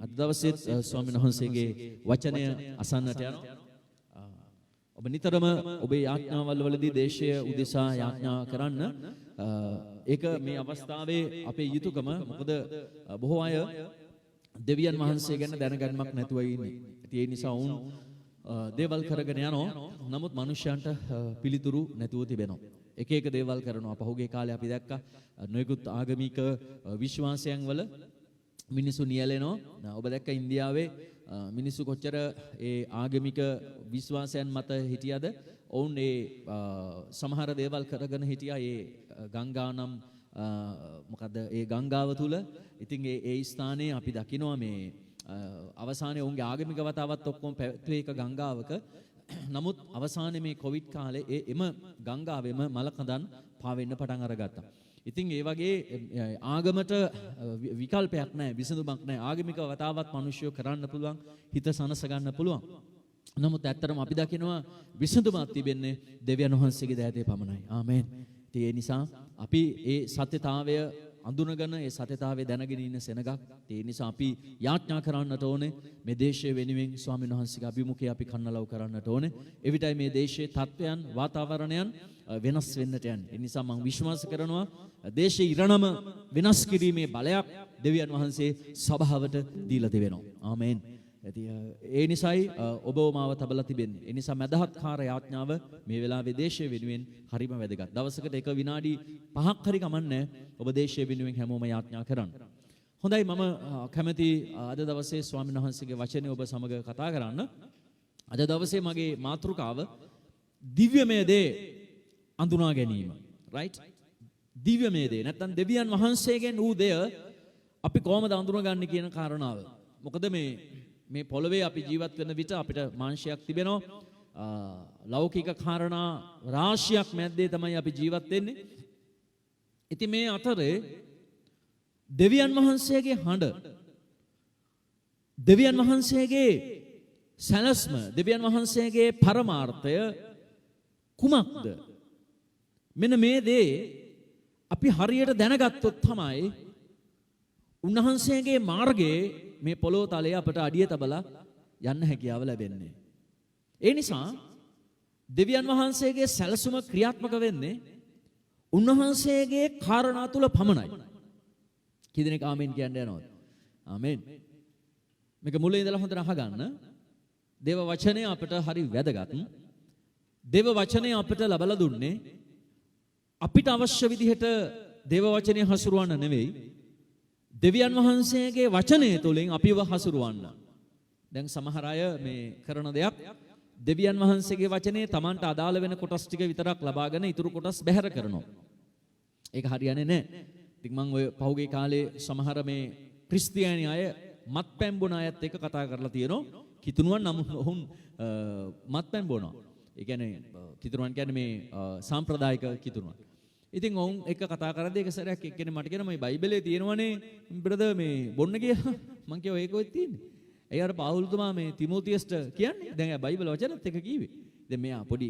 අද දවසේත් ස්වාමීන් වහන්සේගේ වචනය අසන්නට යනවා. ඔබ නිතරම ඔබේ යාඥාවල් වලදී දේශය උදෙසා යාඥා කරන්න. ඒක මේ අවස්ථාවේ අපේ යුතුයකම. මොකද බොහෝ අය දෙවියන් වහන්සේ ගැන දැනගැනීමක් නැතුව ඉන්නේ. ඒ නිසා වුන් දේවල් කරගෙන යනවා. නමුත් මිනිසයන්ට පිළිතුරු නැතුව තිබෙනවා. එක එක දේවල් කරනවා. පහුගිය කාලේ අපි දැක්කා නොයෙකුත් ආගමික විශ්වාසයන් වල මිනිසු නියැලෙනවා. ඔබ දැක්ක ඉන්දියාවේ මිනිස්සු කොච්චර ඒ ආගමික විශ්වාසයන් මත හිටියද ඔවුන් ඒ සමහර දේවල් කරගෙන හිටියා. ඒ ගංගා නම් මොකද ඒ ගංගාව තුල. ඉතින් ඒ ස්ථානයේ අපි දකිනවා මේ අවසානයේ ඔවුන්ගේ ආගමික වතාවත් ඔක්කොම පැවැත්වුවේ එක ගංගාවක. නමුත් අවසානයේ මේ කොවිඩ් කාලේ එම ගංගාවෙම මලකඳන් පාවෙන්න පටන් අරගත්තා. ඉතින් ඒ වගේ ආගමට විකල්පයක් නැහැ, විසඳුමක් නැහැ. ආගමික වතාවත් මිනිස්සු කරන්න පුළුවන්, හිත සනස ගන්න පුළුවන්. නමුත් ඇත්තටම අපි දකිනවා විසඳුමක් තිබෙන්නේ දෙවියන් වහන්සේගේ දෑතේ පමණයි. ආමේන්. ඒ නිසා අපි ඒ සත්‍යතාවය අඳුනගෙන ඒ සත්‍යතාවය දැනගෙන ඉන්න සෙනගක්. ඒ නිසා අපි යාඥා කරන්නට ඕනේ මේ දේශය වෙනුවෙන් ස්වාමීන් වහන්සේගේ අභිමුඛය අපි කන්නලව් කරන්නට ඕනේ. එවිටයි මේ දේශයේ තත්වයන් වාතාවරණයන් වෙනස් වෙන්නට යන්නේ. ඒ නිසා මම විශ්වාස කරනවා දේශයේ ඉරණම වෙනස් කිරීමේ බලයක් දෙවියන් වහන්සේ සභාවට දීලා දෙවෙනවා. ආමේන්. ඒ නිසායි ඔබව මාව තබලා තිබෙන්නේ. ඒ නිසා මදහත්කාර යාඥාව මේ වෙලාවේ දේශය වෙනුවෙන් හරිම වැදගත්. දවසකට එක විනාඩි 5ක් හරි කමන්නේ ඔබ දේශය වෙනුවෙන් හැමෝම යාඥා කරන්න. හොඳයි, මම කැමති අද දවසේ ස්වාමීන් වහන්සේගේ වචනේ ඔබ සමග කතා කරන්න. අද දවසේ මගේ මාතෘකාව දිව්‍යමය දේ අඳුනා ගැනීම. රයිට්? දිව්‍යමය දේ නැත්නම් දෙවියන් වහන්සේගෙන් වූ දෙය අපි කොහොමද අඳුනගන්නේ කියන කාරණාව. මොකද මේ පොළවේ අපි ජීවත් වෙන විට අපිට මාංශයක් තිබෙනවා. ලෞකික කාරණා රාශියක් මැද්දේ තමයි අපි ජීවත් වෙන්නේ. ඉතින් මේ අතරේ දෙවියන් වහන්සේගේ හඬ, දෙවියන් වහන්සේගේ සැලැස්ම, දෙවියන් වහන්සේගේ පරමාර්ථය කුමක්ද? මෙන්න මේ දේ අපි හරියට දැනගත්තොත් තමයි උන්වහන්සේගේ මාර්ගයේ මේ පොළොව තලයේ අපට අඩිය තබලා යන්න හැකියාව ලැබෙන්නේ. ඒ නිසා දෙවියන් වහන්සේගේ සැලසුම ක්‍රියාත්මක වෙන්නේ උන්වහන්සේගේ කාරණා තුල පමණයි. කී දෙනෙක් ආමෙන් කියන්න යනවද? ආමෙන්. මේක මුලින් ඉඳලා හොඳට අහගන්න. දේව වචනය අපට හරි වැදගත්. දේව වචනය අපට ලබලා දුන්නේ අපිට අවශ්‍ය විදිහට දේව වචනය හසුරවන්න නෙවෙයි, දෙවියන් වහන්සේගේ වචනය තුළින් අපිව හසුරවන්න. දැන් සමහර අය මේ කරන දෙයක් දෙවියන් වහන්සේගේ වචනේ Tamanට අදාළ වෙන කොටස් ටික විතරක් ලබාගෙන ඊටු කොටස් බැහැර කරනවා. ඒක හරියන්නේ නැහැ. ඉතින් මම ඔය පහුගිය කාලේ සමහර මේ ක්‍රිස්තියානි අය මත්පැන් බොන අයත් එක්ක කතා කරලා තියෙනවා. කිතුණුවන් නම් ඔවුන් මත්පැන් බොනවා. ඒ කියන්නේ කිතුණුවන් කියන්නේ මේ සාම්ප්‍රදායික කිතුණුවන්. ඉතින් ඔවුන් එක කතා කරද්දී එක සැරයක් එක්කෙනෙක් මට කියනවා මේ බයිබලයේ තියෙනවනේ බ්‍රදර් මේ බොන්න කියලා. මං කිව්වා ඒක ඔය තියෙන්නේ. ඒ අර පාවුල්තුමා මේ තිමෝතියස්ට කියන්නේ දැන් බයිබල වචනත් එක කිව්වේ. දැන් මෙයා පොඩි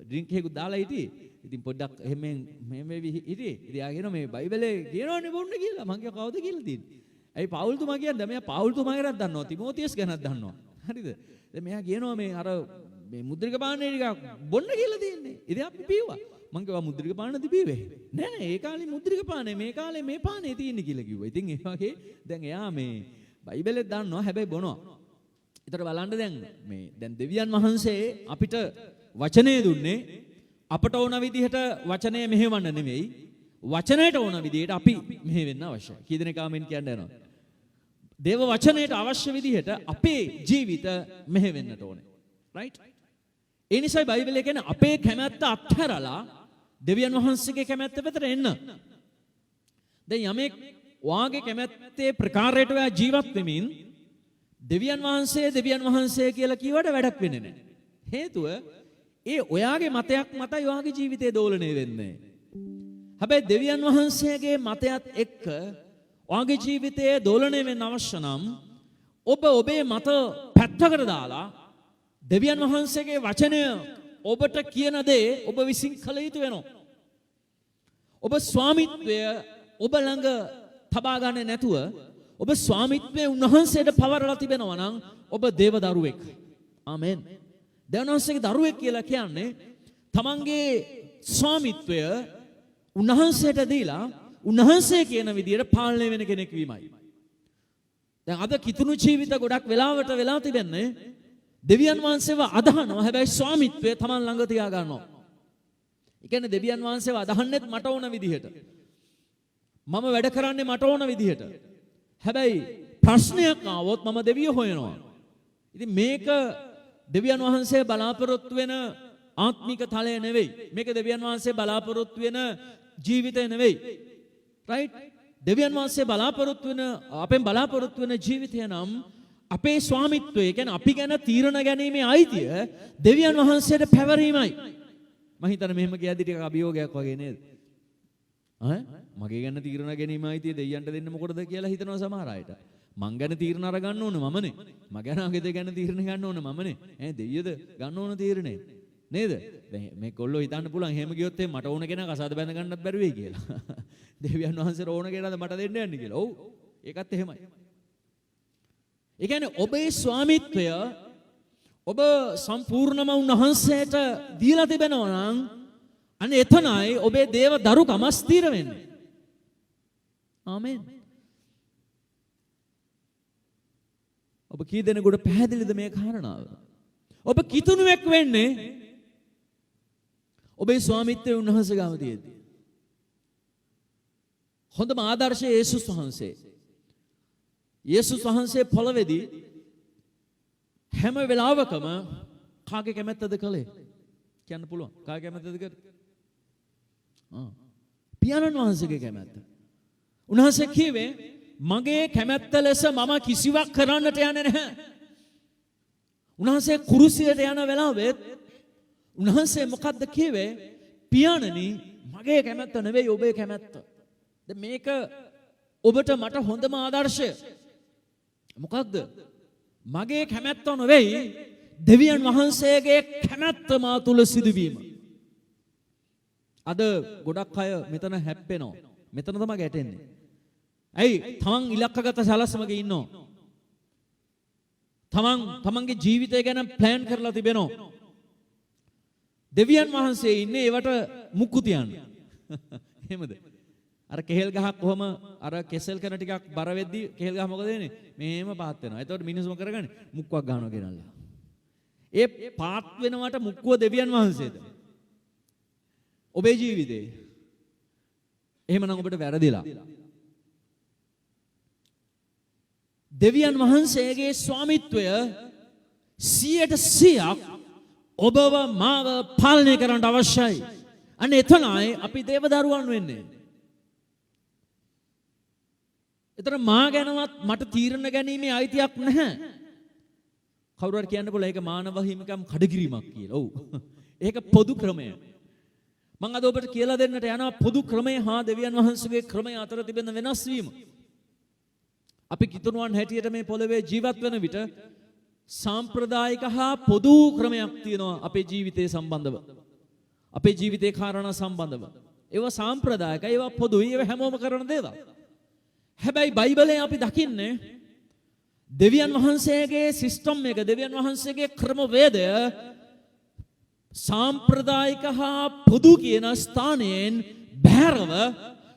ඩ්‍රින්ක් එකකුත් දාලා හිටියේ. ඉතින් පොඩ්ඩක් එහෙම වෙවි හිටියේ. ඉතින් ආ කියනවා මේ බයිබලයේ කියනවනේ බොන්න කියලා. මං කිව්වා කවුද කියලා තියෙන්නේ. ඇයි පාවුල්තුමා කියන්නේ? මෙයා පාවුල්තුමා ගැනත් දන්නවා. තිමෝතියස් ගැනත් දන්නවා. හරිද? දැන් මෙයා කියනවා මේ අර මේ මුද්‍රික පානේ ටිකක් බොන්න කියලා තියෙන්නේ. ඉතින් අපි පීුවා. මං කිව්වා මුද්‍රික පානද බීවේ? නෑ නෑ ඒ කාලේ මුද්‍රික පානේ මේ කාලේ මේ පානේ තියෙන්නේ කියලා කිව්වා. ඉතින් ඒ වගේ දැන් එයා මේ බයිබලෙත් දන්නවා හැබැයි බොනවා. ඊතර බලන්න දැන් දෙවියන් වහන්සේ අපිට වචනේ දුන්නේ අපට ඕන විදිහට වචනය මෙහෙවන්න නෙමෙයි, වචනයට ඕන විදිහට අපි මෙහෙවෙන්න අවශ්‍යයි. කී දෙනෙක් ආමෙන් කියන්න යනවද? දේව වචනයට අවශ්‍ය විදිහට අපේ ජීවිත මෙහෙවෙන්නට ඕනේ. රයිට්? ඒ නිසා බයිබලයේ කියන්නේ අපේ කැමැත්ත අත්හැරලා දෙවියන් වහන්සේගේ කැමැත්ත වෙතට එන්න. දැන් යමෙක් වාගේ කැමැත්තේ ප්‍රකාරයට ඔයා ජීවත් වෙමින් දෙවියන් වහන්සේ කියලා කීවට වැඩක් වෙන්නේ නැහැ. හේතුව ඒ ඔයාගේ මතයක් මතයි ඔයාගේ ජීවිතේ දෝලණය වෙන්නේ. හැබැයි දෙවියන් වහන්සේගේ මතයත් එක්ක ඔයාගේ ජීවිතයේ දෝලණය වෙන්න අවශ්‍ය නම් ඔබ ඔබේ මත පැත්තකට දාලා දෙවියන් වහන්සේගේ වචනය ඔබට කියන දේ ඔබ විසින් කළ යුතු වෙනවා. ඔබ ස්වාමිත්වය ඔබ ළඟ තබා ගන්න නැතුව ඔබ ස්වාමිත්වයේ උන්වහන්සේට පවරලා තිබෙනවා නම් ඔබ දේව දරුවෙක්. ආමෙන්. දෙවියන්වහන්සේගේ දරුවෙක් කියලා කියන්නේ තමන්ගේ ස්වාමිත්වය උන්වහන්සේට දීලා උන්වහන්සේ කියන විදියට පාලනය වෙන කෙනෙක් වීමයි. දැන් අද කිතුණු ජීවිත ගොඩක් වෙලාවට වෙලා තිබෙන්නේ දෙවියන් වහන්සේව අදහනවා හැබැයි ස්වාමිත්වය තමන් ළඟ තියා ගන්නවා. ඒ කියන්නේ දෙවියන් වහන්සේව අදහන්නෙත් මට ඕන විදිහට. මම වැඩ කරන්නේ මට ඕන විදිහට. හැබැයි ප්‍රශ්නයක් ආවොත් මම දෙවියෝ හොයනවා. ඉතින් මේක දෙවියන් වහන්සේ බලාපොරොත්තු වෙන ආත්මික තලය නෙවෙයි. මේක දෙවියන් වහන්සේ බලාපොරොත්තු වෙන ජීවිතය නෙවෙයි. රයිට්? දෙවියන් වහන්සේ බලාපොරොත්තු වෙන අපෙන් බලාපොරොත්තු වෙන ජීවිතය නම් අපේ ස්වාමිත්වය කියන්නේ අපි ගැන තීරණ ගැනීමේ අයිතිය දෙවියන් වහන්සේට පැවරීමයි. මම හිතන්නේ මෙහෙම කියද්දි ටිකක් අභියෝගයක් වගේ නේද? මගේ ගැන තීරණ ගැනීම අයිතිය දෙවියන්ට දෙන්න මොකටද කියලා හිතනවා සමහර අයට. මං ගැන තීරණ අර ගන්න ඕනේ මමනේ. මගේ අනාගතය ගැන තීරණ ගන්න ඕනේ මමනේ. දෙයියද ගන්න ඕන තීරණේ. නේද? මේ කොල්ලෝ හිතන්න පුළුවන් එහෙම ගියොත් මට ඕන කෙනා කසාද බැඳ ගන්නත් බැරි වෙයි කියලා. දෙවියන් වහන්සේට ඕන කෙනාද මට දෙන්න යන්නේ කියලා. ඔව්. ඒකත් එහෙමයි. ඒ කියන්නේ ඔබේ ස්වාමිත්වය ඔබ සම්පූර්ණම උන්වහන්සේට දීලා තිබෙනවා නම් අන්න එතනයි ඔබේ දේව දරුකම ස්ථිර වෙන්නේ. ආමෙන්. ඔබ කී දෙනෙකුට පැහැදිලිද මේ කාරණාව? ඔබ කිතුණුවෙක් වෙන්නේ ඔබේ ස්වාමිත්වයේ උන්වහන්සේ ගාව තියෙද්දී. හොඳම ආදර්ශය යේසුස් වහන්සේ. යේසුස් වහන්සේ පොළවේදී හැම වෙලාවකම කාගේ කැමැත්තද කළේ? කියන්න පුළුවන්. කාගේ කැමැත්තද කළේ? පියාණන් වහන්සේගේ කැමැත්ත. උන්වහන්සේ කිව්වේ මගේ කැමැත්ත ලෙස මම කිසිවක් කරන්නට යන්නේ නැහැ. උන්වහන්සේ කුරුසියට යන වෙලාවෙත් උන්වහන්සේ මොකද්ද කිව්වේ? පියාණනි මගේ කැමැත්ත නෙවෙයි ඔබේ කැමැත්ත. දැන් මේක ඔබට මට හොඳම ආදර්ශය. මොකක්ද? මගේ කැමැත්ත නෙවෙයි දෙවියන් වහන්සේගේ කැමැත්ත මා තුල සිදුවීම. අද ගොඩක් අය මෙතන හැප්පෙනවා. මෙතන තමයි ගැටෙන්නේ. ඇයි? තමන් ඉලක්කගත සලස්මක ඉන්නවා. තමන්ගේ ජීවිතය ගැන ප්ලෑන් කරලා තිබෙනවා. දෙවියන් වහන්සේ ඉන්නේ ඒවට මුක්කු තියන්නේ. එහෙමද? අර කෙහෙල් ගහක් කොහම අර කෙසෙල් කරන ටිකක් බර වෙද්දි කෙහෙල් ගහ මොකද වෙන්නේ? මේම පාත් වෙනවා. එතකොට මිනිස්සුම කරගන්නේ මුක්කුවක් ගන්නවා ගෙනල්ලා. ඒ පාත් වෙනවට මුක්කුව දෙවියන් වහන්සේද? ඔබේ ජීවිතේ. එහෙමනම් ඔබට වැරදිලා. දෙවියන් වහන්සේගේ ස්වාමිත්වය 100% ඔබව මාව පාලනය කරන්න අවශ්‍යයි. අන්න එතනයි අපි දේව දරුවන් වෙන්නේ. එතන මා ගැනවත් මට තීරණ ගැනීමේ අයිතියක් නැහැ. කවුරු හරි කියන්න පුළුවන් ඒක මානව හිමිකම් කඩකිරීමක් කියලා. ඔව්. ඒක පොදු ක්‍රමය. මම අද ඔබට කියලා දෙන්නට යනවා පොදු ක්‍රමය හා දෙවියන් වහන්සේගේ ක්‍රමය අතර තිබෙන වෙනස් වීම. අපි කිතුණුවන් හැටියට මේ පොළවේ ජීවත් වෙන විට සාම්ප්‍රදායික හා පොදු ක්‍රමයක් තියෙනවා අපේ ජීවිතය සම්බන්ධව. අපේ ජීවිතේ කාරණා සම්බන්ධව. ඒවා සාම්ප්‍රදායිකයි, ඒවා පොදුයි, ඒවා හැමෝම කරන දේවල්. හැබැයි බයිබලයේ අපි දකින්නේ දෙවියන් වහන්සේගේ සිස්ටම් එක, දෙවියන් වහන්සේගේ ක්‍රමවේදය සාම්ප්‍රදායික හා පොදු කියන ස්ථානයෙන් බැහැරව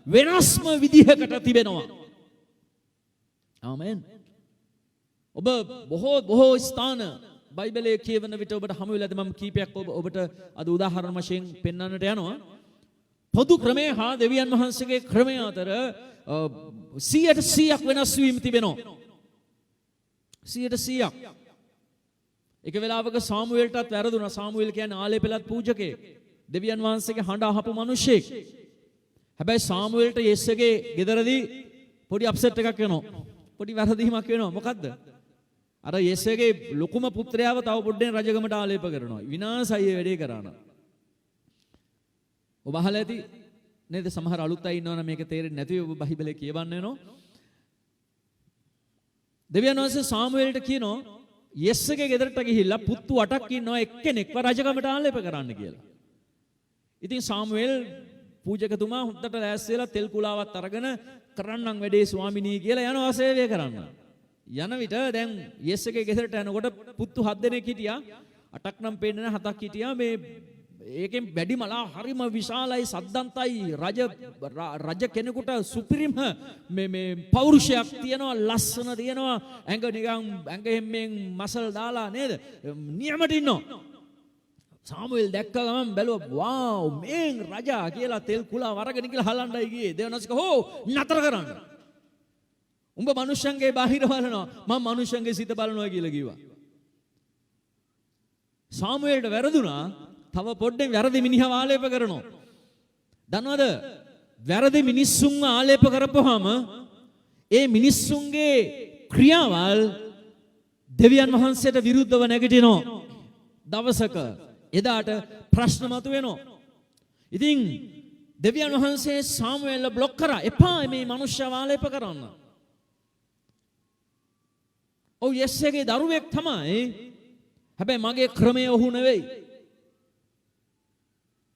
වෙනස්ම විදිහකට තිබෙනවා. ආමෙන්. ඔබ බොහෝ ස්ථාන බයිබලයේ කියවන විට ඔබට හමු වෙලා ඇති. මම කීපයක් ඔබට අද උදාහරණ වශයෙන් පෙන්වන්නට යනවා. පොදු ක්‍රමය හා දෙවියන් වහන්සේගේ ක්‍රමය අතර 100% වෙනස් වීම තිබෙනවා. 100%. එක වෙලාවක සාමුවෙල්ටත් වැරදුනා. සාමුවෙල් කියන්නේ ආලේපලත් පූජකයෙක්. දෙවියන් වහන්සේගේ හඬ අහපු මිනිසෙක්. හැබැයි සාමුවෙල්ට යෙස්සගේ ගෙදරදී පොඩි අප්සෙට් එකක් වෙනවා. පොඩි වැරදීමක් වෙනවා. මොකද්ද? අර යෙස්සගේ ලොකුම පුත්‍රයාව තව පොඩ්ඩෙන් රජගමට ආලේප කරනවා. විනාශයි ඒ වැඩේ කරාන. ඔබ අහලා ඇති නේද? සමහර අලුත් අය ඉන්නවනේ මේක තේරෙන්නේ නැතිව ඔබ බයිබලයේ කියවන්න වෙනවා. දෙවියන් වහන්සේ සාමුවෙල්ට කියනවා යෙස්සගේ ගෙදරට ගිහිල්ලා පුත්තු 8ක් ඉන්නවා එක්කෙනෙක්ව රජගමට ආලේප කරන්න කියලා. ඉතින් සාමුවෙල් පූජකතුමා හොඳට ලෑස්ති වෙලා තෙල් කුලාවක් අරගෙන කරන්නම් වැඩේ ස්වාමිනී කියලා යනවා සේවය කරන්න. යන විට දැන් යස් එකේ ගෙදරට යනකොට පුත්තු 7 දෙනෙක් හිටියා. 8ක් නම් පේන්නේ නැහැ 7ක් හිටියා. මේ ඒකෙන් වැඩි මලා හරිම විශාලයි සද්දන්තයි රජ කෙනෙකුට සුපිරිම මේ පෞරුෂයක් තියෙනවා ලස්සන තියෙනවා ඇඟ නිකන් ඇඟෙන් මසල් දාලා නේද නියමට ඉන්නවා. සාමුවෙල් දැක්ක ගමන් බැලුවා වාව් මේ රජා කියලා තෙල් කුලා වරගෙන කියලා හලන්නයි ගියේ. දෙවනස්ක හෝ නතර කරන්න. උඹ මනුෂ්‍යංගේ බාහිර බලනවා මම මනුෂ්‍යංගේ සිත බලනවා කියලා කිව්වා. සාමුවෙල්ට වැරදුනා. තව පොඩ්ඩෙන් වැරදි මිනිහව ආලේප කරනවා. දන්නවද? වැරදි මිනිස්සුන්ව ආලේප කරපුවාම ඒ මිනිස්සුන්ගේ ක්‍රියාවල් දෙවියන් වහන්සේට විරුද්ධව නැගිටිනවා. දවසක එදාට ප්‍රශ්න මතුවෙනවා. ඉතින් දෙවියන් වහන්සේ සාමුවෙල්ව બ્લોක් කරා. එපා මේ මිනිස්සුව ආලේප කරන්න. ඔව් යෙස්සේගේ දරුවෙක් තමයි. හැබැයි මගේ ක්‍රමය ඔහු නෙවෙයි.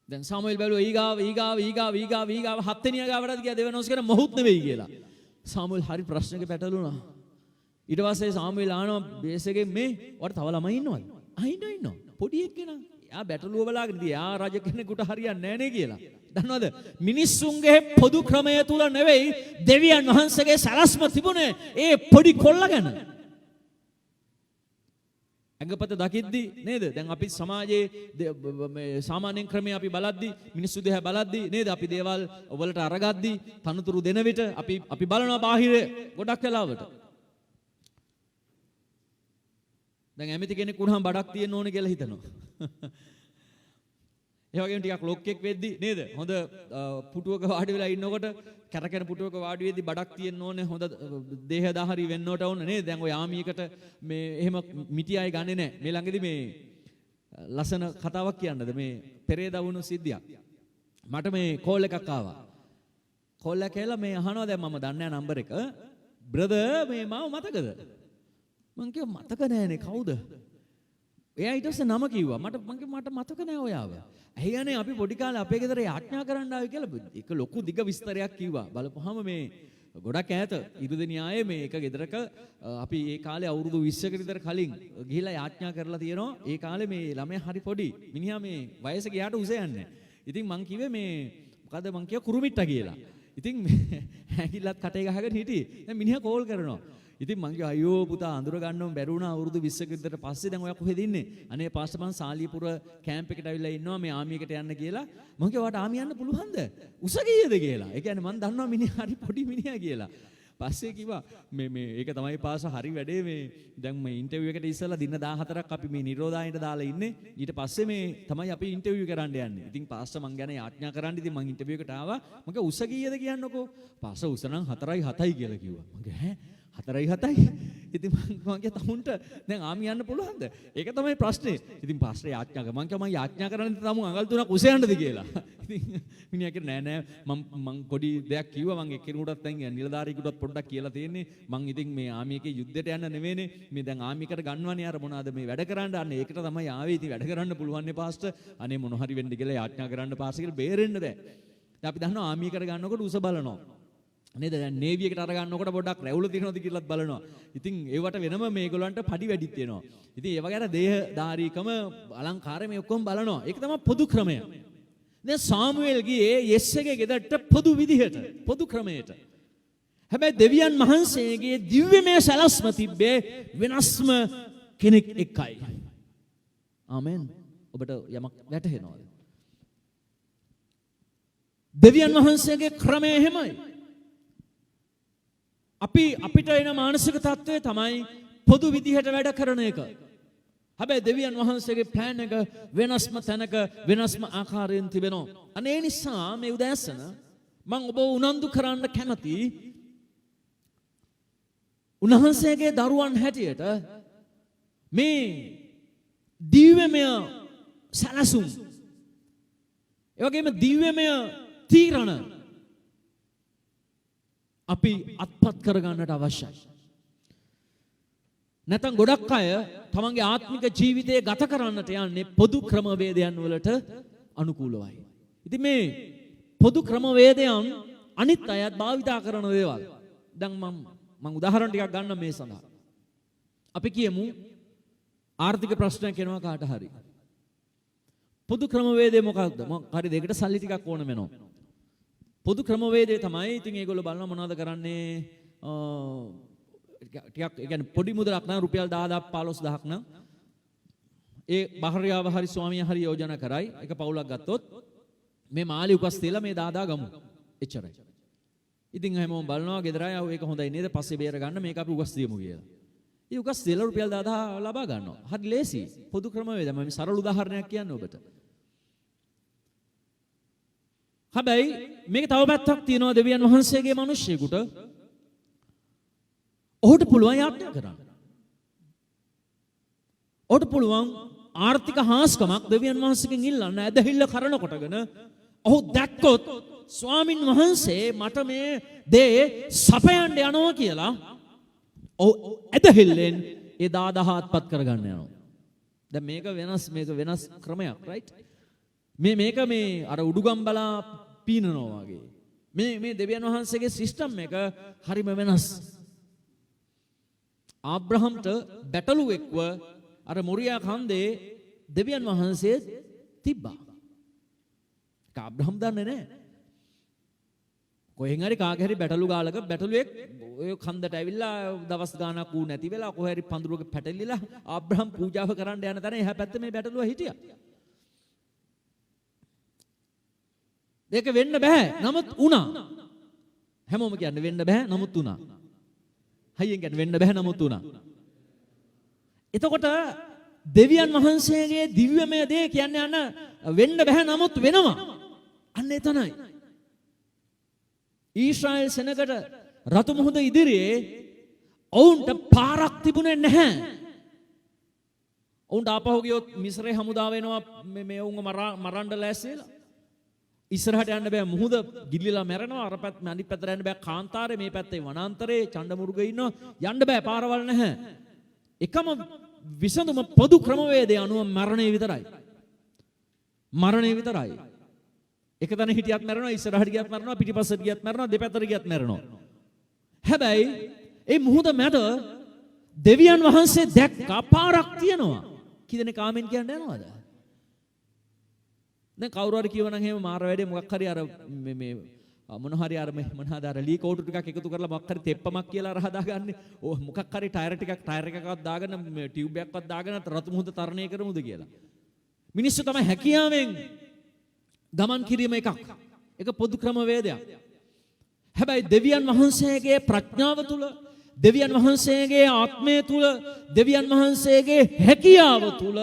දැන් සාමුවෙල් බැලුවා ඊගාව 7 වෙනියා ගාවටද ගියා දෙවනෝස් කියන මොහොත් නෙවෙයි කියලා. සාමුවෙල් හරි ප්‍රශ්නයක පැටළුණා. ඊට පස්සේ සාමුවෙල් ආනවා බේසෙගෙන් මේ වට තව ළමයි ඉන්නවද? ඉන්නවා. පොඩි එක්කෙනා. යා බැටළුව බලාගෙන ඉතින් යා රජ කෙනෙකුට හරියන්නේ නැහැ නේ කියලා. දන්නවද? මිනිස්සුන්ගේ පොදු ක්‍රමය තුල නෙවෙයි දෙවියන් වහන්සේගේ සලස්ම තිබුණේ ඒ පොඩි කොල්ලා ගැන. ඇඟපත දකිද්දි නේද? දැන් අපි සමාජයේ මේ සාමාන්‍යයෙන් ක්‍රමයේ අපි බලද්දි මිනිස්සු දිහා බලද්දි නේද? අපි දේවල් වලට අරගද්දි තනතුරු දෙන විට අපි බලනවා බාහිර ගොඩක් වෙලාවට. දැන් ඇමති කෙනෙක් වුණාම බඩක් තියෙන්න ඕනේ කියලා හිතනවා. ඒ වගේම ටිකක් ලොක්ෙක් වෙද්දි නේද? හොඳ පුටුවක වාඩි වෙලා ඉන්නකොට කැරකෙන පුටුවක වාඩි වෙද්දි බඩක් තියෙන්න ඕනේ. හොඳ දේහදාහරි වෙන්නට ඕන නේද? දැන් ඔය ආමියකට මේ එහෙම මිටි අය ගන්නෙ නැහැ. මේ ළඟදී මේ ලස්සන කතාවක් කියන්නද මේ පෙරේදා වුණු සිද්ධියක්. මට මේ කෝල් එකක් ආවා. කෝල් එක කියලා මේ අහනවා දැන් මම දන්නේ නැහැ නම්බර් එක. බ්‍රදර් මේ මාව මතකද? මං කිව්වා මතක නැහැනේ කවුද? එයා ඊට පස්සේ නම කිව්වා. මට මතක නැහැ ඔයාව. ඇයියනේ අපි පොඩි කාලේ අපේ ගෙදර යාඥා කරන්න ආවේ කියලා එක ලොකු දිග විස්තරයක් කිව්වා. බලපුවාම මේ ගොඩක් ඈත ඉරුදෙනිය ආයේ මේ එක ගෙදරක අපි ඒ කාලේ අවුරුදු 20කට විතර කලින් ගිහිලා යාඥා කරලා තියෙනවා. ඒ කාලේ මේ ළමයා හරි පොඩි. මිනිහා මේ වයස ගියාට උස යන්නේ. ඉතින් මං කිව්වේ මේ මොකද මං කිව්වා කුරුමිට්ටා කියලා. ඉතින් ඇඟිල්ලත් කටේ ගහගෙන හිටියේ. දැන් මිනිහා කෝල් කරනවා. ඉතින් මං කිව්වා අයියෝ පුතා අඳුර ගන්නවම බැරුණා අවුරුදු 20ක විතර පස්සේ දැන් ඔයා කොහෙද ඉන්නේ? අනේ පාස්ටර් මං සාලියපුර කැම්ප් එකට අවිල්ලා ඉන්නවා මේ ආමියකට යන්න කියලා. මං කිව්වා ඔයාට ආමිය යන්න පුළුවන්ද? උස කීයද කියලා. ඒ කියන්නේ මං දන්නවා මිනිහා හරි පොඩි මිනිහා කියලා. පස්සේ කිව්වා මේ ඒක තමයි පාස්ටර් හරි වැඩේ මේ දැන් මේ ඉන්ටර්විව් එකට ඉස්සෙල්ලා දින 14ක් අපි මේ නිරෝධායනට දාලා ඉන්නේ. ඊට පස්සේ මේ තමයි අපි ඉන්ටර්විව් කරන්න යන්නේ. ඉතින් පාස්ටර් මං ගැන යාඥා කරන්න ඉතින් මං ඉන්ටර්විව් එකට ආවා. මං කිව්වා උස කීයද කියන්නකෝ. පාස්ටර් උස නම් 4.7යි කියලා කිව්වා. මං කිව්වා 4.7යි. ඉතින් මං කිය තමුන්ට දැන් ආමි යන්න පුළුවන්ද? ඒක තමයි ප්‍රශ්නේ. ඉතින් පාස්ටර් යාඥා කරා. මං කිය මං යාඥා කරන්නේ තමුන් අඟල් 3ක් උස යන්නද කියලා. ඉතින් මිනිහා කිව්වා නෑ මං පොඩි දෙයක් කිව්වා මං එක්කෙනෙකුටත් දැන් නිලධාරියෙකුටත් පොඩ්ඩක් කියලා තියෙන්නේ. මං ඉතින් මේ ආමි එකේ යුද්ධයට යන්න නෙවෙයිනේ. මේ දැන් ආමි එකට ගන්නවනේ අර මොනවාද මේ වැඩ කරන්න. අන්න ඒකට තමයි ආවේ. ඉතින් වැඩ කරන්න පුළුවන් නේ පාස්ටර්. අනේ මොන හරි වෙන්න කියලා යාඥා කරන්න පාස්ටර් කියලා බේරෙන්න බෑ. දැන් අපි දන්නවා ආමි එකට ගන්නකොට උස බලනවා. නේද දැන් නේවි එකට අර ගන්නකොට පොඩ්ඩක් රැවුල තියෙනවද කියලාත් බලනවා. ඉතින් ඒවට වෙනම මේගොල්ලන්ට පඩි වැඩිත් වෙනවා. ඉතින් ඒ වගේ අර දේහධාරීකම අලංකාරය මේ ඔක්කොම බලනවා. ඒක තමයි පොදු ක්‍රමය. දැන් සාමුවෙල් ගියේ යෙස්සේගේ ගෙදරට පොදු විදිහට පොදු ක්‍රමයට. හැබැයි දෙවියන් වහන්සේගේ දිව්‍යමය සලස්ම තිබ්බේ වෙනස්ම කෙනෙක් එක්කයි. ආමෙන්. ඔබට යමක් වැටහෙනවද? දෙවියන් වහන්සේගේ ක්‍රමය එහෙමයි. අපිට එන මානසික තත්ත්වය තමයි පොදු විදිහට වැඩ කරන එක. හැබැයි දෙවියන් වහන්සේගේ ප්ලෑන් එක වෙනස්ම තැනක වෙනස්ම ආකාරයෙන් තිබෙනවා. අනේ ඒ නිසා මේ උදෑසන මම ඔබ උනන්දු කරන්න කැමති උන්වහන්සේගේ දරුවන් හැටියට මේ දිව්‍යමය සැලසුම් ඒ වගේම දිව්‍යමය තීරණ අපි අත්පත් කරගන්නට අවශ්‍යයි. නැත්නම් ගොඩක් අය තමන්ගේ ආත්මික ජීවිතය ගත කරන්නට යන්නේ පොදු ක්‍රමවේදයන් වලට අනුකූලවයි. ඉතින් මේ පොදු ක්‍රමවේදයන් අනිත් අයත් භාවිතා කරන දේවල්. දැන් මම උදාහරණ ටිකක් ගන්න මේ සඳහා. අපි කියමු ආර්ථික ප්‍රශ්නයක් එනවා කාට හරි. පොදු ක්‍රමවේදය මොකක්ද? හරි දෙකට සල්ලි ටිකක් ඕන වෙනවා. පොදු ක්‍රමවේදය තමයි ඉතින් ඒගොල්ලෝ බලනවා මොනවද කරන්නේ ටිකක් ඒ කියන්නේ පොඩි මුදලක් නම් රුපියල් 10000ක් 15000ක් නම් ඒ භාර්යාව හරි ස්වාමියා හරි යෝජනා කරයි එක පවුලක් ගත්තොත් මේ මාළි උකස් තියලා මේ 10000 ගමු එච්චරයි. ඉතින් හැමෝම බලනවා ගෙදර අය ඒක හොඳයි නේද පස්සේ බේර ගන්න මේක අපි උකස් තියමු කියලා. ඒ උකස් තියලා රුපියල් 10000 ලබා ගන්නවා. හරි ලේසි. පොදු ක්‍රමවේද මම සරල උදාහරණයක් කියන්න ඔබට. හැබැයි මේක තව පැත්තක් තියෙනවා දෙවියන් වහන්සේගේ මිනිස්සෙකුට. ඔහුට පුළුවන් යාඥා කරන්න. ඔහුට පුළුවන් ආර්ථික හාස්කමක් දෙවියන් වහන්සේගෙන් ඉල්ලන්න ඇදහිල්ල කරන කොටගෙන ඔහු දැක්කොත් ස්වාමින් වහන්සේ මට මේ දේ සපයන්න යනවා කියලා ඔහු ඇදහිල්ලෙන් ඒ 10000 අත්පත් කරගන්න යනවා. දැන් මේක වෙනස් ක්‍රමයක් right? මේක අර උඩුගම් බලා පීනනවා වගේ. මේ දෙවියන් වහන්සේගේ සිස්ටම් එක හරිම වෙනස්. ආබ්‍රහම්ට බැටළුවෙක්ව අර මොරියා කන්දේ දෙවියන් වහන්සේ තිබ්බා. ඒක ආබ්‍රහම් දන්නේ නැහැ. කොහෙන් හරි කාගේ හරි බැටළු ගාලක බැටළුවෙක් ඔය කන්දට ඇවිල්ලා දවස් ගාණක් ඌ නැති වෙලා කොහේ හරි පඳුරක පැටලිලා ආබ්‍රහම් පූජාව කරන්න යන තැන එහා පැත්තේ මේ බැටළුව හිටියා. ඒක වෙන්න බෑ. නමුත් වුණා. හැමෝම කියන්නේ වෙන්න බෑ නමුත් වුණා. හයියෙන් කියන්නේ වෙන්න බෑ නමුත් වුණා. එතකොට දෙවියන් වහන්සේගේ දිව්‍යමය දේ කියන්නේ අන්න වෙන්න බෑ නමුත් වෙනවා. අන්න එතනයි. ඊශ්‍රායල් සෙනගට රතු මුහුද ඉදිරියේ ඔවුන්ට පාරක් තිබුණේ නැහැ. ඔවුන්ට ආපහු ගියොත් මිස්රේ හමුදාව වෙනවා මේ උන්ව මරන්න ලෑස්තිලා. ඉස්සරහට යන්න බෑ මුහුද ගිලිලා මැරෙනවා අර පැත්ත අනිත් පැත්තට යන්න බෑ කාන්තාරේ මේ පැත්තේ වනාන්තරේ චණ්ඩමුරුග ඉන්නවා යන්න බෑ පාරවල් නැහැ. එකම විසඳුම පොදු ක්‍රමවේදය අනුව මරණය විතරයි. මරණය විතරයි. එක තැන හිටියත් මැරෙනවා ඉස්සරහට ගියත් මැරෙනවා පිටිපස්සට ගියත් මැරෙනවා දෙපැත්තට ගියත් මැරෙනවා. හැබැයි මේ මුහුද මැද දෙවියන් වහන්සේ දැක්කා පාරක් තියෙනවා. කීදෙනෙක් ආමෙන් කියන්න යනවද? දැන් කවුරු හරි කියවනම් එහෙම මාර වැඩේ මොකක් හරි අර මේ මොන හරි අර මොනවාද අර ලී කෝටු ටිකක් එකතු කරලා මොකක් හරි තෙප්පමක් කියලා අර හදාගන්නේ. ඕ මොකක් හරි ටයර් එකකවත් දාගෙන මේ ටියුබ් එකක්වත් දාගෙන රතු මුහුද තරණය කරමුද කියලා. මිනිස්සු තමයි හැකියාවෙන් ගමන් කිරීම එකක්. ඒක පොදු ක්‍රමවේදයක්. හැබැයි දෙවියන් වහන්සේගේ ප්‍රඥාව තුල දෙවියන් වහන්සේගේ ආත්මය තුල දෙවියන් වහන්සේගේ හැකියාව තුල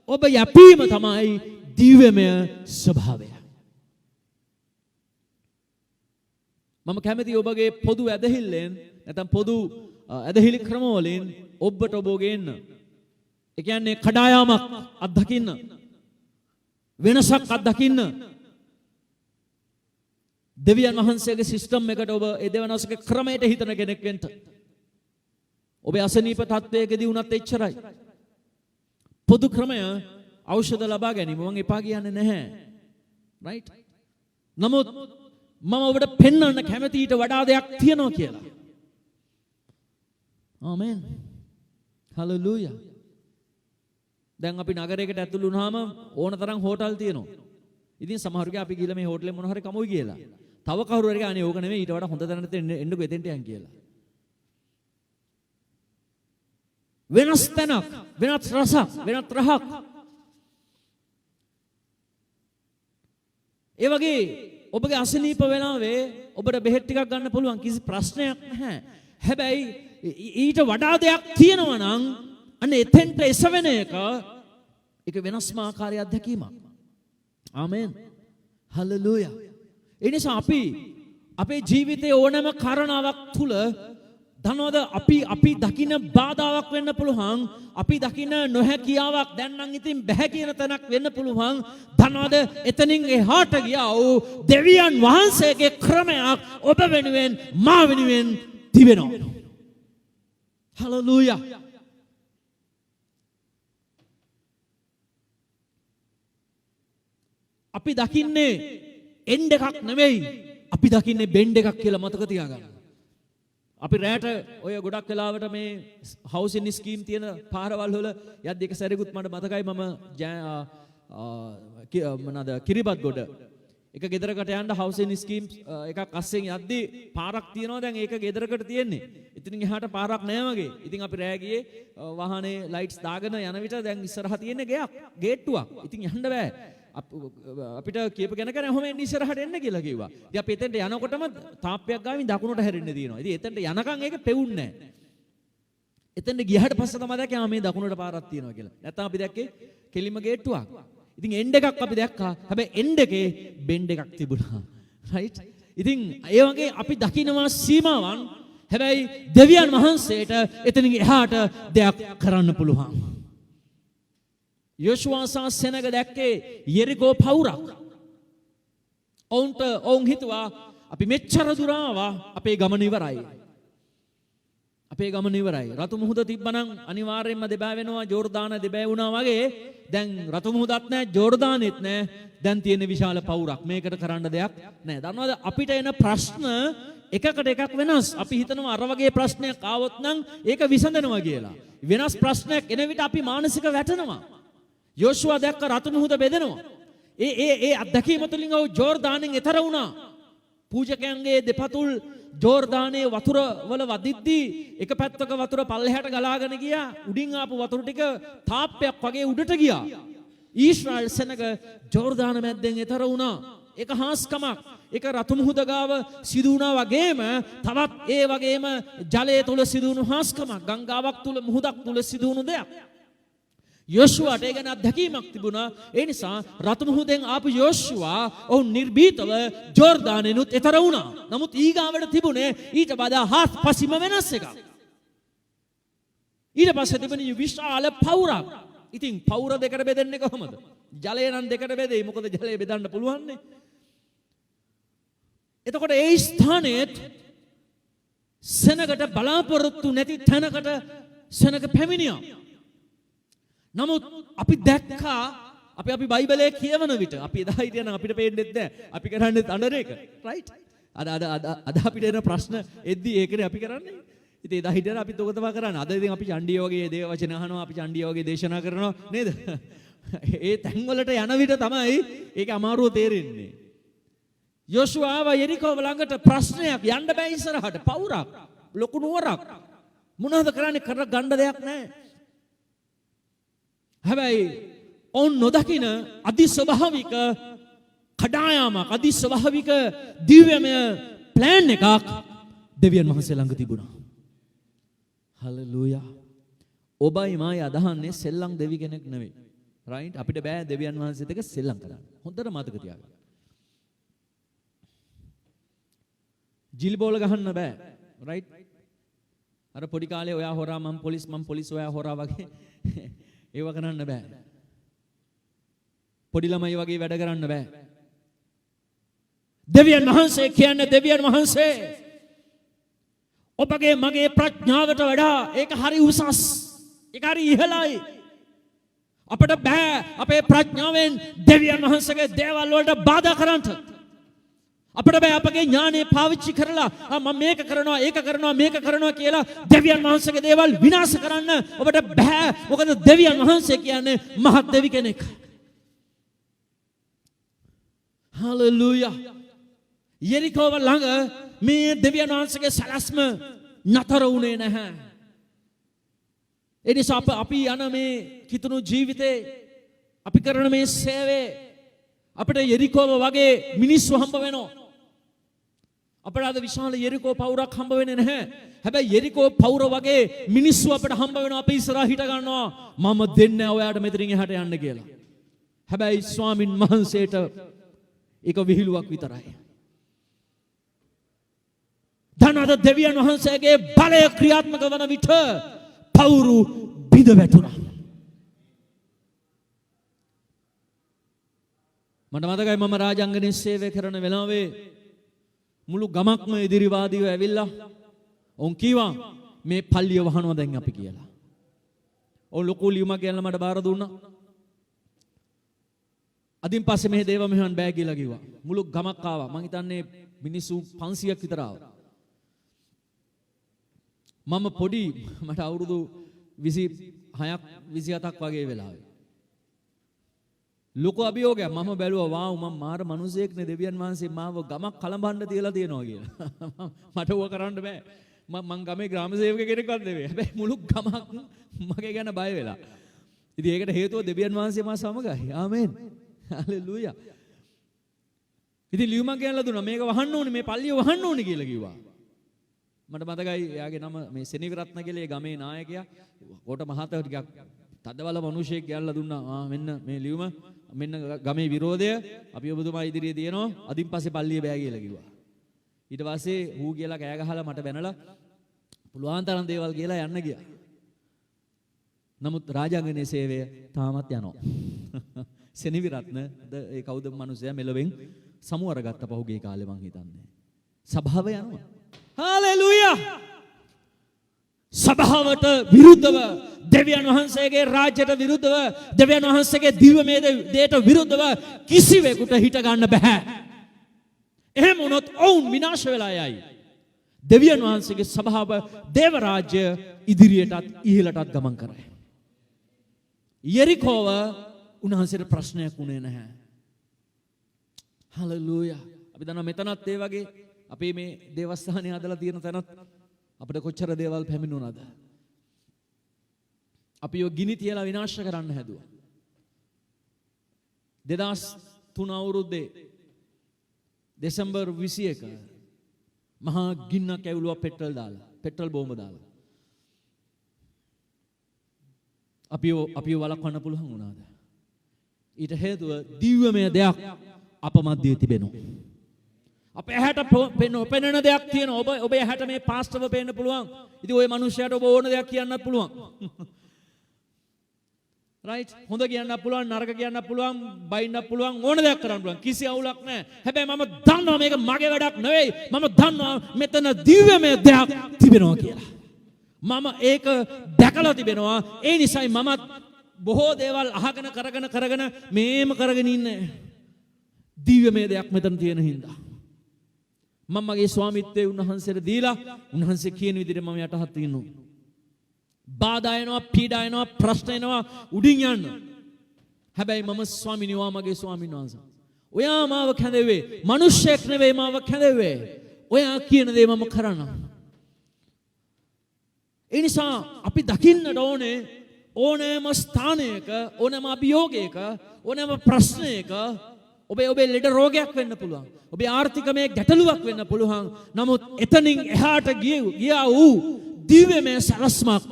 ඔබ යැපීම තමයි දිව්‍යමය ස්වභාවය. මම කැමති ඔබගේ පොදු ඇදහිල්ලෙන් නැත්නම් පොදු ඇදහිලි ක්‍රමවලින් ඔබට ඔබගේ එන්න. ඒ කියන්නේ කඩායාමක් අත්දකින්න. වෙනසක් අත්දකින්න. දෙවියන් වහන්සේගේ සිස්ටම් එකට ඔබ ඒ දෙවියන්වහන්සේගේ ක්‍රමයට හිතන කෙනෙක් වෙන්න. ඔබේ අසනීප තත්වයකදී වුණත් එච්චරයි. පොදු ක්‍රමය ඖෂධ ලබා ගැනීම මම එපා කියන්නේ නැහැ. රයිට්? නමුත් මම ඔබට පෙන්වන්න කැමති ඊට වඩා දෙයක් තියෙනවා කියලා. ආමෙන්. හලෙලූයා. දැන් අපි නගරයකට ඇතුළු වුණාම ඕන තරම් හෝටල් තියෙනවා. ඉතින් සමහරුගේ අපි ගිහලා මේ හෝටලේ මොන හරි කමුයි කියලා. තව කවුරු හරි අනේ ඕක නෙමෙයි ඊට වඩා හොඳ තැනකට එන්නකෝ එතෙන්ට යන් කියලා. වෙනස් තැනක්, වෙනත් රසක්, වෙනත් රහක්. ඒ වගේ ඔබගේ අසනීප වෙලාවේ ඔබට බෙහෙත් ටිකක් ගන්න පුළුවන් කිසි ප්‍රශ්නයක් නැහැ. හැබැයි ඊට වඩා දෙයක් තියෙනවා නම් අන්න එතෙන්ට එසවෙන එක ඒක වෙනස්ම ආකාරයක් අත්දැකීමක්. ආමෙන්. හලෙලූයා. ඒ නිසා අපි අපේ ජීවිතයේ ඕනෑම කාරණාවක් තුල ධනවද අපි දකින්න බාධාවක් වෙන්න පුළුවන්. අපි දකින්න නොහැකියාවක් දැන් නම් ඉතින් බැහැ කියන තැනක් වෙන්න පුළුවන්. ධනවද එතනින් එහාට ගියා වූ දෙවියන් වහන්සේගේ ක්‍රමයක් ඔබ වෙනුවෙන් මා වෙනුවෙන් තිබෙනවා. හලෙලූයා. අපි දකින්නේ එන්න එකක් නෙවෙයි අපි දකින්නේ බෙන්ඩ් එකක් කියලා මතක තියාගන්න. අපි රැට ඔය ගොඩක් වෙලාවට මේ හවුසින් ස්කීම් තියෙන පාරවල් වල යද්දි එක සැරේකුත් මට මතකයි මම මොනවාද කිරිබත් ගොඩ එක ගෙදරකට යන්න හවුසින් ස්කීම් එකක් අස්සෙන් යද්දි පාරක් තියෙනවා දැන් ඒක ගෙදරකට තියෙන්නේ. ඉතින් එහාට පාරක් නැහැ වගේ. ඉතින් අපි රෑ ගියේ වාහනේ ලයිට්ස් දාගෙන යන විට දැන් ඉස්සරහා තියෙන්නේ ගේට්ටුවක්. ඉතින් යන්න බෑ. අපිට කියප ගැන ඔහොම එන්න ඉස්සරහට එන්න කියලා කිව්වා. ඉතින් අපි එතෙන්ට යනකොටම තාප්පයක් ගාමින් දකුණට හැරෙන්න තියෙනවා. ඉතින් එතෙන්ට යනකම් ඒක පෙවුන්නේ නැහැ. එතෙන්ට ගියහට පස්සේ තමයි දැක්කේ මේ දකුණට පාරක් තියෙනවා කියලා. නැත්නම් අපි දැක්කේ කෙලිම ගේට්ටුවක්. ඉතින් එන්ඩ් එකක් අපි දැක්කා. හැබැයි එන්ඩ් එකේ බෙන්ඩ් එකක් තිබුණා. රයිට්? ඉතින් ඒ වගේ අපි දකින්නවා සීමාවන්. හැබැයි දෙවියන් වහන්සේට එතනින් එහාට දෙයක් කරන්න පුළුවන්. යෝෂුවා සහ සෙනග දැක්කේ යෙරිකෝ පවුරක්. ඔවුන් හිතුවා අපි මෙච්චර දුර ආවා අපේ ගමන ඉවරයි. අපේ ගමන ඉවරයි. රතු මුහුද තිබ්බනම් අනිවාර්යයෙන්ම දෙබෑ වෙනවා. ජෝර්දාන දෙබෑ වුණා වගේ දැන් රතු මුහුදත් නැහැ ජෝර්දානෙත් නැහැ. දැන් තියෙන විශාල පවුරක්. මේකට කරන්න දෙයක් නැහැ. දන්නවද අපිට එන ප්‍රශ්න එකකට එකක් වෙනස්. අපි හිතනවා අර වගේ ප්‍රශ්නයක් ආවොත් නම් ඒක විසඳනවා කියලා. වෙනස් ප්‍රශ්නයක් එන විට අපි මානසික වැටෙනවා. යෝෂුවා දැක්ක රතු මුහුද බෙදෙනවා. ඒ අත්දැකීම තුළින් ඔහු ජෝර්දානෙන් එතර වුණා. පූජකයන්ගේ දෙපතුල් ජෝර්දානයේ වතුර වල වදිද්දී එක පැත්තක වතුර පල්ලෙහාට ගලාගෙන ගියා. උඩින් ආපු වතුර ටික තාප්පයක් වගේ උඩට ගියා. ඊශ්‍රායල් සෙනග ජෝර්දාන මැද්දෙන් එතර වුණා. ඒක හාස්කමක්. ඒක රතු මුහුද ගාව සිදු වුණා වගේම තවත් ඒ වගේම ජලයේ තුල සිදු වුණු හාස්කමක්. ගංගාවක් තුල මුහුදක් තුල සිදු වුණු දෙයක්. යෝෂුවාට ඒ ගැන අත්දැකීමක් තිබුණා. ඒ නිසා රතු මුහුදෙන් ආපු යෝෂුවා ඔහු නිර්භීතව ජෝර්දානෙනුත් එතර වුණා. නමුත් ඊගාවට තිබුණේ ඊට වඩා හාත්පසින්ම වෙනස් එකක්. ඊට පස්සේ තිබුණේ විශාල පවුරක්. ඉතින් පවුර දෙකට බෙදෙන්නේ කොහොමද? ජලය නම් දෙකට බෙදෙයි. මොකද ජලය බෙදන්න පුළුවන් නේ. එතකොට ඒ ස්ථානයේ සෙනගට බලාපොරොත්තු නැති තැනකට සෙනග පැමිණියා. නමුත් අපි දැක්කා අපි බයිබලයේ කියවන විට අපි එදා හිටියනම් අපිට පේන්නේ නැහැ. අපි කරන්නේ අnder එක. රයිට්? අද අපිට එන ප්‍රශ්න එද්දි ඒකනේ අපි කරන්නේ. ඉතින් එදා හිටියනම් අපි තෝක තමයි කරන්නේ. අද ඉතින් අපි චණ්ඩිය වගේ දේව වචන අහනවා, අපි චණ්ඩිය වගේ දේශනා කරනවා නේද? ඒ තැන් වලට යන විට තමයි ඒක අමාරුව තේරෙන්නේ. යෝෂුවා යෙරිකෝ ළඟට ප්‍රශ්නයක් යන්න බෑ ඉස්සරහට. පවුරක්, ලොකු නුවරක්. මොනවද කරන්නේ? කර ගන්න දෙයක් නැහැ. හැබැයි ඔවුන් නොදකින අධිස්වභාවික කඩායාමක් අධිස්වභාවික දිව්‍යමය ප්ලෑන් එකක් දෙවියන් වහන්සේ ළඟ තිබුණා. හලෙලූයා. ඔබයි මායි අදහන්නේ සෙල්ලම් දෙවි කෙනෙක් නෙවෙයි. රයිට්? අපිට බෑ දෙවියන් වහන්සේත් එක්ක සෙල්ලම් කරන්න. හොඳට මතක තියාගන්න. ජිලි බෝල ගහන්න බෑ. රයිට්? අර පොඩි කාලේ ඔයා හොරා මම පොලිස් ඔයා හොරා වගේ ඒව කරන්න බෑ. පොඩි ළමයි වගේ වැඩ කරන්න බෑ. දෙවියන් වහන්සේ කියන්නේ දෙවියන් වහන්සේ ඔබගේ මගේ ප්‍රඥාවට වඩා ඒක හරි උසස්. ඒක හරි ඉහළයි. අපිට බෑ අපේ ප්‍රඥාවෙන් දෙවියන් වහන්සේගේ දේවල් වලට බාධා කරන්න. අපිට බෑ අපගේ ඥානය පාවිච්චි කරලා මම මේක කරනවා ඒක කරනවා මේක කරනවා කියලා දෙවියන් වහන්සේගේ දේවල් විනාශ කරන්න ඔබට බෑ. මොකද දෙවියන් වහන්සේ කියන්නේ මහත් දෙවි කෙනෙක්. හලෙලූයා. යෙරිකෝව ළඟ මේ දෙවියන් වහන්සේගේ සැලැස්ම නතර වුණේ නැහැ. ඒ නිසා අපි යන මේ කිතුණු ජීවිතේ අපි කරන මේ සේවයේ අපිට යෙරිකෝව වගේ මිනිස්සු හම්බ වෙනවා. අපට අද විශාල යෙරිකෝ පවුරක් හම්බ වෙන්නේ නැහැ. හැබැයි යෙරිකෝ පවුර වගේ මිනිස්සු අපට හම්බ වෙනවා. අපි ඉස්සරහ හිට ගන්නවා මම දෙන්නේ ඔයාට මෙතනින් එහාට යන්න කියලා. හැබැයි ස්වාමින් වහන්සේට ඒක විහිළුවක් විතරයි. ධනද දෙවියන් වහන්සේගේ බලය ක්‍රියාත්මක වන විට පවුරු බිඳ වැටුණා. මට මතකයි මම රාජාංගනයේ සේවය කරන වෙලාවේ මුළු ගමක්ම එදිරිවාදීව ඇවිල්ලා ඔවුන් කීවා මේ පල්ලිය වහනවා දැන් අපි කියලා. ඔවුන් ලොකු ලියුමක් ගෙනල්ලා මට බාර දුන්නා. අදින් පස්සේ මේ දේව මෙහෙන් බෑ කියලා කිව්වා. මුළු ගමක් ආවා. මං හිතන්නේ මිනිස්සු 500ක් විතර ආවා. මම පොඩි මට අවුරුදු 26ක් 27ක් වගේ වෙලාවේ. ලොකු අභියෝගයක් මම බැලුවා වාව් මම මාර මිනිසෙක්නේ දෙවියන් වහන්සේ මාව ගමක් කලඹන්න තියලා තියෙනවා කියලා. මට ඕක කරන්න බෑ. මං ගමේ ග්‍රාම සේවක කෙනෙක්වත් නෙවෙයි. හැබැයි මුළු ගමක් මගේ ගැන බය වෙලා. ඉතින් ඒකට හේතුව දෙවියන් වහන්සේ මා සමගයි. ආමේන්. හලෙලූයා. ඉතින් ලියුමක් ගෙනලා දුන්නා. මේක වහන්න ඕනේ, මේ පල්ලිය වහන්න ඕනේ කියලා කිව්වා. මට මතකයි එයාගේ නම මේ සෙනවිරත්න කියලා ඒ ගමේ නායකයා. කොට මහතා ටිකක් තදවල මිනිහෙක් ගෙනලා දුන්නා. මෙන්න මේ ලියුම මෙන්න ගමේ විරෝධය අපි ඔබතුමා ඉදිරියේ දිනනවා. අදින් පස්සේ පල්ලිය බෑ කියලා කිව්වා. ඊට පස්සේ ඌ කියලා කෑ ගහලා මට බැනලා පුළුවන් තරම් දේවල් කියලා යන්න ගියා. නමුත් රාජාංගනයේ සේවය තාමත් යනවා. සෙනවිරත්න ඒ කවුද මිනිසයා මෙලවෙන් සමුවර ගත්ත පහුගිය කාලේ මං හිතන්නේ. සභාව යනවා. හාලෙලූයා. සභාවට විරුද්ධව දෙවියන් වහන්සේගේ රාජ්‍යයට විරුද්ධව දෙවියන් වහන්සේගේ දිව්‍යමය දේට විරුද්ධව කිසිවෙකුට හිට ගන්න බෑ. එහෙම වුණොත් ඔවුන් විනාශ වෙලා යයි. දෙවියන් වහන්සේගේ සභාව දේව රාජ්‍ය ඉදිරියටත් ඉහළටත් ගමන් කරයි. යෙරිකෝව උන්වහන්සේට ප්‍රශ්නයක් වුණේ නැහැ. හලෙලූයා. අපි දන්නවා මෙතනත් ඒ වගේ අපි මේ දේවස්ථානය හදලා තියෙන තැනත් අපිට කොච්චර දේවල් පැමිණුණාද? අපි ඔය ගිනි තියලා විනාශ කරන්න හැදුවා. 2003 අවුරුද්දේ දෙසැම්බර් 21 මහා ගින්නක් ඇවිලුවා පෙට්‍රල් බෝම්බ දාලා. අපිව වළක්වන්න පුළුවන් වුණාද? ඊට හේතුව දිව්‍යමය දෙයක් අප මැදේ තිබෙනවා. අපේ ඇහැට පෙනෙන දෙයක් තියෙනවා. ඔබේ ඇහැට මේ පාස්ටර්ව පේන්න පුළුවන්. ඉතින් ওই මිනිහයාට ඔබ ඕන දෙයක් කියන්නත් පුළුවන්. රයිට්? හොඳ කියන්නත් පුළුවන්, නරක කියන්නත් පුළුවන්, බයින්නත් පුළුවන්, ඕන දෙයක් කරන්න පුළුවන්. කිසි අවුලක් නැහැ. හැබැයි මම දන්නවා මේක මගේ වැඩක් නෙවෙයි. මම දන්නවා මෙතන දිව්‍යමය දෙයක් තිබෙනවා කියලා. මම ඒක දැකලා තිබෙනවා. ඒ නිසායි මමත් බොහෝ දේවල් අහගෙන කරගෙන මේම කරගෙන ඉන්නේ. දිව්‍යමය දෙයක් මෙතන තියෙන හින්දා. මම මගේ ස්වාමිත්වයේ උන්වහන්සේට දීලා උන්වහන්සේ කියන විදිහට මම යටහත් වෙනවා. බාධා එනවා, පීඩා එනවා, ප්‍රශ්න එනවා උඩින් යන්න. හැබැයි මම ස්වාමිනිවා මගේ ස්වාමීන් වහන්සේ. ඔයා මාව කැඳෙවේ. මිනිස්සෙක් නෙවෙයි මාව කැඳෙවේ. ඔයා කියන දේ මම කරනවා. ඒ නිසා අපි දකින්නට ඕනේ ඕනෑම ස්ථානයක, ඕනෑම අභියෝගයක, ඕනෑම ප්‍රශ්නයක ඔබේ ලෙඩ රෝගයක් වෙන්න පුළුවන්. ඔබේ ආර්ථිකමය ගැටලුවක් වෙන්න පුළුවන්. නමුත් එතනින් එහාට ගියා වූ දිව්‍යමය සලස්මක්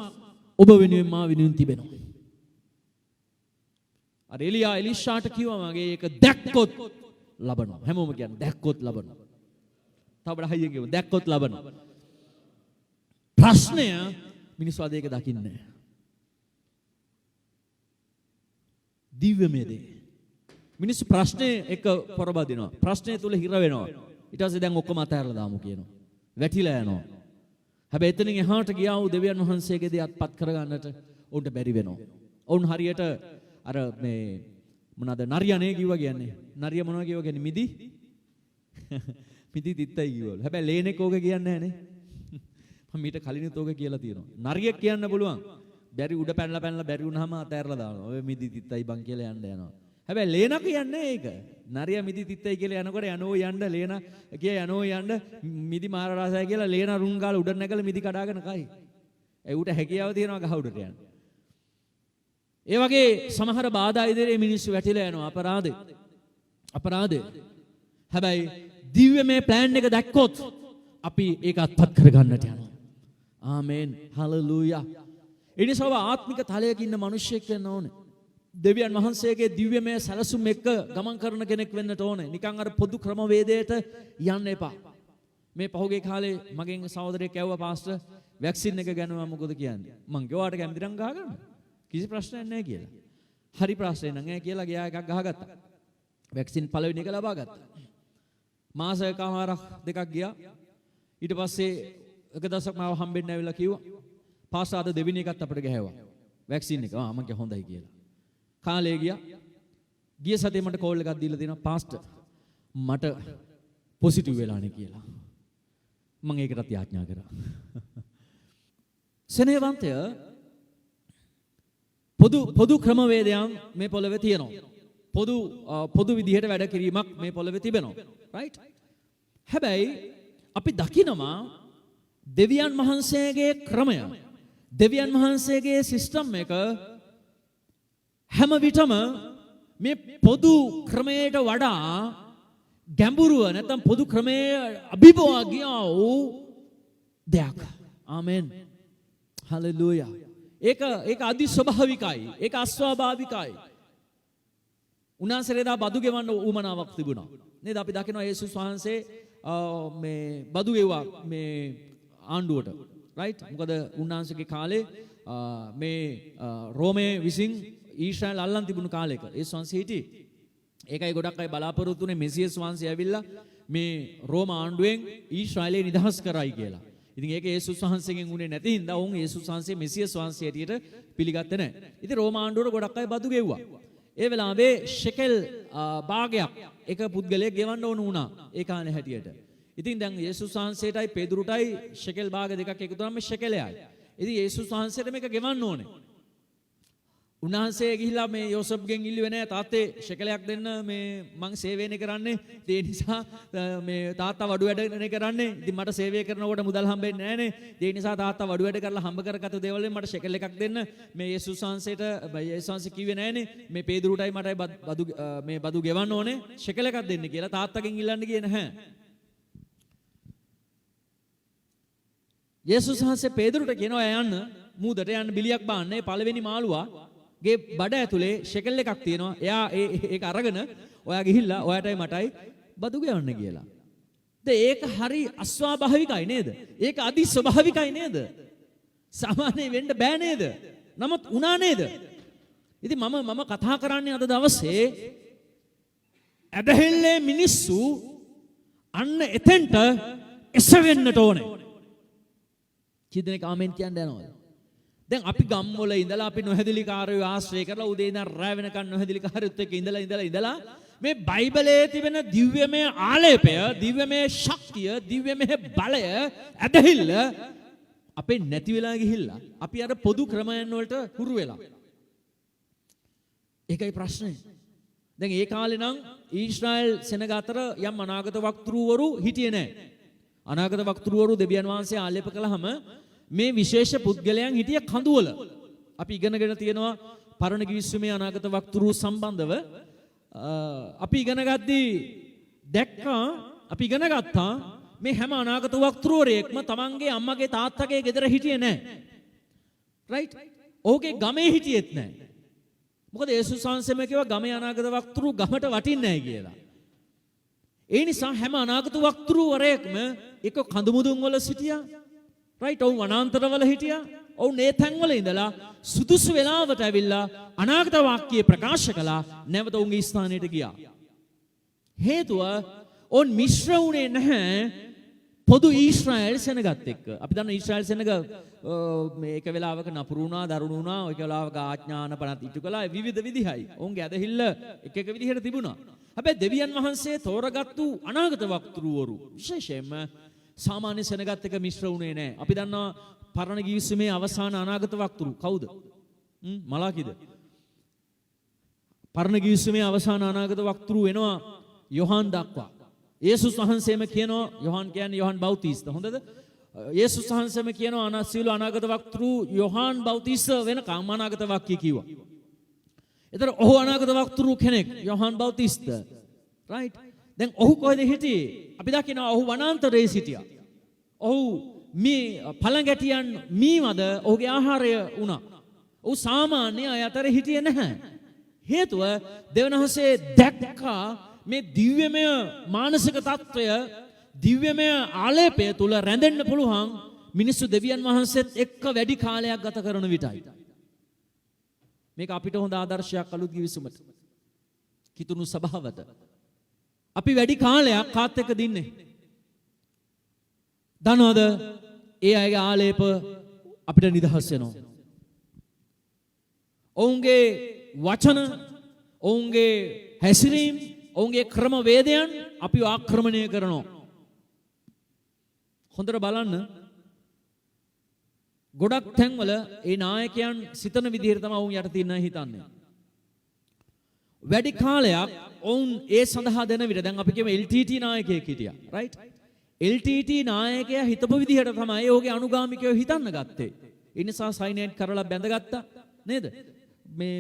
ඔබ වෙනුවෙන් මා වෙනුවෙන් තිබෙනවා. අර එලියා එලිෂාට කිව්වා මගේ ඒක දැක්කොත් ලබනවා. හැමෝම කියන්නේ දැක්කොත් ලබනවා. තවබඩ හයියෙන් කියමු දැක්කොත් ලබනවා. ප්‍රශ්නය මිනිස්සු අද ඒක දකින්නේ නැහැ. දිව්‍යමය දේ. මිනිස්සු ප්‍රශ්නේ එක පොරබදිනවා. ප්‍රශ්නේ තුල හිර වෙනවා. ඊට පස්සේ දැන් ඔක්කොම අතහැරලා දාමු කියනවා. වැටිලා යනවා. හැබැයි එතනින් එහාට ගියා වූ දෙවියන් වහන්සේගේ දේ අත්පත් කරගන්නට උන්ට බැරි වෙනවා. ඔවුන් හරියට අර මේ මොනවාද නරියනේ කිව්වා කියන්නේ. නරිය මොනවා කිව්වා කියන්නේ මිදි. මිදි තිත්තයි කිව්වලු. හැබැයි ලේනෙක් ඕක කියන්නේ නැහැ නේ. මම මීට කලිනුත් ඕක කියලා තියෙනවා. නරියෙක් කියන්න පුළුවන්. බැරි උඩ පැනලා බැරි වුණාම අතහැරලා දානවා. ඔය මිදි තිත්තයි බං කියලා යන්න යනවා. හැබැයි ලේනා කියන්නේ ඒක. නරිය මිදි තිත්තයි කියලා යනකොට යනෝ යන්න ලේනා කිය යනෝ යන්න මිදි මාර රසයි කියලා ලේනා රුන් ගාලා උඩ නැගලා මිදි කඩාගෙන කයි. ඒ උට හැකියාව තියෙනවා ගහ උඩට යන්න. ඒ වගේ සමහර බාධා ඉදිරියේ මිනිස්සු වැටිලා යනවා අපරාධේ. හැබැයි දිව්‍යමය ප්ලෑන් එක දැක්කොත් අපි ඒක අත්පත් කරගන්නට යනවා. ආමේන් හලෙලූයා. ඒ නිසා ආත්මික තලයක ඉන්න මිනිසෙක් වෙන්න ඕනේ. දෙවියන් වහන්සේගේ දිව්‍යමය සැලසුම් එක්ක ගමන් කරන කෙනෙක් වෙන්නට ඕනේ. නිකන් අර පොදු ක්‍රමවේදයට යන්න එපා. මේ පහුගිය කාලේ මගෙන් සහෝදරයෙක් ඇහුවා පාස්ටර් වැක්සින් එක ගැන මම මොකද කියන්නේ? මං ගෙවාට කැමති නම් ගහගන්න. කිසි ප්‍රශ්නයක් නැහැ කියලා. හරි ප්‍රශ්නේ නැහැ කියලා ගියා එකක් ගහගත්තා. වැක්සින් පළවෙනි එක ලබා ගත්තා. මාස එකමාරක් දෙකක් ගියා. ඊට පස්සේ එක දවසක් මාව හම්බෙන්න ඇවිල්ලා කිව්වා පාස්ටර් අද දෙවෙනි එකත් අපිට ගහුවා. වැක්සින් එක. මම කිව්වා හොඳයි කියලා. කාලේ ගිය සතියේ මට කෝල් එකක් දීලා තියෙනවා පාස්ටර් මට පොසිටිව් වෙලානේ කියලා. මම ඒකටත් යාඥා කරා. සෙනෙහවන්තය පොදු ක්‍රමවේදයන් මේ පොළවේ තියෙනවා. පොදු විදිහට වැඩ කිරීමක් මේ පොළවේ තිබෙනවා. රයිට්? හැබැයි අපි දකිනවා දෙවියන් වහන්සේගේ ක්‍රමය, දෙවියන් වහන්සේගේ සිස්ටම් එක හැම විටම මේ පොදු ක්‍රමයට වඩා ගැඹුරුව නැත්නම් පොදු ක්‍රමයේ අභිබවා ගියා වූ දෙයක්. ආමෙන්. හලෙලූයා. ඒක අදි ස්වභාවිකයි. ඒක අස්වාභාවිකයි. උන්වහන්සේලා බදු ගෙවන්න උවමනාවක් තිබුණා. නේද? අපි දකිනවා යේසුස් වහන්සේ මේ බදු ගෙවුවා මේ ආණ්ඩුවට. රයිට්? මොකද උන්වහන්සේගේ කාලේ මේ රෝමයේ විසින් ඊශ්‍රායල් අල්ලන් තිබුණු කාලයක යේසුස් වහන්සේ හිටියේ. ඒකයි ගොඩක් අය බලාපොරොත්තු වෙන්නේ මෙසියස් වහන්සේ ඇවිල්ලා මේ රෝම ආණ්ඩුවෙන් ඊශ්‍රායලය නිදහස් කරයි කියලා. ඉතින් ඒක යේසුස් වහන්සේගෙන් උනේ නැති හින්දා වුන් යේසුස් වහන්සේ මෙසියස් වහන්සේ හැටියට පිළිගත්තේ නැහැ. ඉතින් රෝම ආණ්ඩුවට ගොඩක් අය බදු ගෙව්වා. ඒ වෙලාවේ ෂෙකල් භාගයක් එක පුද්ගලයෙක් ගෙවන්න ඕන වුණා ඒ කාලේ හැටියට. ඉතින් දැන් යේසුස් වහන්සේටයි පෙදුරුටයි ෂෙකල් භාග දෙකක් එකතු කරාම ෂෙකලයයි. ඉතින් යේසුස් වහන්සේට මේක ගෙවන්න ඕනේ. උන්වහන්සේ ගිහිල්ලා මේ යෝසප්ගෙන් ඉල්ලුවේ නැහැ තාත්තේ ෂෙකලයක් දෙන්න මේ මං සේවයනේ කරන්නේ. ඒ නිසා මේ තාත්තා වඩු වැඩනේ කරන්නේ. ඉතින් මට සේවය කරනකොට මුදල් හම්බෙන්නේ නැහනේ. ඒ නිසා තාත්තා වඩු වැඩ කරලා හම්බ කරගත්ත දේවල් වලින් මට ෂෙකල් එකක් දෙන්න. මේ යේසුස් වහන්සේට යේසුස් වහන්සේ කිව්වේ නැහනේ මේ පේදුරුටයි මටයි බදු ගෙවන්න ඕනේ ෂෙකල් එකක් දෙන්න කියලා තාත්තගෙන් ඉල්ලන්න ගියේ නැහැ. යේසුස් වහන්සේ පේදුරුට කියනවා යන්න මූදට යන්න බිලියක් බාන්න. ඒ පළවෙනි මාළුවා ගේ බඩ ඇතුලේ ෂෙකල් එකක් තියෙනවා. එයා ඒක අරගෙන ඔයා ගිහිල්ලා ඔයාටයි මටයි බදු ගෙවන්න කියලා. ඒක හරි අස්වාභාවිකයි නේද? ඒක අදි ස්වභාවිකයි නේද? සාමාන්‍ය වෙන්න බෑ නේද? නමුත් උනා නේද? ඉතින් මම කතා කරන්නේ අද දවසේ ඇදහිල්ලේ මිනිස්සු අන්න එතෙන්ට එසවෙන්නට ඕනේ. කීදෙනෙක් ආමෙන් කියන්න යනවද? දැන් අපි ගම්වල ඉඳලා අපි නොහැදිලිකාරයෝ ආශ්‍රය කරලා උදේ ඉඳන් රැ වෙනකන් නොහැදිලිකාරයොත් එක්ක ඉඳලා මේ බයිබලයේ තිබෙන දිව්‍යමය ආලේපය, දිව්‍යමය ශක්තිය, දිව්‍යමය බලය ඇදහිල්ල අපේ නැති වෙලා ගිහිල්ලා අපි අර පොදු ක්‍රමයන් වලට හුරු වෙලා. ඒකයි ප්‍රශ්නේ. දැන් ඒ කාලේ නම් ඊශ්‍රායල් සෙනග අතර යම් අනාගත වක්තෘවරු හිටියේ නැහැ. අනාගත වක්තෘවරු දෙවියන් වහන්සේ ආලේප කළාම මේ විශේෂ පුද්ගලයන් හිටිය කඳුවල. අපි ඉගෙනගෙන තියෙනවා පරණ කිවිසුමේ අනාගත වක්තෘ සම්බන්ධව. අපි ඉගෙන ගද්දී දැක්කා අපි ඉගෙන ගත්තා මේ හැම අනාගත වක්තෘවරයෙක්ම තමන්ගේ අම්මගේ තාත්තගේ ගෙදර හිටියේ නැහැ. රයිට්? ඔහුගේ ගමේ හිටියෙත් නැහැ. මොකද යේසුස් වහන්සේම කිව්වා ගමේ අනාගත වක්තෘ ගමට වටින්නේ නැහැ කියලා. ඒ නිසා හැම අනාගත වක්තෘවරයෙක්ම එක කඳුමුදුන් වල සිටියා. රයිට්? ඔවුන් වනාන්තරවල හිටියා. ඔවුන් ඒ තැන්වල ඉඳලා සුදුසු වෙලාවට ඇවිල්ලා අනාගත වාක්‍ය ප්‍රකාශ කළා. නැවත ඔවුන්ගේ ස්ථානයට ගියා. හේතුව ඔවුන් මිශ්‍ර වුණේ නැහැ පොදු ඊශ්‍රායල් සෙනගත් එක්ක. අපි දන්න ඊශ්‍රායල් සෙනග මේක වෙලාවක නපුරු වුණා, දරුණු වුණා, ඔය වෙලාවක ආඥාන පනත් ඉටු කළා. විවිධ විදිහයි. ඔවුන්ගේ ඇදහිල්ල එක එක විදිහට තිබුණා. හැබැයි දෙවියන් වහන්සේ තෝරගත්තු අනාගත වක්තෘවරු විශේෂයෙන්ම සාමාන්‍ය සෙනගත් එක මිශ්‍ර වුණේ නැහැ. අපි දන්නවා පරණ ගිවිසුමේ අවසාන අනාගත වක්තෘ කවුද? මලාකිද? පරණ ගිවිසුමේ අවසාන අනාගත වක්තෘ වෙනවා යොහාන් දක්වා. යේසුස් වහන්සේම කියනවා, යොහාන් කියන්නේ යොහාන් බෞතිස්ත. හොඳද? යේසුස් වහන්සේම කියනවා අනාසියලු අනාගත වක්තෘ යොහාන් බෞතිස්ත වෙනකම් අනාගත වාක්‍ය කිව්වා. ඒතර ඔහු අනාගත වක්තෘ කෙනෙක් යොහාන් බෞතිස්ත. රයිට්? දැන් ඔහු කොහෙද හිටියේ? අපි දකිනවා ඔහු වනාන්තරයේ සිටියා. ඔහු මේ පළඟැටියන් මීමද ඔහුගේ ආහාරය වුණා. ඔහු සාමාන්‍ය අය අතර හිටියේ නැහැ. හේතුව දෙවියන් වහන්සේ දැක්කා මේ දිව්‍යමය මානසික తত্ত্বය, දිව්‍යමය ආලේපය තුල රැඳෙන්න පුළුවන් මිනිස්සු දෙවියන් වහන්සේත් එක්ක වැඩි කාලයක් ගත කරන විටයි. මේක අපිට හොඳ ආදර්ශයක් අලුත් ගිවිසුමට. කිතුණු සභාවට. අපි වැඩි කාලයක් කාත් එක්ක දින්නේ. දනවද? ඒ අයගේ ආලේප අපිට නිදහස් වෙනවා. ඔවුන්ගේ වචන, ඔවුන්ගේ හැසිරීම්, ඔවුන්ගේ ක්‍රම වේදයන් අපිව ආක්‍රමණය කරනවා. හොඳට බලන්න ගොඩක් තැන්වල ඒ නායකයන් සිතන විදිහට තමයි වුන් යට තියන්න හිතන්නේ. වැඩි කාලයක් ඔවුන් ඒ සඳහා දෙන විට දැන් අපි කියමු LTT නායකයෙක් හිටියා. රයිට්? LTT නායකයා හිතපු විදිහට තමයි ඔහුගේ අනුගාමිකයෝ හිතන්න ගත්තේ. ඒ නිසා සයිනයිඩ් කරලා බැඳගත්තා නේද? මේ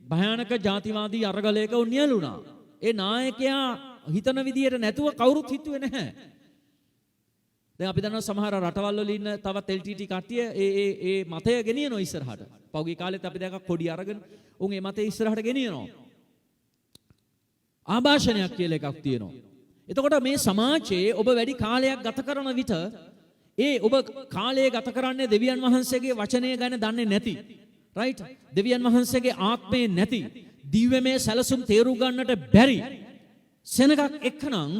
භයානක ජාතිවාදී අරගලයක උන් නියලුණා. ඒ නායකයා හිතන විදිහට නැතුව කවුරුත් හිතුවේ නැහැ. දැන් අපි දන්නවා සමහර රටවල් වල ඉන්න තවත් LTT කට්ටිය ඒ මතය ගෙනියනවා ඉස්සරහට. පෞගී කාලෙත් අපි දැක්ක කොඩි අරගෙන උන් ඒ මතය ඉස්සරහට ගෙනියනවා. ආభాෂණයක් කියලා එකක් තියෙනවා. එතකොට මේ සමාජයේ ඔබ වැඩි කාලයක් ගත කරන විට ඔබ කාලය ගත කරන්නේ දෙවියන් වහන්සේගේ වචනය ගැන දන්නේ නැති. රයිට්? දෙවියන් වහන්සේගේ ආත්මේ නැති. දිව්‍යමය සැලසුම් තේරුම් ගන්නට බැරි. සෙනගක් එක්කනම්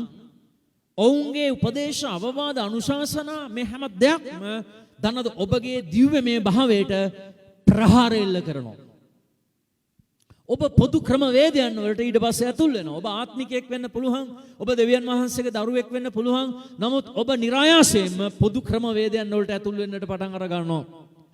ඔවුන්ගේ උපදේශ අවවාද අනුශාසනා මේ හැම දෙයක්ම දන්නද ඔබගේ දිව්‍යමය භාවයට ප්‍රහාර එල්ල කරනවා. ඔබ පොදු ක්‍රමවේදයන් වලට ඊට පස්සේ ඇතුල් වෙනවා. ඔබ ආත්මිකයෙක් වෙන්න පුළුවන්. ඔබ දෙවියන් වහන්සේගේ දරුවෙක් වෙන්න පුළුවන්. නමුත් ඔබ નિરાයාසයෙන්ම පොදු ක්‍රමවේදයන් වලට ඇතුල් වෙන්නට පටන් අර ගන්නවා.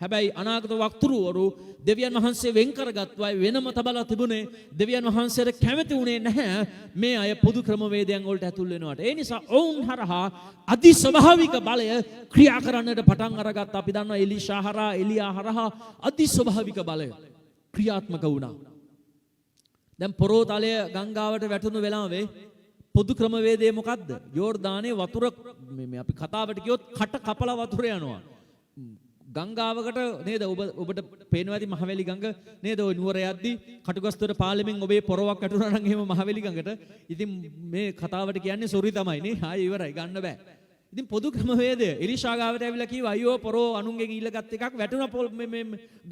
හැබැයි අනාගත වක්තුරුවරු දෙවියන් වහන්සේ වෙන් කරගත්තු අය වෙනම තබලා තිබුණේ දෙවියන් වහන්සේට කැමති වුණේ නැහැ මේ අය පොදු ක්‍රමවේදයන් වලට ඇතුල් වෙනවට. ඒ නිසා ඔවුන් හරහා අදි ස්වභාවික බලය ක්‍රියා කරන්නට පටන් අරගත්තා. අපි දන්නවා එලිෂා හරහා එලියා හරහා අදි ස්වභාවික බලය ක්‍රියාත්මක වුණා. දැන් පොරෝතලය ගංගාවට වැටුණු වෙලාවේ පොදු ක්‍රමවේදය මොකද්ද? යෝර්දානේ වතුර මේ අපි කතාවට කියොත් කට කපලා වතුර යනවා. ගංගාවකට නේද ඔබට පේනවා ඇති මහවැලි ගඟ නේද ඔය නුවර යද්දි කටුගස්තර පාලෙමින් ඔබේ පොරවක් වැටුණා නම් එහෙම මහවැලි ගඟට ඉතින් මේ කතාවට කියන්නේ සොරි තමයි නේ ආයෙ ඉවරයි ගන්න බෑ. ඉතින් පොදු ක්‍රමවේදය එලිෂා ගාවට ඇවිල්ලා කිව්වා අයියෝ පොරෝ අනුන්ගෙන් ඊළගත් එකක් වැටුණා මේ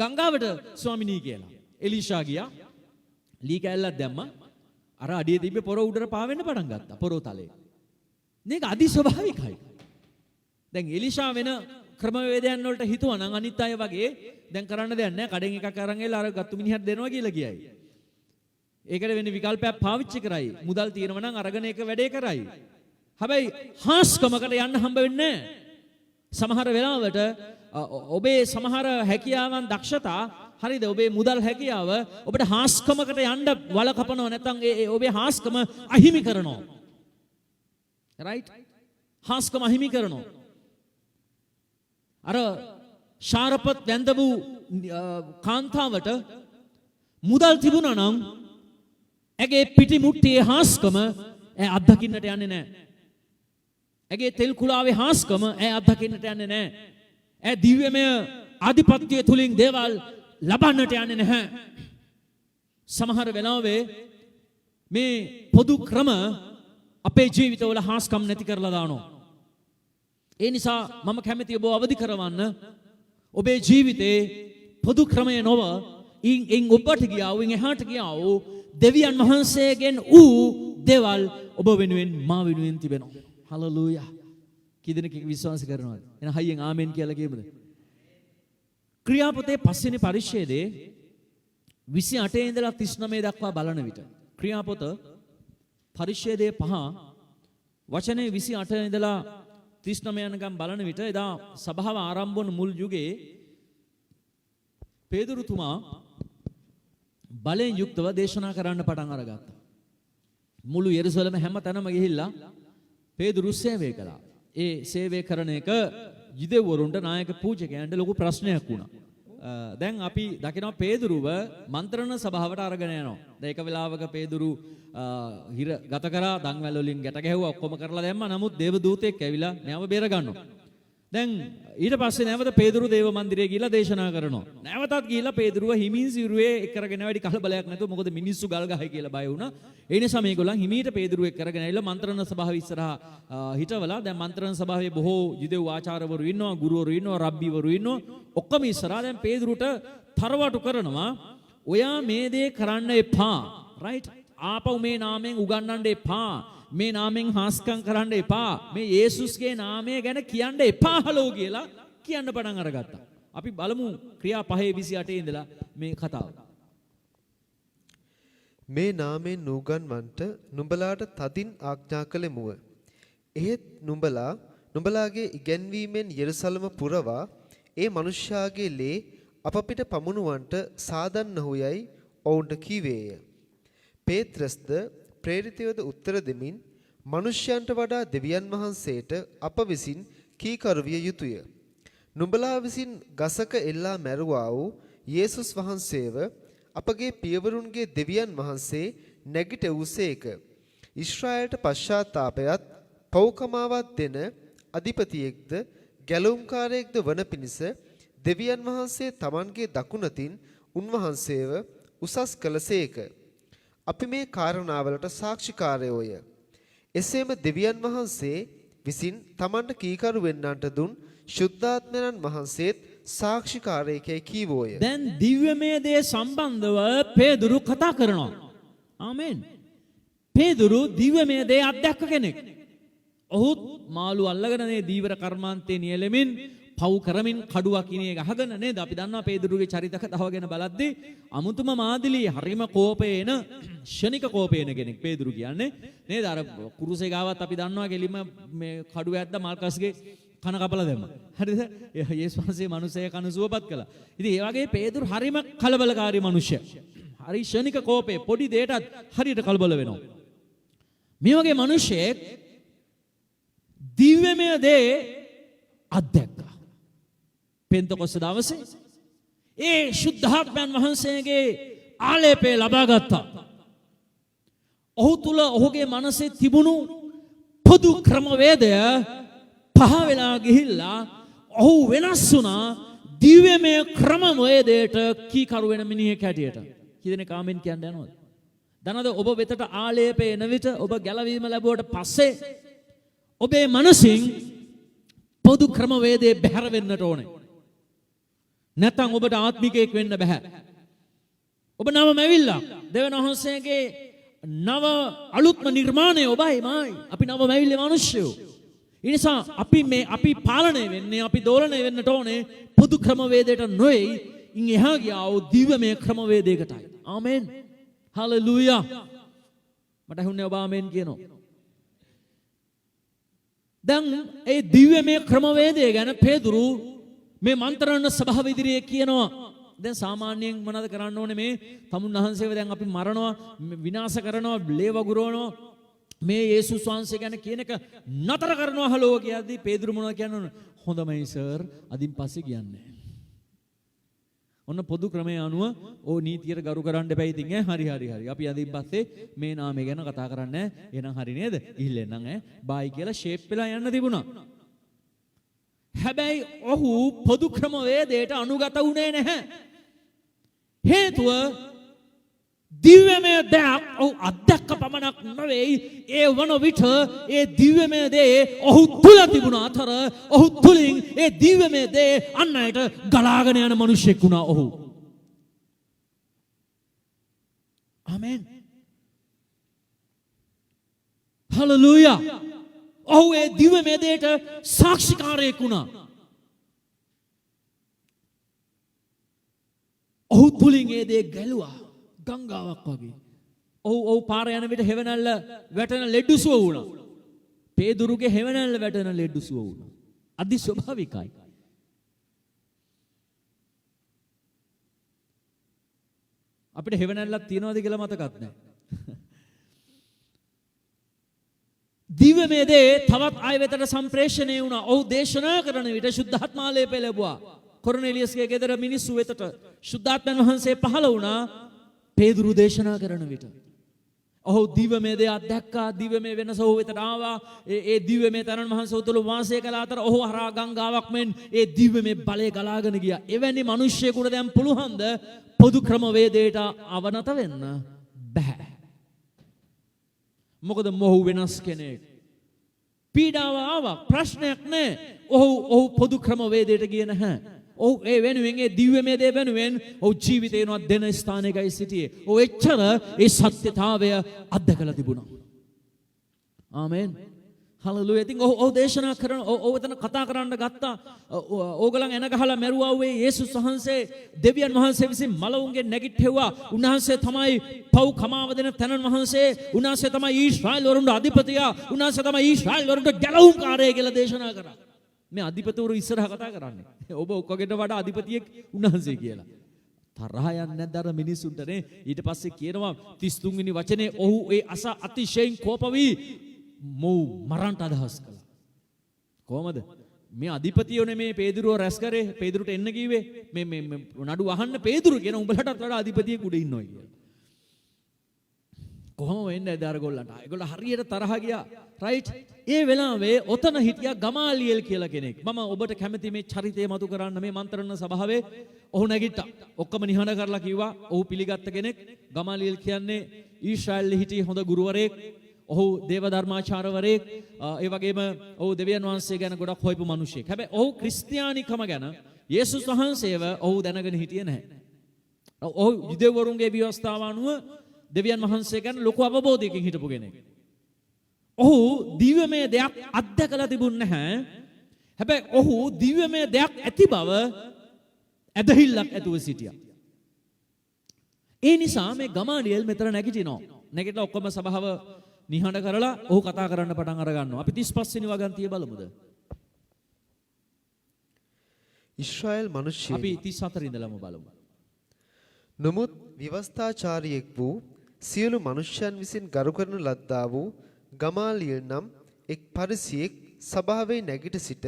ගංගාවට ස්වාමිනී කියලා. එලිෂා ගියා ලී කැල්ලක් දැම්මා අර අඩිය තිබ්බේ පොර උඩට පාවෙන්න පටන් ගත්තා පොරෝ තලේ. මේක අදි ස්වභාවිකයි. දැන් එලිෂා වෙන ක්‍රමවේදයන් වලට හිතුවා නම් අනිත් අය වගේ දැන් කරන්න දෙයක් නැහැ. කඩෙන් එකක් අරන් එලා අර ගත්තු මිනිහට දෙනවා කියලා කියයි. ඒකට වෙන විකල්පයක් පාවිච්චි කරයි. මුදල් තියෙනවා නම් අරගෙන ඒක වැඩේ කරයි. හැබැයි හාස්කමකට යන්න හම්බ වෙන්නේ නැහැ. සමහර වෙලාවට ඔබේ සමහර හැකියාවන් දක්ෂතා හරිද ඔබේ මුදල් හැකියාව ඔබට හාස්කමකට යන්න වල කපනවා නැත්නම් ඔබේ හාස්කම අහිමි කරනවා. රයිට්? හාස්කම අහිමි කරනවා. අර ශාරපත් වැඳ වූ කාන්තාවට මුදල් තිබුණා නම් ඇගේ පිටි මුට්ටියේ හාස්කම ඇය අත්දකින්නට යන්නේ නැහැ. ඇගේ තෙල් කුලාවේ හාස්කම ඇය අත්දකින්නට යන්නේ නැහැ. ඇය දිව්‍යමය ආධිපත්‍යය තුලින් දේවල් ලබන්නට යන්නේ නැහැ. සමහර වෙලාවේ මේ පොදු ක්‍රම අපේ ජීවිතවල හාස්කම් නැති කරලා දානවා. ඒ නිසා මම කැමති ඔබ අවදි කරවන්න ඔබේ ජීවිතේ පොදු ක්‍රමය නොව ඉන් ඔබට ගියා වූ එහාට ගියා වූ දෙවියන් වහන්සේගෙන් ඌ දේවල් ඔබ වෙනුවෙන් මා වෙනුවෙන් තිබෙනවා. හලෙලූයා. කීදෙනෙක් විශ්වාස කරනවද? එහෙනම් හයියෙන් ආමෙන් කියලා කියමුද? ක්‍රියාපොතේ 5 වෙනි පරිච්ඡේදයේ 28 ඉඳලා 39 දක්වා බලන විට ක්‍රියාපොත පරිච්ඡේදයේ 5 වචනේ 28 ඉඳලා 39 යනකම් බලන විට එදා සභාව ආරම්භ වුණු මුල් යුගයේ පේදුරුතුමා බලෙන් යුක්තව දේශනා කරන්න පටන් අරගත්තා. මුළු යෙරුසලම හැම තැනම ගිහිල්ලා පේදුරු සේවය කළා. ඒ සේවය කරන එක යුදෙවරුන්ට නායක පූජකයන්ට ලොකු ප්‍රශ්නයක් වුණා. දැන් අපි දකිනවා පේදුරුව මන්ත්‍රණ සභාවට අරගෙන යනවා. දැන් එක වෙලාවක පේදුරු හිර ගත කරා දන්වැල් වලින් ගැට ගැහුවා ඔක්කොම කරලා දැම්මා. නමුත් දේව දූතෙක් ඇවිලා මෙයාව බේර ගන්නවා. දැන් ඊට පස්සේ නැවත පේදුරු දේව මන්දිරයේ ගිහිල්ලා දේශනා කරනවා. නැවතත් ගිහිල්ලා පේදුරුව හිමින් සිරුවේ එක් කරගෙන වැඩි කලබලයක් නැතුව මොකද මිනිස්සු ගල් ගහයි කියලා බය වුණා. ඒ නිසා මේගොල්ලන් හිමීට පේදුරුව එක් කරගෙන ඇවිල්ලා මන්ත්‍රණ සභාව ඉස්සරහා හිටවලා දැන් මන්ත්‍රණ සභාවේ බොහෝ යුදෙව් ආචාර්යවරු ඉන්නවා, ගුරුවරු ඉන්නවා, රබ්බිවරු ඉන්නවා. ඔක්කොම ඉස්සරහා දැන් පේදුරුට තරවටු කරනවා. ඔයා මේ දේ කරන්න එපා. රයිට්? ආපහු මේ නාමයෙන් උගන්වන්න එපා. මේ නාමයෙන් හාස්කම් කරන්න එපා. මේ යේසුස්ගේ නාමය ගැන කියන්න එපා හලෝ කියලා කියන්න පටන් අරගත්තා. අපි බලමු ක්‍රියා 5:28 ඉඳලා මේ කතාව. මේ නාමයෙන් නුගන්වන්ට නුඹලාට තදින් ආඥා කළෙමුව. එහෙත් නුඹලා නුඹලාගේ ඉගැන්වීමෙන් යෙරුසලම පුරවා ඒ මනුෂ්‍යයාගේ ලේ අප පිට පමුණුවන්ට සාදන්නහු යයි ඔවුන්ට කීවේය. පේත්‍රස්ද ප්‍රේරිතයෝද උත්තර දෙමින් මනුෂ්‍යයන්ට වඩා දෙවියන් වහන්සේට අප විසින් කීකරු විය යුතුය. නුඹලා විසින් ගසක එල්ලා මැරුවා වූ යේසුස් වහන්සේව අපගේ පියවරුන්ගේ දෙවියන් වහන්සේ නැගිට වූසේක. ඊශ්‍රායලට පශ්චාත්තාපයත් පෞකමාවත් දෙන අධිපතියෙක්ද ගැලුම්කාරයෙක්ද වන පිණිස දෙවියන් වහන්සේ තමන්ගේ දකුණතින් උන්වහන්සේව උසස් කළසේක. අපි මේ කාරණාවලට සාක්ෂිකාරයෝය. එසේම දෙවියන් වහන්සේ විසින් තමන්ට කීකරු වෙන්නන්ට දුන් ශුද්ධාත්මයන් වහන්සේත් සාක්ෂිකාරයෙකයි කීවෝය. දැන් දිව්‍යමය දේ සම්බන්ධව පේදුරු කතා කරනවා. ආමෙන්. පේදුරු දිව්‍යමය දේ අත්දැක්ක කෙනෙක්. ඔහුත් මාළු අල්ලගෙන මේ දීවර කර්මාන්තේ නියැලෙමින් පව් කරමින් කඩුවක් කිනේ ගහගෙන නේද? අපි දන්නවා පේදුරුගේ චරිත කතාව ගැන බලද්දී අමුතුම මාදිලී හරිම කෝපේන ශනික කෝපේන කෙනෙක් පේදුරු කියන්නේ නේද? අර කුරුසේ ගාවත් අපි දන්නවා ගෙලිම මේ කඩුව ඇද්දා මාල්කස්ගේ කන කපලා දැම්මා. හරිද? යේසුස් වහන්සේ මිනිසයා කන සුවපත් කළා. ඉතින් ඒ වගේ පේදුරු හරිම කලබලකාරී මිනිසයා. හරි ශනික කෝපේ පොඩි දෙයටත් හරියට කලබල වෙනවා. මේ වගේ මිනිසෙක් දිව්‍යමය දේ අත්දැක්කා. පෙන්තකොස්ත දවසේ ඒ ශුද්ධාත්මයන් වහන්සේගේ ආලේපය ලබා ගත්තා. ඔහු තුල ඔහුගේ මනසේ තිබුණු පොදු ක්‍රමවේදය පහ වෙලා ගිහිල්ලා ඔහු වෙනස් වුණා දිව්‍යමය ක්‍රමවේදයට කීකරු වෙන මිනිහෙක් හැටියට. කීදෙනෙක් ආමෙන් කියන්න යනවද? දනද ඔබ වෙතට ආලේපය එන විට ඔබ ගැලවීම ලැබුවට පස්සේ ඔබේ මනසින් පොදු ක්‍රමවේදයේ බැහැර වෙන්නට ඕනේ. නැත්නම් ඔබට ආත්මිකයෙක් වෙන්න බෑ. ඔබ නවම ඇවිල්ලා දෙවියන් වහන්සේගේ නව අලුත්ම නිර්මාණය ඔබයි මායි. අපි නවම ඇවිල්ලා මිනිස්සුયો. ඒ නිසා අපි පාලනය වෙන්නේ අපි දෝලණය වෙන්නට ඕනේ පොදු ක්‍රමවේදයට නොවේ. ඉන් එහා ගියා වූ දිව්‍යමය ක්‍රමවේදයකටයි. ආමෙන්. හලෙලූයා. මට හුන්නේ ඔබ ආමෙන් කියනවා. දැන් ඒ දිව්‍යමය ක්‍රමවේදය ගැන පේදුරු මේ මන්ත්‍රණ සභාව ඉදිරියේ කියනවා. දැන් සාමාන්‍යයෙන් මොනවද කරන්න ඕනේ? මේ තමුන් වහන්සේව දැන් අපි මරනවා, විනාශ කරනවා, ලේ වගුරවනවා. මේ යේසුස් වහන්සේ ගැන කියන එක නතර කරනවා හලෝ කියද්දී පේදුරු මොනවද කියන්නේ? හොඳමයි සර්, අදින් පස්සේ කියන්නේ. ඔන්න පොදු ක්‍රමයේ අනුව ඕ නීතියට ගරු කරන්න එපා ඉතින් හරි. අපි අදින් පස්සේ මේ නාමය ගැන කතා කරන්නේ නැහැ. එහෙනම් හරි නේද? ඉහිල්ලෙන්නම් බායි කියලා ෂේප් වෙලා යන්න තිබුණා. හැබැයි ඔහු පොදු ක්‍රමවේදයට අනුගත වුණේ නැහැ. හේතුව දිව්‍යමය දෙයක් ඔහු අත්දැක්ක පමණක් නෙවෙයි, ඒ වන විට ඒ දිව්‍යමය දේ ඔහු තුල තිබුණ අතර ඔහු තුලින් ඒ දිව්‍යමය දේ අන් අයට ගලාගෙන යන මිනිසෙක් වුණා ඔහු. ආමෙන්. හලෙලූයා. ඔහු ඒ දිව්‍යමය දේට සාක්ෂිකාරයෙක් වුණා. ඔහු තුලින් ඒ දේ ගැලුවා ගංගාවක් වගේ. ඔහු පාර යන විට හෙවණැල්ල වැටෙන ලෙඩුසුව වුණා. පේදුරුගේ හෙවණැල්ල වැටෙන ලෙඩුසුව වුණා. අදි ස්වභාවිකයි. අපිට හෙවණැල්ලක් තියනවද කියලා මතකත් නැහැ. දිව්‍යමය දේ තවත් අය වෙතට සම්ප්‍රේෂණය වුණා. ඔහු දේශනා කරන විට ශුද්ධාත්මාලේපය ලැබුවා. කොර්නෙලියස්ගේ ගෙදර මිනිස්සු වෙතට ශුද්ධාත්මයන් වහන්සේ පහළ වුණා. පේදුරු දේශනා කරන විට ඔහු දිව්‍යමය දේ අත්දැක්කා. දිව්‍යමය වෙනස ඔහු වෙතට ආවා. ඒ දිව්‍යමය තරණ වහන්සේ උතුළු වාසය කළ අතර ඔහු හරහා ගංගාවක් මෙන් ඒ දිව්‍යමය බලය ගලාගෙන ගියා. එවැනි මිනිස්සෙකුට දැන් පුළුවන්ද පොදු ක්‍රමවේදයට අවනත වෙන්න? බෑ. මොකද මොහු වෙනස් කෙනෙක්. පීඩාව ආවා, ප්‍රශ්නයක් නැහැ. ඔහු පොදු ක්‍රමවේදයට ගියේ නැහැ. ඔහු ඒ වෙනුවෙන් ඒ දිව්‍යමය දේ වෙනුවෙන් ඔහු ජීවිතේනවත් දෙන ස්ථානයකයි සිටියේ. ඔහු එච්චර ඒ සත්‍යතාවය අත්දකලා තිබුණා. ආමෙන්. හලලුයා. ඉතින් ඔව් දේශනා කරන ඔව් එතන කතා කරන්න ගත්තා. ඕගලන් එන ගහලා මැරුවා වේ යේසුස් වහන්සේ දෙවියන් වහන්සේ විසින් මලවුන්ගේ නැගිට්ටෙව්වා. උන්වහන්සේ තමයි පව් කමාව දෙන තනන් වහන්සේ. උන්වහන්සේ තමයි ඊශ්‍රායල් වරුන්ට අධිපතියා. උන්වහන්සේ තමයි ඊශ්‍රායල් වරුන්ට ගැලවුම්කාරය කියලා දේශනා කරා. මේ අධිපතිවරු ඉස්සරහ කතා කරන්නේ. ඔබ ඔක්කොගෙට වඩා අධිපතියෙක් උන්වහන්සේ කියලා. තරහ යන්නේ නැද්ද අර මිනිසුන්ට නේ? ඊට පස්සේ කියනවා 33 වෙනි වචනේ ඔහු ඒ අස අතිශයින් කෝප වී මෝ මරන්ට අදහස් කළා. කොහමද? මේ අධිපතියෝනේ මේ පේදුරුව රැස් කරේ. පේදුරුට එන්න කිව්වේ. මේ නඩු අහන්න පේදුරු කියන උඹලටත් වඩා අධිපතියෙක් උඩ ඉන්නවා කියලා. කොහොම වෙන්නේ අර ගොල්ලන්ට? ඒගොල්ලෝ හරියට තරහ ගියා. රයිට්? ඒ වෙලාවේ ඔතන හිටියා ගමාලියෙල් කියලා කෙනෙක්. මම ඔබට කැමති මේ චරිතය මතු කරන්න මේ මන්ත්‍රණ සභාවේ ඔහු නැගිට්ටා. ඔක්කොම නිහඬ කරලා කිව්වා ඔහු පිළිගත්ත කෙනෙක්. ගමාලියෙල් කියන්නේ ඊශ්‍රායල් හිටියේ හොඳ ගුරුවරයෙක්. ඔහු දේව ධර්මාචාර්යවරයෙක්. ඒ වගේම ඔහු දෙවියන් වහන්සේ ගැන ගොඩක් හොයපු මිනිහෙක්. හැබැයි ඔහු ක්‍රිස්තියානිකම ගැන යේසුස් වහන්සේව ඔහු දැනගෙන හිටියේ නැහැ. ඔහු යුදෙවරුන්ගේ ව්‍යවස්ථාව අනුව දෙවියන් වහන්සේ ගැන ලොකු අවබෝධයකින් හිටපු කෙනෙක්. ඔහු දිව්‍යමය දෙයක් අත්දැකලා තිබුණ නැහැ. හැබැයි ඔහු දිව්‍යමය දෙයක් ඇති බව ඇදහිල්ලක් ඇතුව සිටියා. ඒ නිසා මේ ගමාලියෙල් මෙතන නැගිටිනවා. නැගිටලා ඔක්කොම සභාව නිහඬ කරලා ඔහු කතා කරන්න පටන් අර ගන්නවා. අපි 35 වෙනි වගන්තිය බලමුද? ඊශ්‍රායල් මිනිස්සු අපි 34 ඉඳලම බලමු. නමුත් විවස්ථාචාරියෙක් වූ සියලු මනුෂ්‍යයන් විසින් ගරු කරන ලද්දා වූ ගමාලියෙල් නම් එක් පරිසියෙක් සභාවේ නැගිට සිට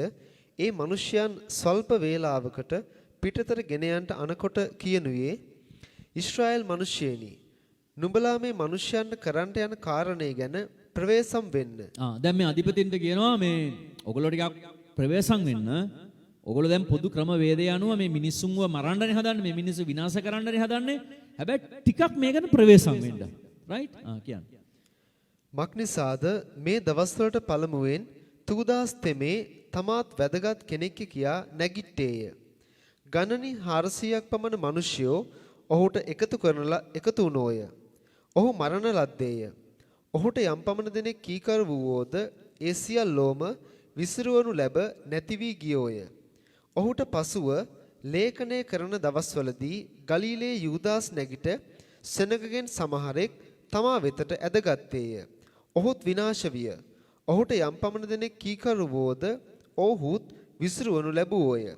ඒ මනුෂ්‍යයන් ස්වල්ප වේලාවකට පිටතට ගෙන යන්නට අනකොට කියනුයේ ඊශ්‍රායල් මිනිස්සෙනි නුඹලා මේ මනුෂ්‍යයන්ට කරන්ට යන කාරණේ ගැන ප්‍රවේශම් වෙන්න. දැන් මේ අධිපතින්ට කියනවා මේ ඔයගොල්ලෝ ටිකක් ප්‍රවේශම් වෙන්න. ඔයගොල්ලෝ දැන් පොදු ක්‍රම වේදේ අනුව මේ මිනිස්සුන්ව මරන්නනේ හදන්නේ. මේ මිනිස්සු විනාශ කරන්නනේ හදන්නේ. හැබැයි ටිකක් මේ ගැන ප්‍රවේශම් වෙන්න. රයිට්? කියන්නේ. මක්නිසාද මේ දවස්වලට පළමුවෙන් තුදාස් තෙමේ තමාත් වැදගත් කෙනෙක් කියා නැගිට්ටේය. ගණනි 400ක් පමණ මිනිස්යෝ ඔහුට එකතු වුණෝය. ඔහු මරණ ලද්දේය. ඔහුට යම් පමණ දෙනෙක් කීකරු වූවෝද ඒ සියල්ලෝම විසිරුවනු ලැබ නැති වී ගියෝය. ඔහුට පසුව ලේඛනය කරන දවස්වලදී ගලීලේ යූදාස් නැගිට සෙනගගෙන් සමහරෙක් තමා වෙතට ඇදගත්තේය. ඔහුත් විනාශ විය. ඔහුට යම් පමණ දෙනෙක් කීකරු වූවෝද ඔහුත් විසිරුවනු ලැබුවෝය.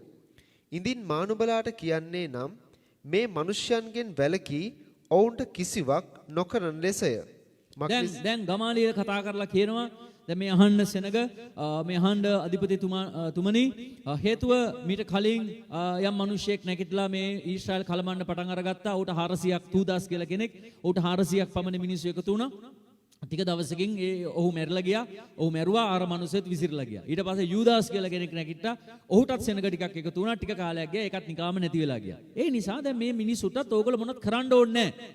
ඉදින් මානුබලාට කියන්නේ නම් මේ මිනිසයන්ගෙන් වැළකී ඔවුන්ට කිසිවක් නොකරන ලෙසය. දැන් ගමාලියෙල් කතා කරලා කියනවා දැන් මේ අහන්න සෙනග මේ අහන්න අධිපතිතුමනි හේතුව මීට කලින් යම් මිනිහෙක් නැගිටලා මේ ඊශ්‍රායල් කලමන්න පටන් අරගත්තා. ඌට 400ක් තුදාස් කියලා කෙනෙක්. ඌට 400ක් පමණ මිනිස්සු එකතු වුණා. ටික දවසකින් ඔහු මැරිලා ගියා. ඔහු මැරුවා. අර මිනිස්සෙත් විසිරලා ගියා. ඊට පස්සේ යූදාස් කියලා කෙනෙක් නැගිට්ටා. ඔහුටත් සෙනග ටිකක් එකතු වුණා. ටික කාලයක් ගියා. ඒකත් නිකාම නැති වෙලා ගියා. ඒ නිසා දැන් මේ මිනිස්සුන්ටත් ඕගොල්ලෝ මොනවත් කරන්න ඕනේ නැහැ.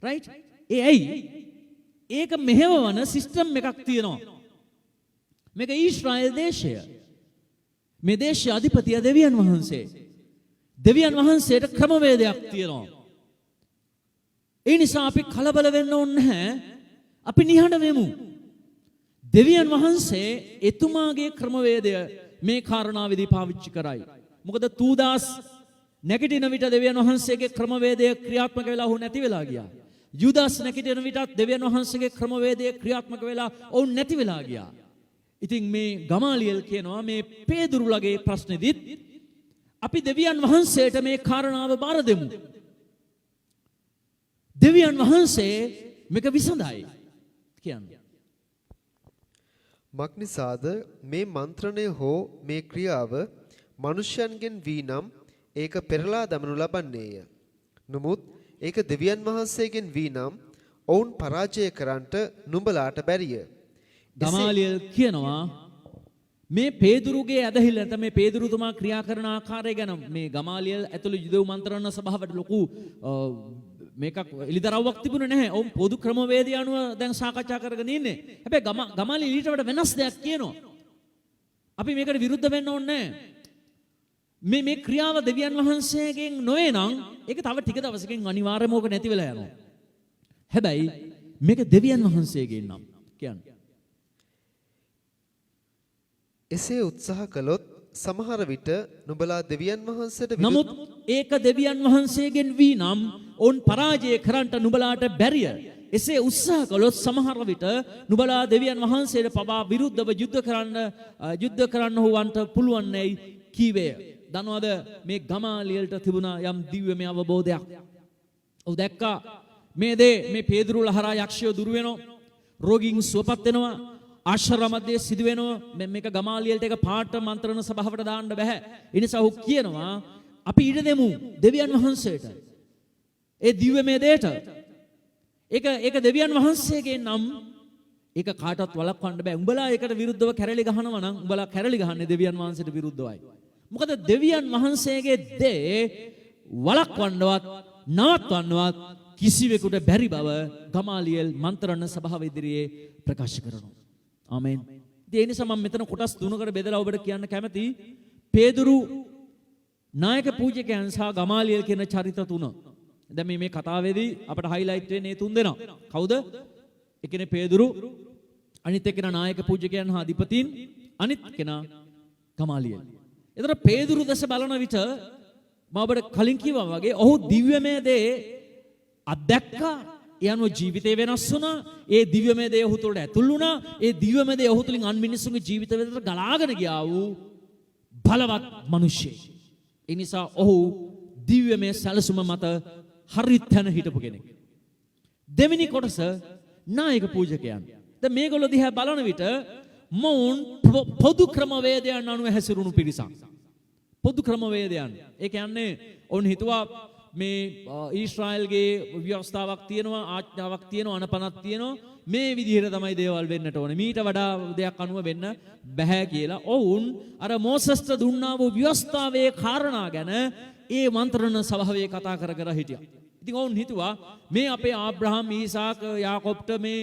රයිට්? ඇයි? ඒක මෙහෙවවන සිස්ටම් එකක් තියෙනවා. මේක ඊශ්‍රායල් දේශය. මේ දේශයේ අධිපතිය දෙවියන් වහන්සේ. දෙවියන් වහන්සේට ක්‍රමවේදයක් තියෙනවා. ඒ නිසා අපි කලබල වෙන්න ඕනේ නැහැ. අපි නිහඬ වෙමු. දෙවියන් වහන්සේ එතුමාගේ ක්‍රමවේදය මේ කාරණාවේදී පාවිච්චි කරයි. මොකද තුදාස් නැගිටින විට දෙවියන් වහන්සේගේ ක්‍රමවේදය ක්‍රියාත්මක වෙලා ඔහු නැති වෙලා ගියා. යුදාස් නැගිටින විටත් දෙවියන් වහන්සේගේ ක්‍රමවේදය ක්‍රියාත්මක වෙලා ඔවුන් නැති වෙලා ගියා. ඉතින් මේ ගමාලියෙල් කියනවා මේ පේදුරුලගේ ප්‍රශ්නේදීත් අපි දෙවියන් වහන්සේට මේ කාරණාව බාර දෙමු. දෙවියන් වහන්සේ මේක විසඳයි කියන්නේ. මක්නිසාද මේ මන්ත්‍රණය හෝ මේ ක්‍රියාව මනුෂ්‍යයන්ගෙන් වී නම් ඒක පෙරලා දමනු ලබන්නේය. නමුත් ඒක දෙවියන් වහන්සේගෙන් වී නම් ඔවුන් පරාජය කරන්නට නුඹලාට බැරිය. ගමාලියෙල් කියනවා මේ පේදුරුගේ ඇදහිල්ල නැත්නම් මේ පේදුරුතුමා ක්‍රියා කරන ආකාරය ගැන මේ ගමාලියෙල් ඇතුළු යුදෙව් මන්ත්‍රණ සභාවට ලොකු මේකක් එලිදරව්වක් තිබුණේ නැහැ. ඔවුන් පොදු ක්‍රමවේදය අනුව දැන් සාකච්ඡා කරගෙන ඉන්නේ. හැබැයි ගමාලියෙල් ඊට වඩා වෙනස් දෙයක් කියනවා. අපි මේකට විරුද්ධ වෙන්න ඕනේ නැහැ. මේ ක්‍රියාව දෙවියන් වහන්සේගෙන් නොවේ නම් ඒක තව ටික දවසකින් අනිවාර්යයෙන්ම ඕක නැති වෙලා යනවා. හැබැයි මේක දෙවියන් වහන්සේගෙන් නම් කියන්නේ එසේ උත්සාහ කළොත් සමහර විට නුඹලා දෙවියන් වහන්සේට නමුත් ඒක දෙවියන් වහන්සේගෙන් වී නම් ඔවුන් පරාජය කරන්නට නුඹලාට බැරිය. එසේ උත්සාහ කළොත් සමහර විට නුඹලා දෙවියන් වහන්සේට පවා විරුද්ධව යුද්ධ කරන්න හොවන්ට පුළුවන් නැයි කීවේය. දනවද මේ ගමාලියලට තිබුණා යම් දිව්‍යමය අවබෝධයක්. ඔව් දැක්කා මේ දේ මේ පේදුරු ලහරා යක්ෂයෝ දුර වෙනවා. රෝගීන් සුවපත් වෙනවා. ආශ්‍රමයේ සිදු වෙනවා. මේක ගමාලියලට එක පාට මන්ත්‍රණ සභාවට දාන්න බෑ. ඒ නිසා ඔහු කියනවා අපි ඊට දෙමු දෙවියන් වහන්සේට. ඒ දිව්‍යමය දෙයට. ඒක දෙවියන් වහන්සේගේ නම් ඒක කාටවත් වළක්වන්න බෑ. උඹලා ඒකට විරුද්ධව කැරලි ගහනවා නම් උඹලා කැරලි ගහන්නේ දෙවියන් වහන්සේට විරුද්ධවයි. මොකද දෙවියන් වහන්සේගේ දේ වළක්වන්නවත් නවත්වන්නවත් කිසිවෙකුට බැරි බව ගමාලියල් මන්ත්‍රණ සභාව ඉදිරියේ ප්‍රකාශ කරනවා. ආමේන්. ඒ නිසා මම මෙතන කොටස් තුනකට බෙදලා ඔබට කියන්න කැමතියි. පේදුරු නායක පූජකයන් සහ ගමාලියල් කියන චරිත තුන. දැන් මේ කතාවේදී අපට හයිලයිට් වෙන්නේ තුන් දෙනා. කවුද? එකනේ පේදුරු, අනිත් එකනා නායක පූජකයන් හා අධිපතීන්, අනිත් කෙනා ගමාලියල්. ඒතර පේදුරු දැස බලන විට මම ඔබට කලින් කිව්වා වගේ ඔහු දිව්‍යමය දේ අත්දැක්කා. ඒ අනුව ජීවිතේ වෙනස් වුණා. ඒ දිව්‍යමය දේ ඔහු තුළට ඇතුල් වුණා. ඒ දිව්‍යමය දේ ඔහු තුලින් අන් මිනිස්සුන්ගේ ජීවිත වෙතට ගලාගෙන ගියා වූ බලවත් මිනිසෙක්. ඒ නිසා ඔහු දිව්‍යමය සැලසුම මත හරි තැන හිටපු කෙනෙක්. දෙවෙනි කොටස නායක පූජකයන්. දැන් මේගොල්ලෝ දිහා බලන විට මොවුන් පොදු ක්‍රමවේදයන් අනුව හැසිරුණු පිරිසක්. පොදු ක්‍රමවේදයන්. ඒ කියන්නේ ඔවුන් හිතුවා මේ ඊශ්‍රායල්ගේ ව්‍යවස්ථාවක් තියෙනවා, ආඥාවක් තියෙනවා, අනපනක් තියෙනවා. මේ විදිහට තමයි දේවල් වෙන්නට ඕනේ. මීට වඩා දෙයක් අනුව වෙන්න බෑ කියලා. ඔවුන් අර මෝසස්ට දුන්නා වූ ව්‍යවස්ථාවේ කාරණා ගැන ඒ මන්ත්‍රණ සභාවේ කතා කර හිටියා. ඉතින් ඔවුන් හිතුවා මේ අපේ ආබ්‍රහම්, ඊසාක, යාකොබ්ට මේ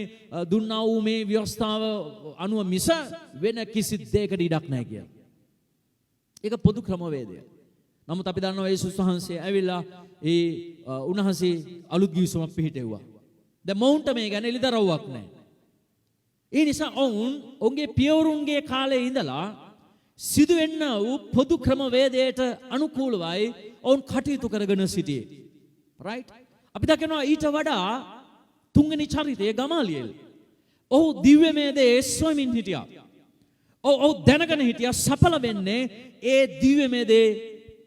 දුන්නා වූ මේ ව්‍යවස්ථාව අනුව මිස වෙන කිසි දෙයකට ඉඩක් නැහැ කියලා. ඒක පොදු ක්‍රමවේදය. නමුත් අපි දන්නවා යේසුස් වහන්සේ ඇවිල්ලා උන්වහන්සේ අලුත් ගිවිසුමක් පිළිටෙව්වා. දැන් මොවුන්ට මේ ගැන එළිදරව්වක් නැහැ. ඒ නිසා ඔවුන්ගේ පියවරුන්ගේ කාලේ ඉඳලා සිදුවෙන්න වූ පොදු ක්‍රමවේදයට අනුකූලවයි ඔවුන් කටයුතු කරගෙන සිටියේ. right? අපි දකිනවා ඊට වඩා තුන්වෙනි චරිතය ගමාලියල්. ඔහු දිව්‍යමය දේ ස්වමින් හිටියා. ඔව් දැනගෙන හිටියා සඵල වෙන්නේ ඒ දිව්‍යමය දේ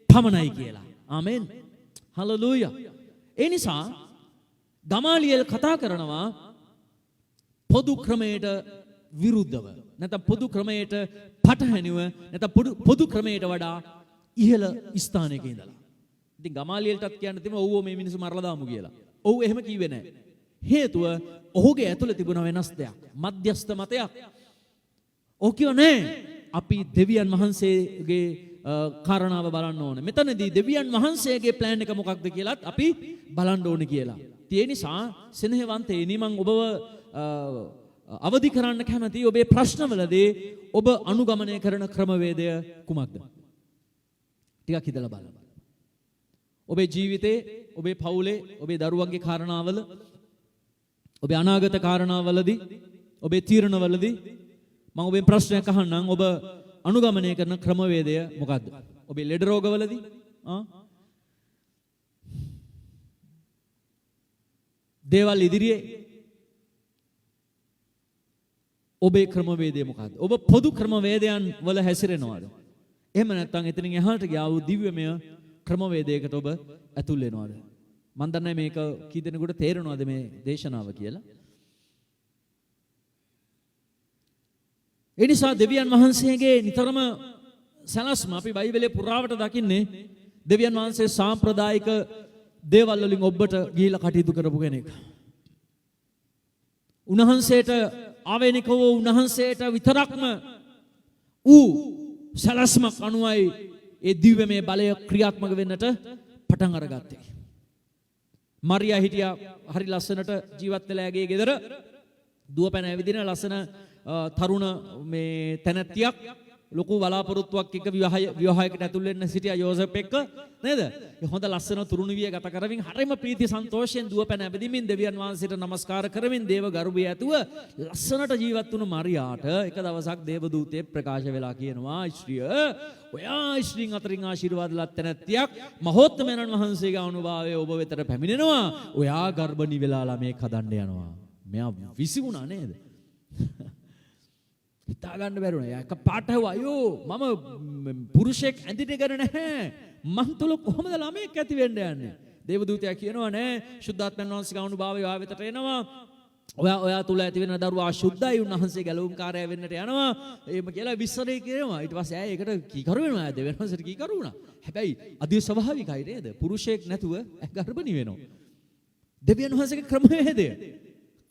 පමණයි කියලා. ආමෙන්. හලෙලූයා. ඒ නිසා ගමාලියල් කතා කරනවා පොදු ක්‍රමයට විරුද්ධව. නැත්නම් පොදු ක්‍රමයට පටහැනිව නැත්නම් පොදු ක්‍රමයට වඩා ඉහළ ස්ථානයක ඉඳලා. ඉතින් ගමාලියල්ටත් කියන්න තිබුණා ඔව් මේ මිනිස්සු මරලා දාමු කියලා. ඔව් එහෙම කිව්වේ නැහැ. හේතුව ඔහුගේ ඇතුළේ තිබුණ වෙනස් දෙයක්. මධ්‍යස්ථ මතයක්. ඔහු කිව්වා නෑ අපි දෙවියන් වහන්සේගේ කාරණාව බලන්න ඕනේ. මෙතනදී දෙවියන් වහන්සේගේ ප්ලෑන් එක මොකක්ද කියලාත් අපි බලන්න ඕනේ කියලා. ඒ නිසා සෙනෙහවන්තේනි මම ඔබව අවදි කරන්න කැමතියි ඔබේ ප්‍රශ්නවලදී ඔබ අනුගමනය කරන ක්‍රමවේදය කුමක්ද? ටිකක් හිතලා බලන්න. ඔබේ ජීවිතේ, ඔබේ පවුලේ, ඔබේ දරුවන්ගේ කාරණාවල, ඔබේ අනාගත කාරණාවලදී, ඔබේ තීරණවලදී මම ඔබෙන් ප්‍රශ්නයක් අහන්නම්. ඔබ අනුගමනය කරන ක්‍රමවේදය මොකක්ද? ඔබේ ලෙඩ රෝගවලදී දේවල් ඉදිරියේ ඔබේ ක්‍රමවේදය මොකක්ද? ඔබ පොදු ක්‍රමවේදයන් වල හැසිරෙනවද? එහෙම නැත්නම් එතනින් එහාට ගියා වූ දිව්‍යමය ක්‍රමවේදයකට ඔබ ඇතුල් වෙනවද? මම දන්නේ මේක කී දෙනෙකුට තේරෙනවද මේ දේශනාව කියලා. ඒ නිසා දෙවියන් වහන්සේගේ නිතරම සැලැස්ම අපි බයිබලයේ පුරාවට දකින්නේ දෙවියන් වහන්සේ සාම්ප්‍රදායික දේවල් වලින් ඔබට ගිහිලා කටයුතු කරපු කෙනෙක්. උන්වහන්සේට ආවේනිකව උන්වහන්සේට විතරක්ම ඌ සැලැස්මක් අනුවයි ඒ දිව්‍යමය බලය ක්‍රියාත්මක වෙන්නට පටන් අරගත්තේ. මරියා හිටියා හරි ලස්සනට ජීවත් වෙලා ඇගේ ගෙදර දුවපැන ඇවිදින ලස්සන තරුණ මේ තැනැත්තියක්. ලොකු බලාපොරොත්තුවක් එක්ක විවාහයකට ඇතුල් වෙන්න සිටියා යෝසප් එක්ක නේද? ඒ හොඳ ලස්සන තුරුණු විය ගත කරමින් හරිම ප්‍රීති සන්තෝෂයෙන් දුවපැන ඇවිදිමින් දෙවියන් වහන්සේට නමස්කාර කරමින් දේව ගරුබය ඇතුව ලස්සනට ජීවත් වුණු මරියාට එක දවසක් දේවදූතයෙක් ප්‍රකාශ වෙලා කියනවා ස්ත්‍රිය ඔයා ස්ත්‍රීන් අතරින් ආශිර්වාද ලත් නැත්තියක් මහෝත්තමයන්න් වහන්සේගේ අනුභවය ඔබ වෙතට පැමිණෙනවා. ඔයා ගර්භණී වෙලා ළමෙක් හදන්න යනවා. මෙයා විසි වුණා නේද? හිතා ගන්න බැරුණා. යා එක පාට අයෝ මම පුරුෂයෙක් ඇඳිට ගන්න නැහැ. මං තුල කොහොමද ළමෙක් ඇති වෙන්න යන්නේ? දේවදූතයා කියනවා නෑ ශුද්ධාත්මයන් වහන්සේගේ අනුභවය ඔයා වෙතට එනවා. ඔයා තුල ඇති වෙන දරුවා අශුද්ධයි උන්වහන්සේ ගැලවුම්කාරය වෙන්නට යනවා. එහෙම කියලා විශ්සරේ කියනවා. ඊට පස්සේ ආයේ ඒකට කීකරු වෙනවා. දෙවියන් වහන්සේට කීකරු වුණා. හැබැයි අදී ස්වභාවිකයි නේද? පුරුෂයෙක් නැතුව ගර්භණී වෙනවා. දෙවියන් වහන්සේගේ ක්‍රමවේදය.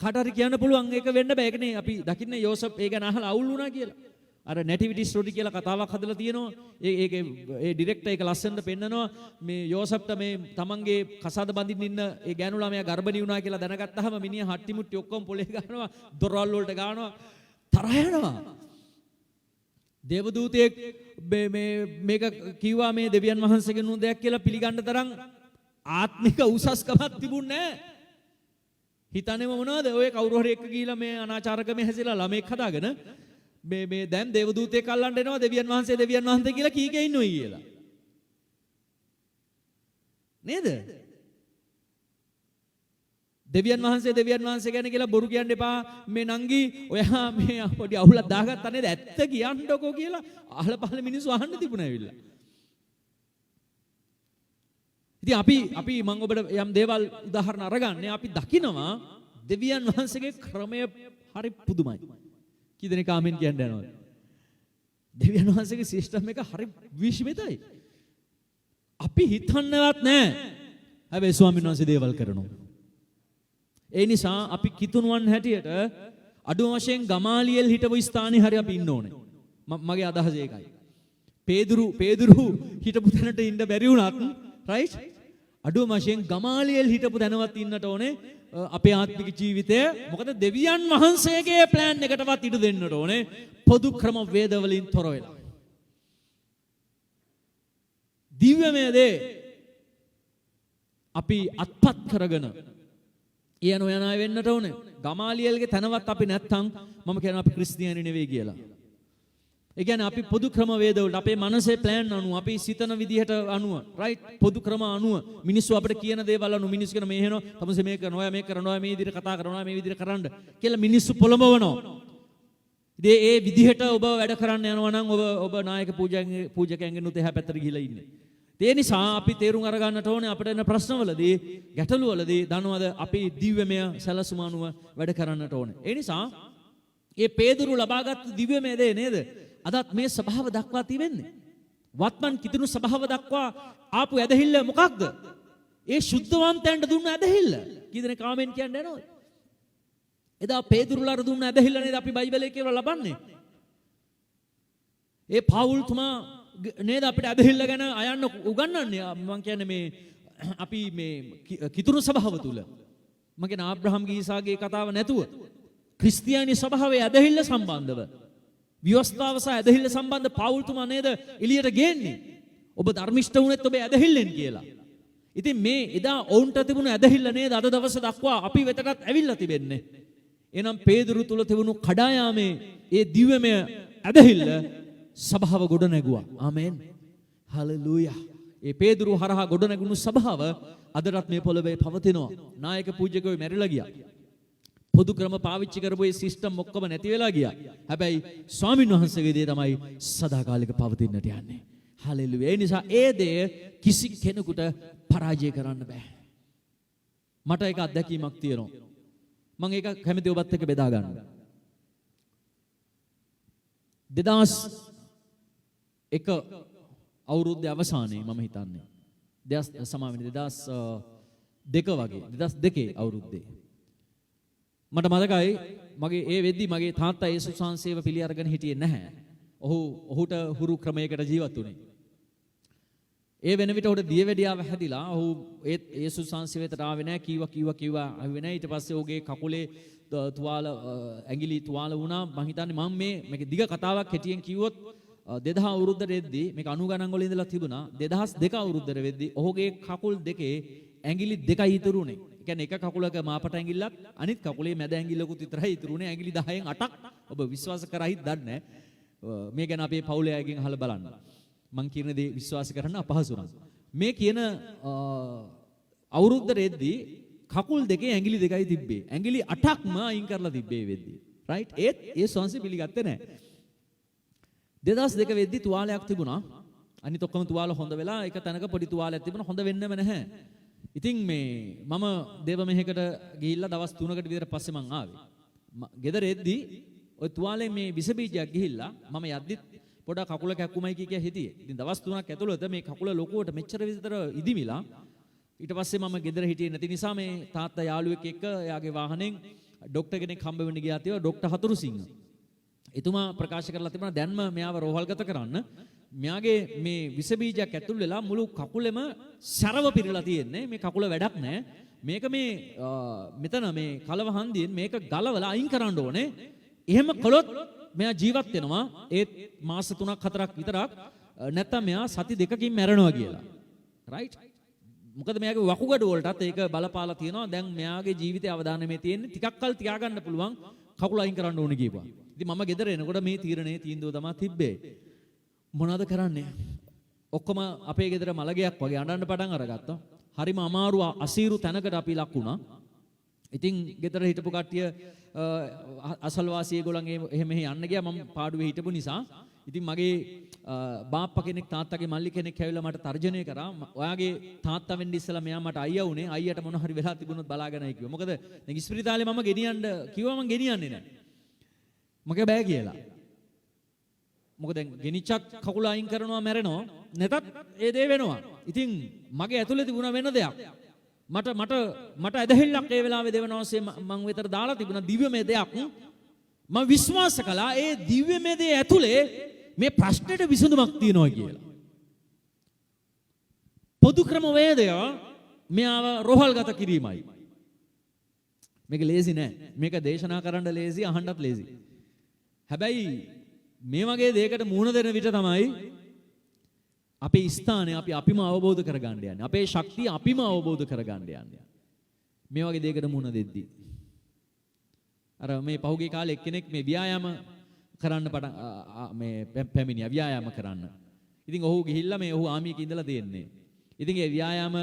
කාට හරි කියන්න පුළුවන් ඒක වෙන්න බෑ. ඒකනේ අපි දකින්නේ යෝසප් ඒ ගැන අහලා අවුල් වුණා කියලා. අර නැටිවිටි ස්ටෝරි කියලා කතාවක් හදලා තියෙනවා. ඒකේ ඒ ඩිරෙක්ටර් ඒක ලස්සනට පෙන්නනවා. මේ යෝසප්ට මේ තමන්ගේ කසාද බඳින්න ඉන්න ඒ ගෑනු ළමයා ගර්භණී වුණා කියලා දැනගත්තාම මිනිහා හට්ටි මුට්ටි ඔක්කොම පොලේ ගන්නවා. දොරවල් වලට ගන්නවා. තරහ යනවා. දේවදූතයෙක් මේක කිව්වා මේ දෙවියන් වහන්සේගේ නුඹ දෙයක් කියලා පිළිගන්න තරම් ආත්මික උසස්කමක් තිබුණේ නැහැ. හිතන්නේ මොනවද? ඔය කවුරු හරි එක්ක ගිහිලා මේ අනාචාරකමේ හැසිරලා ළමෙක් හදාගෙන මේ දැන් දේවදූතයෙක් අල්ලන්න එනවා දෙවියන් වහන්සේ කියලා කීකේ ඉන්නොයි කියලා. නේද? දෙවියන් වහන්සේ ගැන කියලා බොරු කියන්න එපා. මේ නංගි ඔයා මේ පොඩි අවුලක් දාගත්තා නේද? ඇත්ත කියන්නකෝ කියලා අහල පහල මිනිස්සු අහන්න තිබුණා ඇවිල්ලා. ඉතින් අපි මම ඔබට යම් දේවල් උදාහරණ අරගන්නේ අපි දකිනවා දෙවියන් වහන්සේගේ ක්‍රමය හරි පුදුමයි. කී දෙනෙක් ආමෙන් කියන්නේ යනවද? දෙවියන් වහන්සේගේ සිස්ටම් එක හරි විශ්මිතයි. අපි හිතන්නවත් නැහැ. හැබැයි ස්වාමීන් වහන්සේ දේවල් කරනවා. ඒ නිසා අපි කිතුණුවන් හැටියට අඩු වශයෙන් ගමාලියෙල් හිටපු ස්ථානේ හරි අපි ඉන්න ඕනේ. මගේ අදහස ඒකයි. පේදුරු හිටපු තැනට ඉන්න බැරි වුණත් රයිට් අඩුව වශයෙන් ගමාලියෙල් හිටපු තැනවත් ඉන්නට ඕනේ අපේ ආත්මික ජීවිතය. මොකද දෙවියන් වහන්සේගේ ප්ලෑන් එකටවත් ඉඩ දෙන්නට ඕනේ පොදු ක්‍රම වේද වලින් තොර වෙලා. දිව්‍යමය දේ අපි අත්පත් කරගෙන යන අය වෙන්නට ඕනේ. ගමාලියෙල්ගේ තැනවත් අපි නැත්තම් මම කියනවා අපි ක්‍රිස්තියානි නෙවෙයි කියලා. ඒ කියන්නේ අපි පොදු ක්‍රම වේද වලට අපේ මනසේ ප්ලෑන් අනුව අපි සිතන විදිහට අනුව රයිට් පොදු ක්‍රම අනුව මිනිස්සු අපිට කියන දේවල් අනුව මිනිස්සු කියන මේ එහෙනවා තමසේ මේ කරනවා මේ කරනවා මේ විදිහට කතා කරනවා මේ විදිහට කරන්න කියලා මිනිස්සු පොළඹවනවා. ඉතින් ඒ විදිහට ඔබ වැඩ කරන්න යනවා නම් ඔබ නායක පූජකයන්ගෙන් උත් එහා පැත්තට ගිහිලා ඉන්නේ. ඒ නිසා අපි තේරුම් අරගන්නට ඕනේ අපිට එන ප්‍රශ්නවලදී ගැටලුවලදී දනවද අපි දිව්‍යමය සැලසුම අනුව වැඩ කරන්නට ඕනේ. ඒ නිසා මේ පේදුරු ලබාගත් දිව්‍යමය දේ නේද? අදත් මේ ස්වභාව දක්වා තිබෙන්නේ. වත්මන් කිතුණු ස්වභාව දක්වා ආපු ඇදහිල්ල මොකක්ද? ඒ ශුද්ධවන්තයන්ට දුන්න ඇදහිල්ල. කීදෙනෙක් කාමෙන් කියන්නේ නේද? එදා පේදුරුලාට දුන්න ඇදහිල්ල නේද අපි බයිබලයේ කියලා ලබන්නේ. ඒ පවුල්තුමා නේද අපිට ඇදහිල්ල ගැන අයන්න උගන්වන්නේ. මම කියන්නේ මේ අපි මේ කිතුණු ස්වභාව තුල. මම කියන ආබ්‍රහම්ගේ ඊසාගේ කතාව නැතුව ක්‍රිස්තියානි ස්වභාවයේ ඇදහිල්ල සම්බන්ධව විවස්ථාව සහ ඇදහිල්ල සම්බන්ධ පවුල්තුමා නේද එළියට ගේන්නේ. ඔබ ධර්මිෂ්ඨ වුණෙත් ඔබ ඇදහිල්ලෙන් කියලා. ඉතින් මේ එදා ඔවුන්ට තිබුණු ඇදහිල්ල නේද අද දවස දක්වා අපි වෙතටත් ඇවිල්ලා තිබෙන්නේ. එනම් පේදුරු තුල තිබුණු කඩායාමේ ඒ දිව්‍යමය ඇදහිල්ල සභාව ගොඩ නැගුවා. ආමෙන්. හලෙලූයා. ඒ පේදුරු හරහා ගොඩ නැගුණු සභාව අදටත් මේ පොළවේ පවතිනවා. නායක පූජකයෝ මැරිලා ගියා. පොදු ක්‍රම පාවිච්චි කරපු ඒ සිස්ටම් ඔක්කොම නැති වෙලා ගියා. හැබැයි ස්වාමින් වහන්සේගේ දේ තමයි සදාකාලික පවතින්නට යන්නේ. හලෙලූයා. ඒ නිසා ඒ දේ කිසි කෙනෙකුට පරාජය කරන්න බෑ. මට ඒක අත්දැකීමක් තියෙනවා. මම ඒක කැමති ඔබත් එක්ක බෙදා ගන්න. 2001 අවුරුද්දේ අවසානයේ මම හිතන්නේ 2002 වගේ 2002 අවුරුද්දේ මට මතකයි මගේ ඒ වෙද්දි මගේ තාත්තා යේසුස් වහන්සේව පිළි අරගෙන හිටියේ නැහැ. ඔහුට හුරු ක්‍රමයකට ජීවත් වුණේ. ඒ වෙන විට ඔහුට දියවැඩියාව හැදිලා ඔහු ඒ යේසුස් වහන්සේ වෙතට ආවේ නැහැ. කිව්වා ආවේ නැහැ. ඊට පස්සේ ඔහුගේ කකුලේ ඇඟිලි තුවාල වුණා. මම හිතන්නේ මේක දිග කතාවක් හැටියෙන් කිව්වොත් 2000 අවුරුද්දට එද්දී මේක 90 ගණන් වල ඉඳලා තිබුණා 2002 අවුරුද්දට වෙද්දී ඔහුගේ කකුල් දෙකේ ඇඟිලි දෙකයි ඉතුරුනේ. ඒ කියන්නේ එක කකුලක මාපට ඇඟිල්ලක් අනිත් කකුලේ මැද ඇඟිල්ලකුත් විතරයි ඉතුරුනේ. ඇඟිලි 10න් 8ක් ඔබ විශ්වාස කරයිද දන්නේ නැහැ. මේ ගැන අපේ පවුලේ අයගෙන් අහලා බලන්න. මං කියන දේ විශ්වාස කරන්න අපහසු නම්. මේ කියන අවුරුද්දට එද්දී කකුල් දෙකේ ඇඟිලි දෙකයි තිබ්බේ. ඇඟිලි 8ක්ම අයින් කරලා තිබ්බේ වෙද්දී. රයිට්? ඒත් ඒ සංසි පිළිගත්තේ නැහැ. 2002 වෙද්දී තුවාලයක් තිබුණා. අනිත් ඔක්කොම තුවාල හොඳ වෙලා එක තැනක පොඩි තුවාලයක් තිබුණා. හොඳ වෙන්නෙම නැහැ. ඉතින් මේ මම දේව මෙහෙකට ගිහිල්ලා දවස් 3කට විතර පස්සේ මං ආවේ. ගෙදර එද්දී ওই තුවාලේ මේ විස බීජයක් ගිහිල්ලා මම යද්දිත් පොඩක් කකුල කැක්කුමයි කිය හිටියේ. ඉතින් දවස් 3ක් ඇතුළත මේ කකුල ලොකුවට මෙච්චර විතර ඉදිමිලා ඊට පස්සේ මම ගෙදර හිටියේ නැති නිසා මේ තාත්තා යාළුවෙක් එක්ක එයාගේ වාහනෙන් ડોක්ටර් කෙනෙක් හම්බ වෙන්න ගියා තියව ડોක්ටර් හතුරුසිංහ. එතුමා ප්‍රකාශ කරලා තිබුණා දැන්ම මෙයාව රෝහල්ගත කරන්න. මෙයාගේ මේ විස බීජයක් ඇතුල් වෙලා මුළු කකුලෙම සරව පිරලා තියෙන්නේ. මේ කකුල වැඩක් නැහැ. මේක මේ මෙතන මේ කලව හන්දියෙන් මේක ගලවලා අයින් කරන්න ඕනේ. එහෙම කළොත් මෙයා ජීවත් වෙනවා. ඒත් මාස 3ක් 4ක් විතරක් නැත්තම් මෙයා සති 2කින් මැරෙනවා කියලා. රයිට්? මොකද මෙයාගේ වකුගඩු වලටත් ඒක බලපාලා තියෙනවා. දැන් මෙයාගේ ජීවිතයේ අවදානය මේ තියෙන්නේ ටිකක් කල් තියාගන්න පුළුවන් කකුල අයින් කරන්න ඕනේ කියපුවා. ඉතින් මම ගෙදර එනකොට මේ තීන්දුව තමයි තිබ්බේ. මොනවද කරන්නේ? ඔක්කොම අපේ ගෙදර මලගයක් වගේ අඬන්න පටන් අරගත්තා. හරිම අමාරු අසීරු තැනකට අපි ලක් වුණා. ඉතින් ගෙදර හිටපු කට්ටිය අසල්වාසී ඒගොල්ලන් එහෙම යන්න ගියා මම පාඩුවේ හිටපු නිසා. ඉතින් මගේ බාප්පා කෙනෙක් තාත්තගේ මල්ලි කෙනෙක් ඇවිල්ලා මට තර්ජනය කරා. ඔයාගේ තාත්තා වෙන්න ඉස්සලා මෙයා මට අයියා වුණේ. අයියට මොන හරි වෙලා තිබුණොත් බලාගෙනයි කිව්වා. මොකද දැන් ඉස්පිරිතාලේ මම ගෙනියන්න කිව්වා මම ගෙනියන්නේ නැහැ. මගේ බෑ කියලා. මොකද දැන් ගෙනිච්චක් කකුල අයින් කරනවා මැරෙනවා. නැතත් ඒ දේ වෙනවා. ඉතින් මගේ ඇතුලේ තිබුණ වෙන දෙයක්. මට ඇදහිල්ලක් ඒ වෙලාවේ දෙවනවාසේ මං වෙතට දාලා තිබුණා දිව්‍යමය දෙයක්. මම විශ්වාස කළා ඒ දිව්‍යමය දේ ඇතුලේ මේ ප්‍රශ්නෙට විසඳුමක් තියෙනවා කියලා. පොදු ක්‍රම වේදය මෙයාව රෝහල්ගත කිරීමයි. මේක ලේසි නෑ. මේක දේශනා කරන්න ලේසි, අහන්නත් ලේසි. හැබැයි මේ වගේ දෙයකට මුහුණ දෙන විට තමයි අපේ ස්ථානය අපිම අවබෝධ කරගන්න යන්නේ. අපේ ශක්තිය අපිම අවබෝධ කරගන්න යන්නේ. මේ වගේ දෙයකට මුහුණ දෙද්දී. අර මේ පහුගිය කාලේ එක්කෙනෙක් මේ ව්‍යායාම කරන්න මේ පැමිණියා ව්‍යායාම කරන්න. ඉතින් ඔහු ගිහිල්ලා මේ ඔහු ආමියක ඉඳලා තියෙන්නේ. ඉතින් ඒ ව්‍යායාම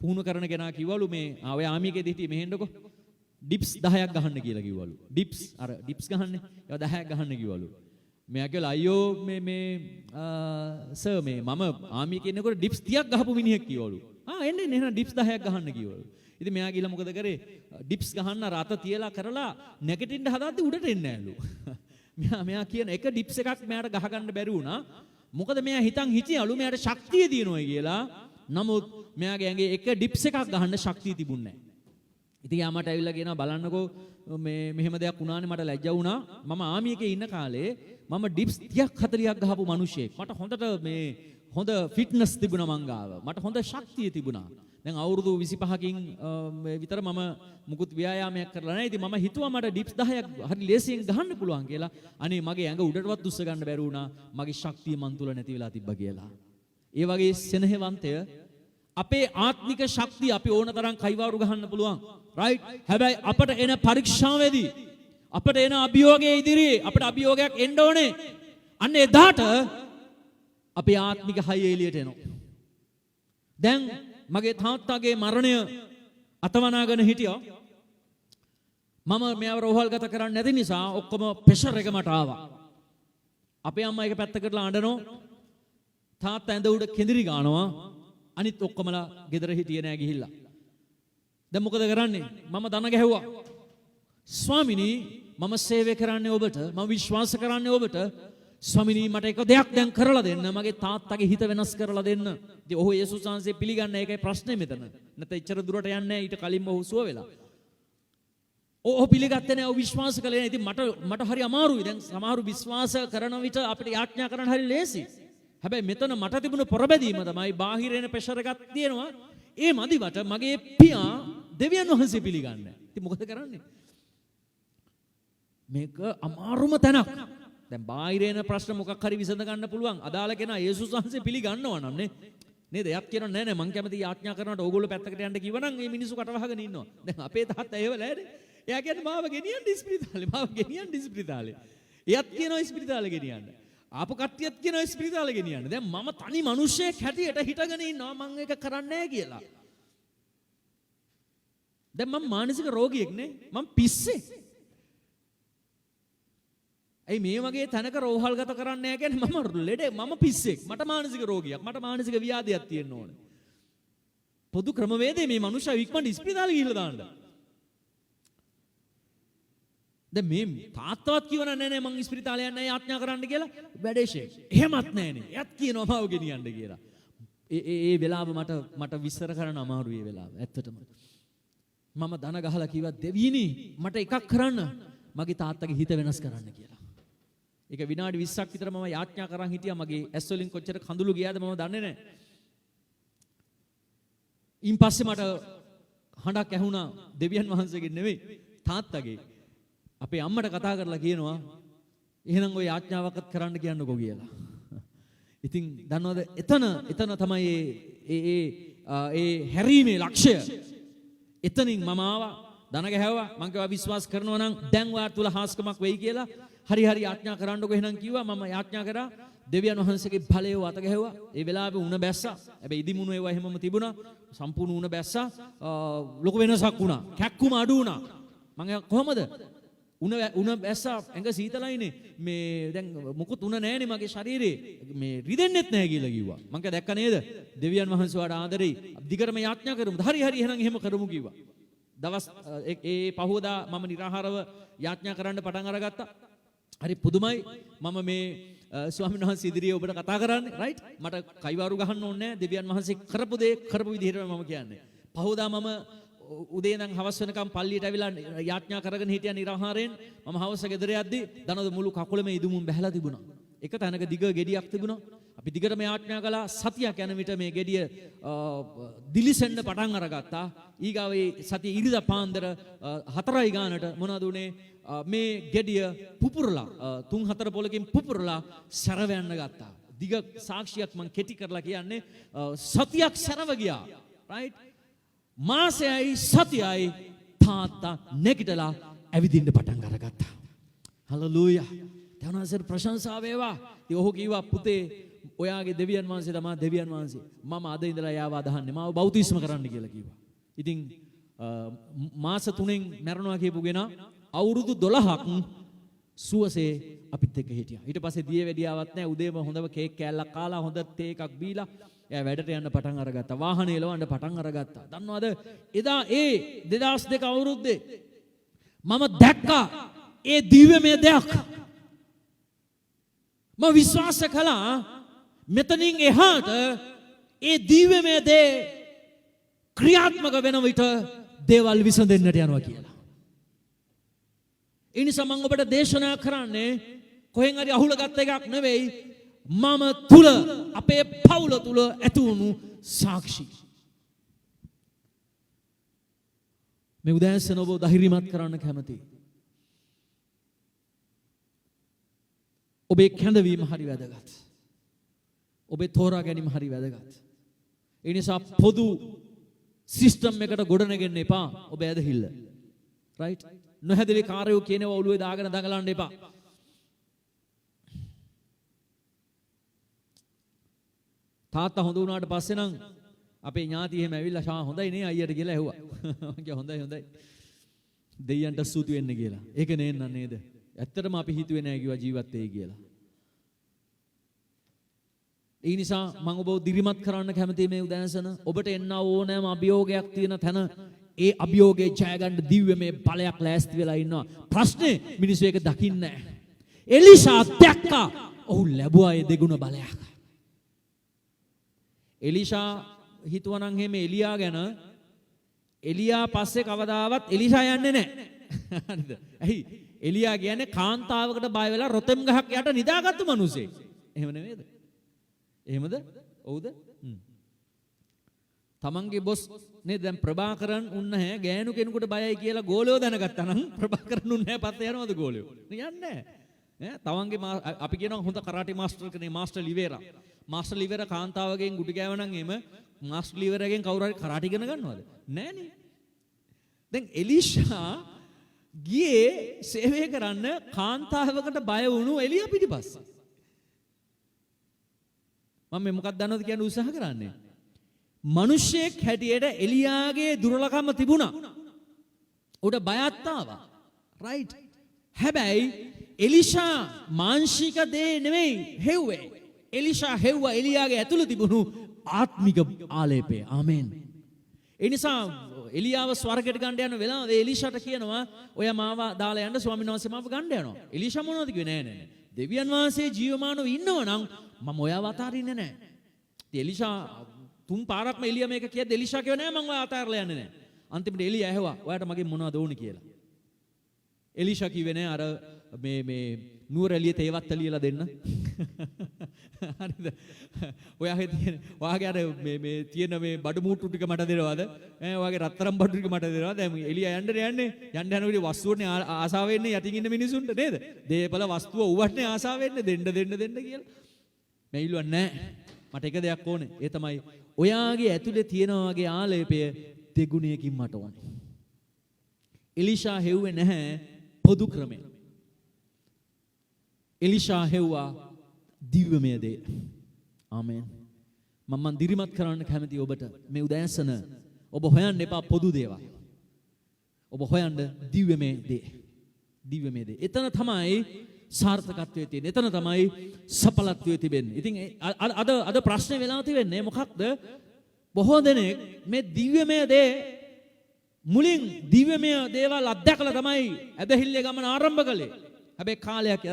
පුහුණු කරන කෙනා කිව්වලු මේ ඔය ආමියකේ දිහිටි මෙහෙන්නකො ඩිප්ස් 10ක් ගහන්න කියලා කිව්වලු. ඩිප්ස් ගහන්නේ. ඒවා 10ක් ගහන්න කිව්වලු. මෙයා කියලා අයියෝ මේ සර් මේ මම ආමියක ඉන්නකොට ඩිප්ස් 30ක් ගහපු මිනිහෙක් කිව්වලු. එන්න එහෙනම් ඩිප්ස් 10ක් ගහන්න කිව්වලු. ඉතින් මෙයා ගිහලා මොකද කරේ? ඩිප්ස් ගහන්න රත තියලා කරලා නැගිටින්න හදද්දි උඩට එන්නේ නැලු. මෙයා කියන එක ඩිප්ස් එකක් මෙයාට ගහ ගන්න බැරි වුණා. මොකද මෙයා හිතියලු මෙයාට ශක්තිය දිනනොයි කියලා. නමුත් මෙයාගේ ඇඟේ එක ඩිප්ස් එකක් ගහන්න ශක්තිය තිබුණේ නැහැ. ඉතින් යා මට ඇවිල්ලා කියනවා බලන්නකෝ මේ මෙහෙම දෙයක් වුණානේ මට ලැජ්ජා වුණා. මම ආමියකේ ඉන්න කාලේ මම ඩිප්ස් 30ක් 40ක් ගහපු මිනිහෙක්. මට හොඳට හොඳ ෆිට්නස් තිබුණා මං ගාව. මට හොඳ ශක්තිය තිබුණා. දැන් අවුරුදු 25කින් විතර මම මුකුත් ව්‍යායාමයක් කරලා නැහැ. ඉතින් මම හිතුවා මට ඩිප්ස් 10ක් හරි ලේසියෙන් ගහන්න පුළුවන් කියලා. අනේ මගේ ඇඟ උඩටවත් දුස්ස ගන්න බැරි වුණා. මගේ ශක්තිය මන් තුල නැති වෙලා තිබ්බා කියලා. ඒ වගේ සෙනෙහවන්තය අපේ ආත්මික ශක්තිය අපි ඕන තරම් කයිවාරු ගහන්න පුළුවන්. රයිට්? හැබැයි අපට එන පරීක්ෂාවේදී අපට එන අභියෝගයේ ඉදිරියේ අපට අභියෝගයක් එන්න ඕනේ. අන්න එදාට අපේ ආත්මික හයිය එළියට එනවා. දැන් මගේ තාත්තාගේ මරණය අතවනාගෙන හිටියා. මම මෙයාව රෝහල්ගත කරන්න නැති නිසා ඔක්කොම ප්‍රෙෂර් එක මට ආවා. අපේ අම්මා එක පැත්තකටලා අඬනවා. තාත්තා ඇඳ උඩ කෙඳිරි ගන්නවා. අනිත් ඔක්කොමලා ගෙදර හිටියේ නෑ ගිහිල්ලා. දැන් මොකද කරන්නේ? මම දන ගැහුවා. ස්වාමිනී මම සේවය කරන්නේ ඔබට. මම විශ්වාස කරන්නේ ඔබට. ස්වාමිනී මට එක දෙයක් දැන් කරලා දෙන්න. මගේ තාත්තගේ හිත වෙනස් කරලා දෙන්න. ඉතින් ඔහු යේසුස් වහන්සේ පිළිගන්න ඒකයි ප්‍රශ්නේ මෙතන. නැත්නම් ඉච්චර දුරට යන්නේ නැහැ. ඊට කලින්ම ඔහු සුව වෙලා. ඔහු පිළිගත්තේ නැහැ. ඔහු විශ්වාස කළේ නැහැ. ඉතින් මට හරි අමාරුයි. දැන් සමහරු විශ්වාස කරන විට අපිට යාඥා කරන්න හරි ලේසි. හැබැයි මෙතන මට තිබුණ පොරබැදීම තමයි බාහිර එන ප්‍රෙෂර් එකක් තියෙනවා. ඒ මදිවට මගේ පියා දෙවියන් වහන්සේ පිළිගන්නේ. ඉතින් මොකද කරන්නේ? මේක අමාරුම තැනක්. දැන් බාහිරේන ප්‍රශ්න මොකක් හරි විසඳ ගන්න පුළුවන්. අදාළ කෙනා යේසුස් වහන්සේ පිළිගන්නවා නම් නේ. නේද? එයත් කියනවා නෑ නෑ මං කැමති යාඥා කරනකොට ඕගොල්ලෝ පැත්තකට යන්න කිව්වනම් මේ මිනිස්සු කට වහගෙන ඉන්නවා. දැන් අපේ තාත්තා ඒව ලෑනේ. එයා කියන්නේ මාව ගෙනියන්න ඉස්පිරිතාලේ. මාව ගෙනියන්න ඉස්පිරිතාලේ. එයත් කියනවා ඉස්පිරිතාලේ ගෙනියන්න. ආපු කට්ටියත් කියනවා ඉස්පිරිතාලේ ගෙනියන්න. දැන් මම තනි මිනිහෙක් හැටියට හිටගෙන ඉන්නවා මං ඒක කරන්නේ නෑ කියලා. දැන් මම මානසික රෝගියෙක් නේ. මම පිස්සේ. ඇයි මේ වගේ තැනක රෝහල්ගත කරන්නේ නැහැ කියන්නේ මම ලෙඩේ මම පිස්සෙක්. මට මානසික රෝගියක්. මට මානසික ව්‍යාධියක් තියෙන්න ඕනේ. පොදු ක්‍රමවේදේ මේ මනුස්සයා ඉක්මනට ඉස්පිරිතාලේ ගිහිල්ලා දාන්න. දැන් මේ තාත්තවත් කියවන නෑ නෑ මං ඉස්පිරිතාලේ යන්නේ යාඥා කරන්න කියලා වැඩේ ෂේක්. එහෙමත් නෑනේ. එයත් කියනවා මාව ගෙනියන්න කියලා. ඒ වෙලාව මට විස්තර කරන්න අමාරුයි ඒ වෙලාව. ඇත්තටම. මම දන ගහලා කිව්වා දෙවියනි මට එකක් කරන්න. මගේ තාත්තගේ හිත වෙනස් කරන්න කියලා. ඒක විනාඩි 20ක් විතර මම යාඥා කරන් හිටියා. මගේ ඇස් වලින් කොච්චර කඳුළු ගියාද මම දන්නේ නැහැ. ඊන් පස්සේ මට හඬක් ඇහුණා දෙවියන් වහන්සේගෙන් නෙවෙයි තාත්තගේ. අපේ අම්මට කතා කරලා කියනවා එහෙනම් ඔය යාඥාවක්වත් කරන්න කියන්නකෝ කියලා. ඉතින් දන්නවද එතන තමයි ඒ හැරීමේ ලක්ෂ්‍ය. එතනින් මම ආවා දන ගැහැව්වා මං කිව්වා විශ්වාස කරනවා නම් දැන් ඔයාට තුල හාස්කමක් වෙයි කියලා. හරි යාඥා කරන්නකෝ එහෙනම් කිව්වා. මම යාඥා කරා දෙවියන් වහන්සේගේ බලය අත ගැහුවා. ඒ වෙලාවේ උණ බැස්සා. හැබැයි ඉදිමුණු ඒවා එහෙමම තිබුණා. සම්පූර්ණ උණ බැස්සා. ලොකු වෙනසක් වුණා. කැක්කුම අඩු වුණා. මං කොහමද? උණ බැස්සා ඇඟ සීතලයිනේ. මේ දැන් මොකුත් උණ නැහැනේ මගේ ශරීරේ. මේ රිදෙන්නෙත් නැහැ කියලා කිව්වා. මං කිව්වා දැක්ක නේද? දෙවියන් වහන්සේ වාට ආදරෙයි. දිගටම යාඥා කරමු. හරි එහෙනම් එහෙම කරමු කිව්වා. දවස් ඒ පහවදා මම නිරාහාරව යාඥා කරන්න පටන් අරගත්තා. හරි පුදුමයි. මම මේ ස්වාමීන් වහන්සේ ඉදිරියේ ඔබට කතා කරන්නේ රයිට්. මට කයිවාරු ගහන්න ඕනේ නැහැ. දෙවියන් වහන්සේ කරපු දේ කරපු විදිහට මම කියන්නේ. පහවදා මම උදේ ඉඳන් හවස වෙනකම් පල්ලියට ඇවිල්ලා යාඥා කරගෙන හිටියා නිරාහාරයෙන්. මම හවස ගෙදර යද්දි දනද මුළු කකුලෙම ඉදුමුන් බැහැලා තිබුණා. එක තැනක දිග ගෙඩියක් තිබුණා. අපි දිගටම යාඥා කළා. සතියක් යන විට මේ ගෙඩිය දිලිසෙන්න පටන් අරගත්තා. ඊගාවේ සතිය ඉරිදා පාන්දර 4යි ගානට මොනවද උනේ? මේ ගෙඩිය පුපුරලා 3-4 පොලකින් පුපුරලා සැරව යන්න ගත්තා. දිග සාක්ෂියක් මම කෙටි කරලා කියන්නේ සතියක් සැරව ගියා. රයිට්? මාසයයි සතියයි තාත්තා නැගිටලා ඇවිදින්න පටන් අරගත්තා. හලෙලූයා. ධනසර් ප්‍රශංසා වේවා. ඉතින් ඔහු කිව්වා පුතේ ඔයාගේ දෙවියන් වහන්සේ තමයි දෙවියන් වහන්සේ. මම අද ඉඳලා යාව අදහන්නේ. මාව බෞතිස්ම කරන්න කියලා කිව්වා. ඉතින් මාස 3න් මැරෙනවා කියපුගෙන අවුරුදු 12ක් සුවසේ අපිත් එක්ක හිටියා. ඊට පස්සේ දිය වැඩියාවක් නැහැ. උදේම හොඳම කේක් කෑල්ලක් කාලා හොඳ තේ එකක් බීලා එයා වැඩට යන්න පටන් අරගත්තා. වාහනේ එලවන්න පටන් අරගත්තා. දන්නවද? එදා ඒ 2002 අවුරුද්දේ මම දැක්කා ඒ දිව්‍යමය දෙයක්. මම විශ්වාස කළා මෙතනින් එහාට ඒ දිව්‍යමය දේ ක්‍රියාත්මක වෙන විට දේවල් විසඳෙන්නට යනවා කියලා. ඒ නිසා මම ඔබට දේශනා කරන්නේ කොහෙන් හරි අහුලගත් එකක් නෙවෙයි. මම තුල අපේ පවුල තුල ඇති වුණු සාක්ෂි. මේ උදෑසන ඔබ ධෛර්යමත් කරන්න කැමතියි. ඔබේ කැඳවීම හරි වැදගත්. ඔබේ තෝරා ගැනීම හරි වැදගත්. ඒ නිසා පොදු සිස්ටම් එකකට ගොඩනගෙන්න එපා. ඔබ ඇදහිල්ල. රයිට්? නොහැදලි කාර්යෝ කියනවා ඔළුවේ දාගෙන දඟලන්න එපා. තාත්තා හොඳ වුණාට පස්සේ නම් අපේ ඥාති එහෙම ඇවිල්ලා ෂා හොඳයි නේ අයියට කියලා ඇහුවා. මම කිව්වා හොඳයි. දෙයියන්ට ස්තුති වෙන්න කියලා. ඒක නේන්න නේද? ඇත්තටම අපි හිතුවේ නෑ කිව්වා ජීවත් වෙයි කියලා. ඒ නිසා මම ඔබව දිරිමත් කරන්න කැමතියි මේ උදෑසන. ඔබට එන්න ඕනෑම අභියෝගයක් තියෙන තැන ඒ අභියෝගේ ජය ගන්න දිව්‍යමය බලයක් ලෑස්ති වෙලා ඉන්නවා. ප්‍රශ්නේ මිනිස්සු ඒක දකින්නේ නැහැ. එලිෂා දැක්කා. ඔහු ලැබුවා ඒ දෙගුණ බලයක්. එලිෂා හිතුවනම් එහෙම එලියා ගැන එලියා පස්සේ කවදාවත් එලිෂා යන්නේ නැහැ. හරිද? ඇයි? එලියා කියන්නේ කාන්තාවකට බය වෙලා රොතෙම් ගහක් යට නිදාගත්තු මිනිසෙක්. එහෙම නෙමෙයිද? එහෙමද? ඔව්ද? තමන්ගේ බොස් නේ දැන් ප්‍රභාකරන් උන්න නැහැ ගෑනු කෙනෙකුට බයයි කියලා ගෝලියෝ දැනගත්තා නම් ප්‍රභාකරන් උන්න නැහැ පස්සේ යනවද ගෝලියෝ? යන්නේ නැහැ. තවන්ගේ අපි කියනවා හොඳ කරාටි මාස්ටර් කෙනෙක් මාස්ටර් ලිවේරා. මාස්ටර් ලිවේරා කාන්තාවගෙන් ගුටි ගෑවනම් එම මාස්ටර් ලිවේරාගෙන් කවුරු හරි කරාටි ඉගෙන ගන්නවද? නෑනේ. දැන් එලිෂා ගියේ සේවය කරන්න කාන්තාවකට බය වුණු එලියා පිටිපස්සේ. මම මේ මොකක්ද දන්නවද කියන්න උත්සාහ කරන්නේ? මිනිස්සෙක් හැටියට එලියාගේ දුර්ලභකම තිබුණා. උඩ බයත් ආවා. රයිට්. හැබැයි එලිෂා මාංශික දේ නෙමෙයි හෙව්වේ. එලිෂා හෙව්වා එලියාගේ ඇතුළේ තිබුණු ආත්මික ආලේපය. ආමෙන්. ඒ නිසා එලියාව ස්වර්ගයට ගන්න යන වෙලාව එලිෂාට කියනවා ඔය මාව දාලා යන්න ස්වාමීන් වහන්සේ මාව ගන්න යනවා. එලිෂා මොනවද කිව්වේ? නෑ. දෙවියන් වහන්සේ ජීවමානව ඉන්නවනම් මම ඔයාව අතාරින්නේ නෑ. එලිෂා තුන් පාරක්ම එලියා මේක කියද්දි එලිෂා කිව්වේ නෑ මම ඔයාව අතාරලා යන්නේ නෑ. අන්තිමට එලියා ඇහුවා ඔයාට මගෙන් මොනවද ඕනේ කියලා. එලිෂා කිව්වේ නෑ අර මේ නුවර එළිය තේවත් ලියලා දෙන්න. හරිද? ඔයාගේ අර මේ තියෙන මේ බඩු මූට්ටු ටික මට දෙනවද? ඔයාගේ රත්තරන් බඩු ටික මට දෙනවද? දැන් එළිය යන්න යන විදිහ වස්තුවනේ ආසාව වෙන්නේ යටින් ඉන්න මිනිසුන්ට නේද? දේපල වස්තුව උවටනේ ආසාව වෙන්නේ දෙන්න කියලා. මම ඉල්ලුවා නෑ. මට එක දෙයක් ඕනේ. ඒ තමයි ඔයාගේ ඇතුලේ තියෙන වගේ ආලේපය දෙගුණයකින් මට ඕනේ. එලිෂා හෙව්වේ නැහැ පොදු ක්‍රමය. එලිෂා හෙව්වා දිව්‍යමය දේ. ආමෙන්. මම දිරිමත් කරන්න කැමති ඔබට මේ උදෑසන ඔබ හොයන්න එපා පොදු දේවල්. ඔබ හොයන්න දිව්‍යමය දේ. දිව්‍යමය දේ. එතන තමයි සාර්ථකත්වයේ තියෙන්නේ. එතන තමයි සඵලත්වයේ තිබෙන්නේ. ඉතින් අද ප්‍රශ්නේ වෙලා තියෙන්නේ මොකක්ද? බොහෝ දෙනෙක් මේ දිව්‍යමය දේ මුලින් දිව්‍යමය දේවල් අත්දැකලා තමයි ඇදහිල්ලේ ගමන ආරම්භ කළේ. හැබැයි කාලයක්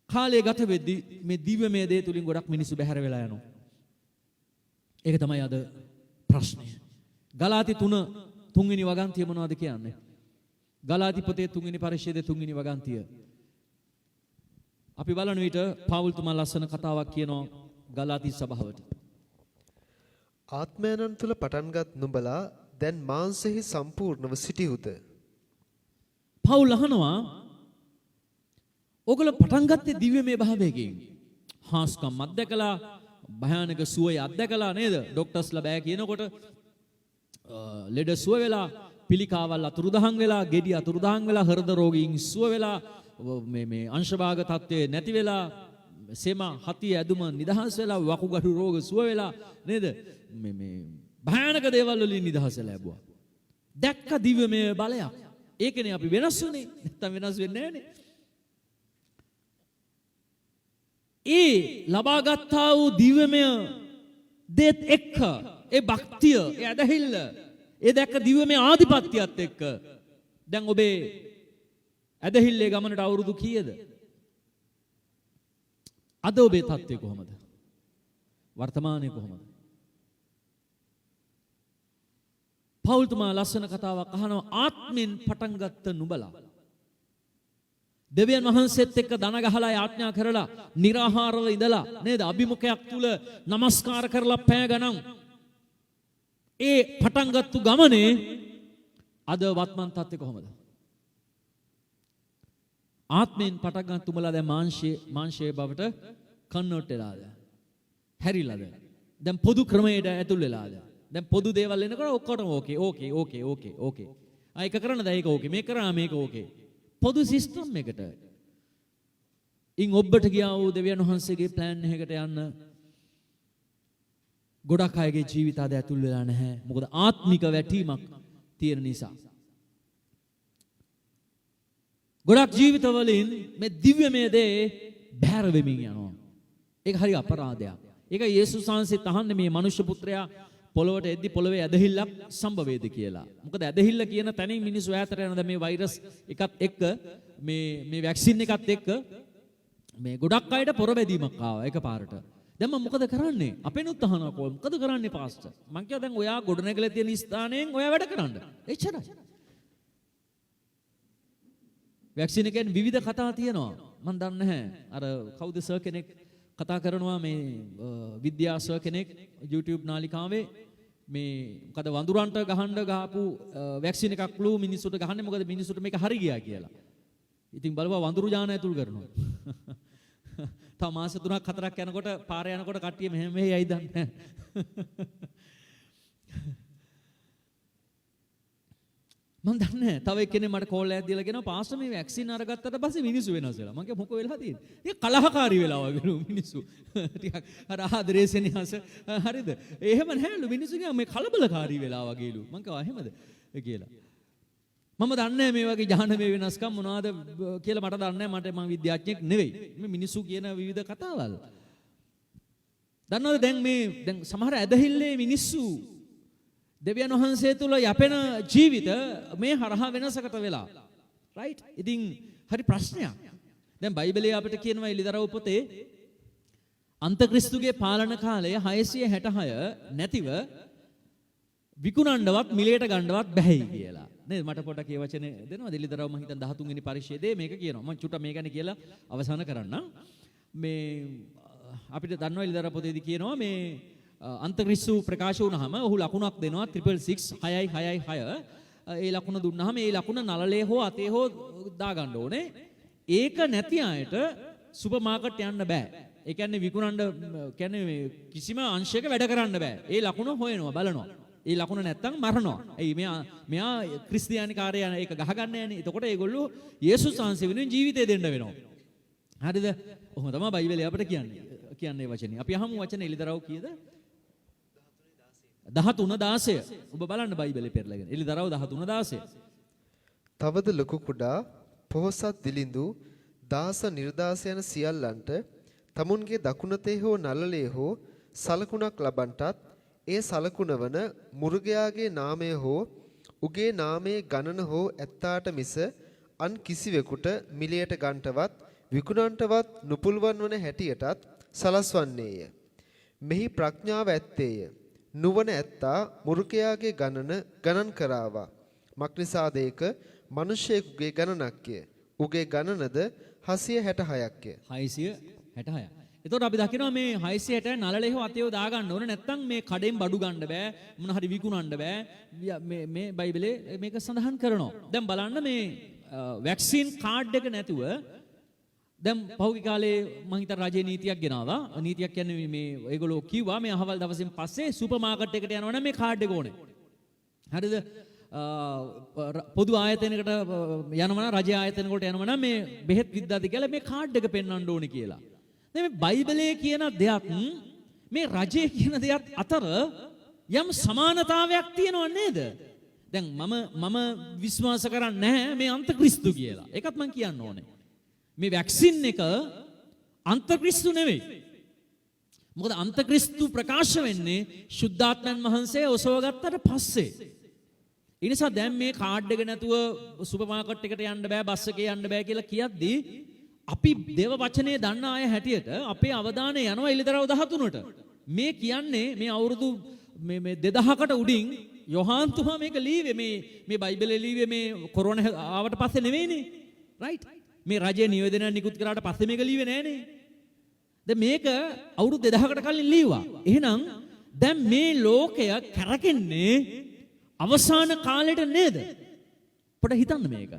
කාලය ගත වෙද්දී මේ දිව්‍යමය දේ තුලින් ගොඩක් මිනිස්සු බැහැර වෙලා යනවා. ඒක තමයි අද ප්‍රශ්නය. ගලාති 3 වෙනි වගන්තිය මොනවද කියන්නේ? ගලාති පොතේ 3 වෙනි පරිච්ඡේදයේ 3 වෙනි වගන්තිය. අපි බලන විට පවුල් තුමා ලස්සන කතාවක් කියනවා ගලාති සභාවට. ආත්මයන්න් තුල පටන්ගත් නුඹලා දැන් මාංශෙහි සම්පූර්ණව සිටියුද? පවුල් අහනවා ඔගොල්ලෝ පටන් ගත්තේ දිව්‍යමය භාවයකින්. හාස්කම් අත්දැකලා භයානක සුවය අත්දැකලා නේද? ડોක්ටර්ස්ලා බෑ කියනකොට ලෙඩ සුව වෙලා, පිළිකාවල් අතුරුදහන් වෙලා, ගෙඩි අතුරුදහන් වෙලා, හෘද රෝගීන් සුව වෙලා, මේ අංශභාග තත්ත්වයේ නැති වෙලා, සෙම හති ඇදුම නිදහස් වෙලා, වකුගඩු රෝග සුව වෙලා නේද? මේ භයානක දේවල් වලින් නිදහස ලැබුවා. දැක්ක දිව්‍යමය බලයක්. ඒකනේ අපි වෙනස් වුනේ. නැත්තම් වෙනස් වෙන්නේ නැහනේ. ඒ ලබාගත්තා වූ දිව්‍යමය දෙත් එක්ක ඒ භක්තිය, ඒ ඇදහිල්ල, ඒ දැක්ක දිව්‍යමය ආධිපත්‍යයත් එක්ක දැන් ඔබේ ඇදහිල්ලේ ගමනට අවුරුදු කීයද? අද ඔබේ තත්ත්වය කොහොමද? වර්තමානයේ කොහොමද? පෞල්තුමා ලස්සන කතාවක් අහනවා ආත්මෙන් පටන් ගත්ත නුඹලා දෙවියන් වහන්සේත් එක්ක දන ගහලා යාඥා කරලා निराහාරව ඉඳලා නේද අභිමුඛයක් තුල নমස්කාර කරලා පෑ ගණන් ඒ පටන් ගත්තු ගමනේ අද වත්මන් තත්ත්වය කොහොමද? ආත්මෙන් පටන් ගන්න තුඹලා දැන් මාංශයේ බවට කන්වර්ට් වෙලාද? හැරිලාද? දැන් පොදු ක්‍රමයට ඇතුල් වෙලාද? දැන් පොදු දේවල් එනකොට ඔක්කොටම ඕකේ. ඒක කරනද ඒක ඕකේ. මේක කරා මේක ඕකේ. පොදු සිස්ටම් එකට. ඉන් ඔබට ගියා වූ දෙවියන් වහන්සේගේ ප්ලෑන් එකකට යන්න ගොඩක් අයගේ ජීවිත අද ඇතුල් වෙලා නැහැ. මොකද ආත්මික වැටීමක් තියෙන නිසා. ගොඩක් ජීවිතවලින් මේ දිව්‍යමය දේ බැහැර වෙමින් යනවා. ඒක හරි අපරාධයක්. ඒක යේසුස් වහන්සේත් අහන්නේ මේ මනුෂ්‍ය පුත්‍රයා පොළොවට එද්දි පොළොවේ ඇදහිල්ලක් සම්භවේද කියලා. මොකද ඇදහිල්ල කියන තැනින් මිනිස්සු ඈතට යනවා. දැන් මේ වෛරස් එකත් එක්ක මේ වැක්සින් එකත් එක්ක මේ ගොඩක් අයට පොරබැදීමක් ආවා එකපාරට. දැන් මම මොකද කරන්නේ? අපෙනුත් අහනවා මොකද කරන්නේ පාස්ටර්? මං කිව්වා දැන් ඔයා ගොඩනැගලා තියෙන ස්ථානයෙන් ඔයා වැඩ කරන්න. එච්චරයි. වැක්සින් එකෙන් විවිධ කතා තියෙනවා. මම දන්නේ නැහැ. අර කවුද සර් කෙනෙක් කතා කරනවා මේ විද්‍යා සර් කෙනෙක් YouTube නාලිකාවේ මේ මොකද වඳුරන්ට ගහන්න ගහපු වැක්සින් එකක්ලු මිනිස්සුන්ට ගහන්නේ මොකද මිනිස්සුන්ට මේක හරි ගියා කියලා. ඉතින් බලපුවා වඳුරු යාන ඇතුල් කරනවා. තව මාස 3ක් 4ක් යනකොට පාර යනකොට කට්ටිය මෙහෙම යයි දන්නේ. මම දන්නේ තව එක්කෙනෙක් මට කෝල් එකක් දීලා කියනවා පාස්ටර් මේ වැක්සින් අරගත්තට පස්සේ මිනිස්සු වෙනස් වෙලා. මම කිව්වා මොකෝ වෙලා තියෙන්නේ? ඒක කලහකාරී වෙලා වගේලු මිනිස්සු. ටිකක් අර ආදරේ සෙනෙහස හරිද? එහෙම නැහැලු මිනිස්සු කියනවා මේ කලබලකාරී වෙලා වගේලු. මම කිව්වා එහෙමද කියලා. මම දන්නේ මේ වගේ ජහනමය වෙනස්කම් මොනවද කියලා මට දන්නේ මට මම විද්‍යාඥයෙක් නෙවෙයි. මේ මිනිස්සු කියන විවිධ කතාවල්. දන්නවද දැන් සමහර ඇදහිල්ලේ මිනිස්සු දෙවියන් වහන්සේ තුල යැපෙන ජීවිත මේ හරහා වෙනසකට වෙලා. රයිට්? ඉතින් හරි ප්‍රශ්නයක්. දැන් බයිබලයේ අපිට කියනවා එලිදරව් පොතේ අන්තක්‍රිස්තුගේ පාලන කාලය 666 නැතිව විකුණන්නවත් මිලයට ගන්නවත් බැහැයි කියලා. නේද? මට පොඩක් ඒ වචනේ දෙනවා. එලිදරව් මම හිතන 13 වෙනි පරිච්ඡේදයේ මේක කියනවා. මම චුට්ට මේ ගැන කියලා අවසන් කරන්නම්. මේ අපිට දන්නවා එලිදරව් පොතේදී කියනවා මේ අන්තක්‍රිස්තු ප්‍රකාශ වුණාම ඔහු ලකුණක් දෙනවා 666 666. ඒ ලකුණ දුන්නාම ඒ ලකුණ නළලේ හෝ අතේ හෝ දාගන්න ඕනේ. ඒක නැති අයට සුපර් මාකට් යන්න බෑ. ඒ කියන්නේ විකුණන්න කියන්නේ කිසිම අංශයක වැඩ කරන්න බෑ. ඒ ලකුණ හොයනවා බලනවා. ඒ ලකුණ නැත්තම් මරනවා. එයි මෙයා ක්‍රිස්තියානි කාර්යය ඒක ගහගන්න යන්නේ. එතකොට ඒගොල්ලෝ යේසුස් වහන්සේ වෙනුවෙන් ජීවිතය දෙන්න වෙනවා. හරිද? ඔහොම තමයි බයිබලයේ අපිට කියන්නේ වචනේ. අපි අහමු වචනේ එලිදරව් කීයද? 13:16. ඔබ බලන්න බයිබලේ පෙරලගෙන. එලිදරව් 13:16. තවද ලොකු කුඩා පොහොසත් දිලිඳු දාස නිර්දාස යන සියල්ලන්ට තමුන්ගේ දකුණතේ හෝ නළලේ හෝ සලකුණක් ලබන්ටත් ඒ සලකුණ වන මුර්ගයාගේ නාමය හෝ උගේ නාමයේ ගණන හෝ ඇත්තාට මිස අන් කිසිවෙකුට මිලයට ගන්ටවත් විකුණන්ටවත් නුපුල්වන් වන හැටියටත් සලස්වන්නේය. මෙහි ප්‍රඥාව ඇත්තේය. නුවණ ඇත්තා මුර්ගයාගේ ගණන් කරාවා. මක්නිසාද ඒක මිනිසෙකුගේ ගණනක්ය. උගේ ගණනද 666ක්ය. 666. එතකොට අපි දකිනවා මේ 666 නළලේ හෝ අතේ දාගන්න ඕන නැත්නම් මේ කඩෙන් බඩු ගන්න බෑ මොන හරි විකුණන්න බෑ මේ බයිබලේ මේක සඳහන් කරනවා. දැන් බලන්න මේ වැක්සින් කාඩ් එක නැතුව දැන් පහුගිය කාලේ මම හිතා රජයේ නීතියක් ගෙනාවා. නීතියක් කියන්නේ මේ ඒගොල්ලෝ කිව්වා මේ අහවල් දවසෙන් පස්සේ සුපර් මාකට් එකට යනවා නම් මේ කාඩ් එක ඕනේ. හරිද? පොදු ආයතනයකට යනවා නම් රජයේ ආයතනයකට යනවා නම් මේ බෙහෙත් විද්දාද කියලා මේ කාඩ් එක පෙන්වන්න ඕනේ කියලා. දැන් මේ බයිබලයේ කියන දෙයක් මේ රජයේ කියන දෙයක් අතර යම් සමානතාවයක් තියෙනව නේද? දැන් මම විශ්වාස කරන්නේ නැහැ මේ අන්තක්‍රිස්තු කියලා. ඒකත් මම කියන්න ඕනේ. මේ වැක්සින් එක අන්තක්‍රිස්තු නෙවෙයි. මොකද අන්තක්‍රිස්තු ප්‍රකාශ වෙන්නේ ශුද්ධාත්මයන් වහන්සේ ඔසවගත්තට පස්සේ. ඒ නිසා දැන් මේ කාඩ් එක නැතුව සුපර් මාකට් එකට යන්න බෑ, බස් එකේ යන්න බෑ කියලා කියද්දී අපි දේව වචනේ දන්න අය හැටියට අපේ අවධානය යනවා එළිදරව් 13ට. මේ කියන්නේ මේ අවුරුදු මේ 2000කට උඩින් යොහාන් තුමා මේක ලියුවේ මේ බයිබලයේ ලියුවේ මේ කොරෝනා ආවට පස්සේ නෙවෙයිනේ. රයිට්? මේ රජයේ නිවේදනය නිකුත් කරාට පස්සේ මේක ලියුවේ නෑනේ. දැන් මේක අවුරුදු 2000කට කලින් ලියුවා. එහෙනම් දැන් මේ ලෝකය කරකෙන්නේ අවසාන කාලෙට නේද? පොඩ හිතන්න මේක.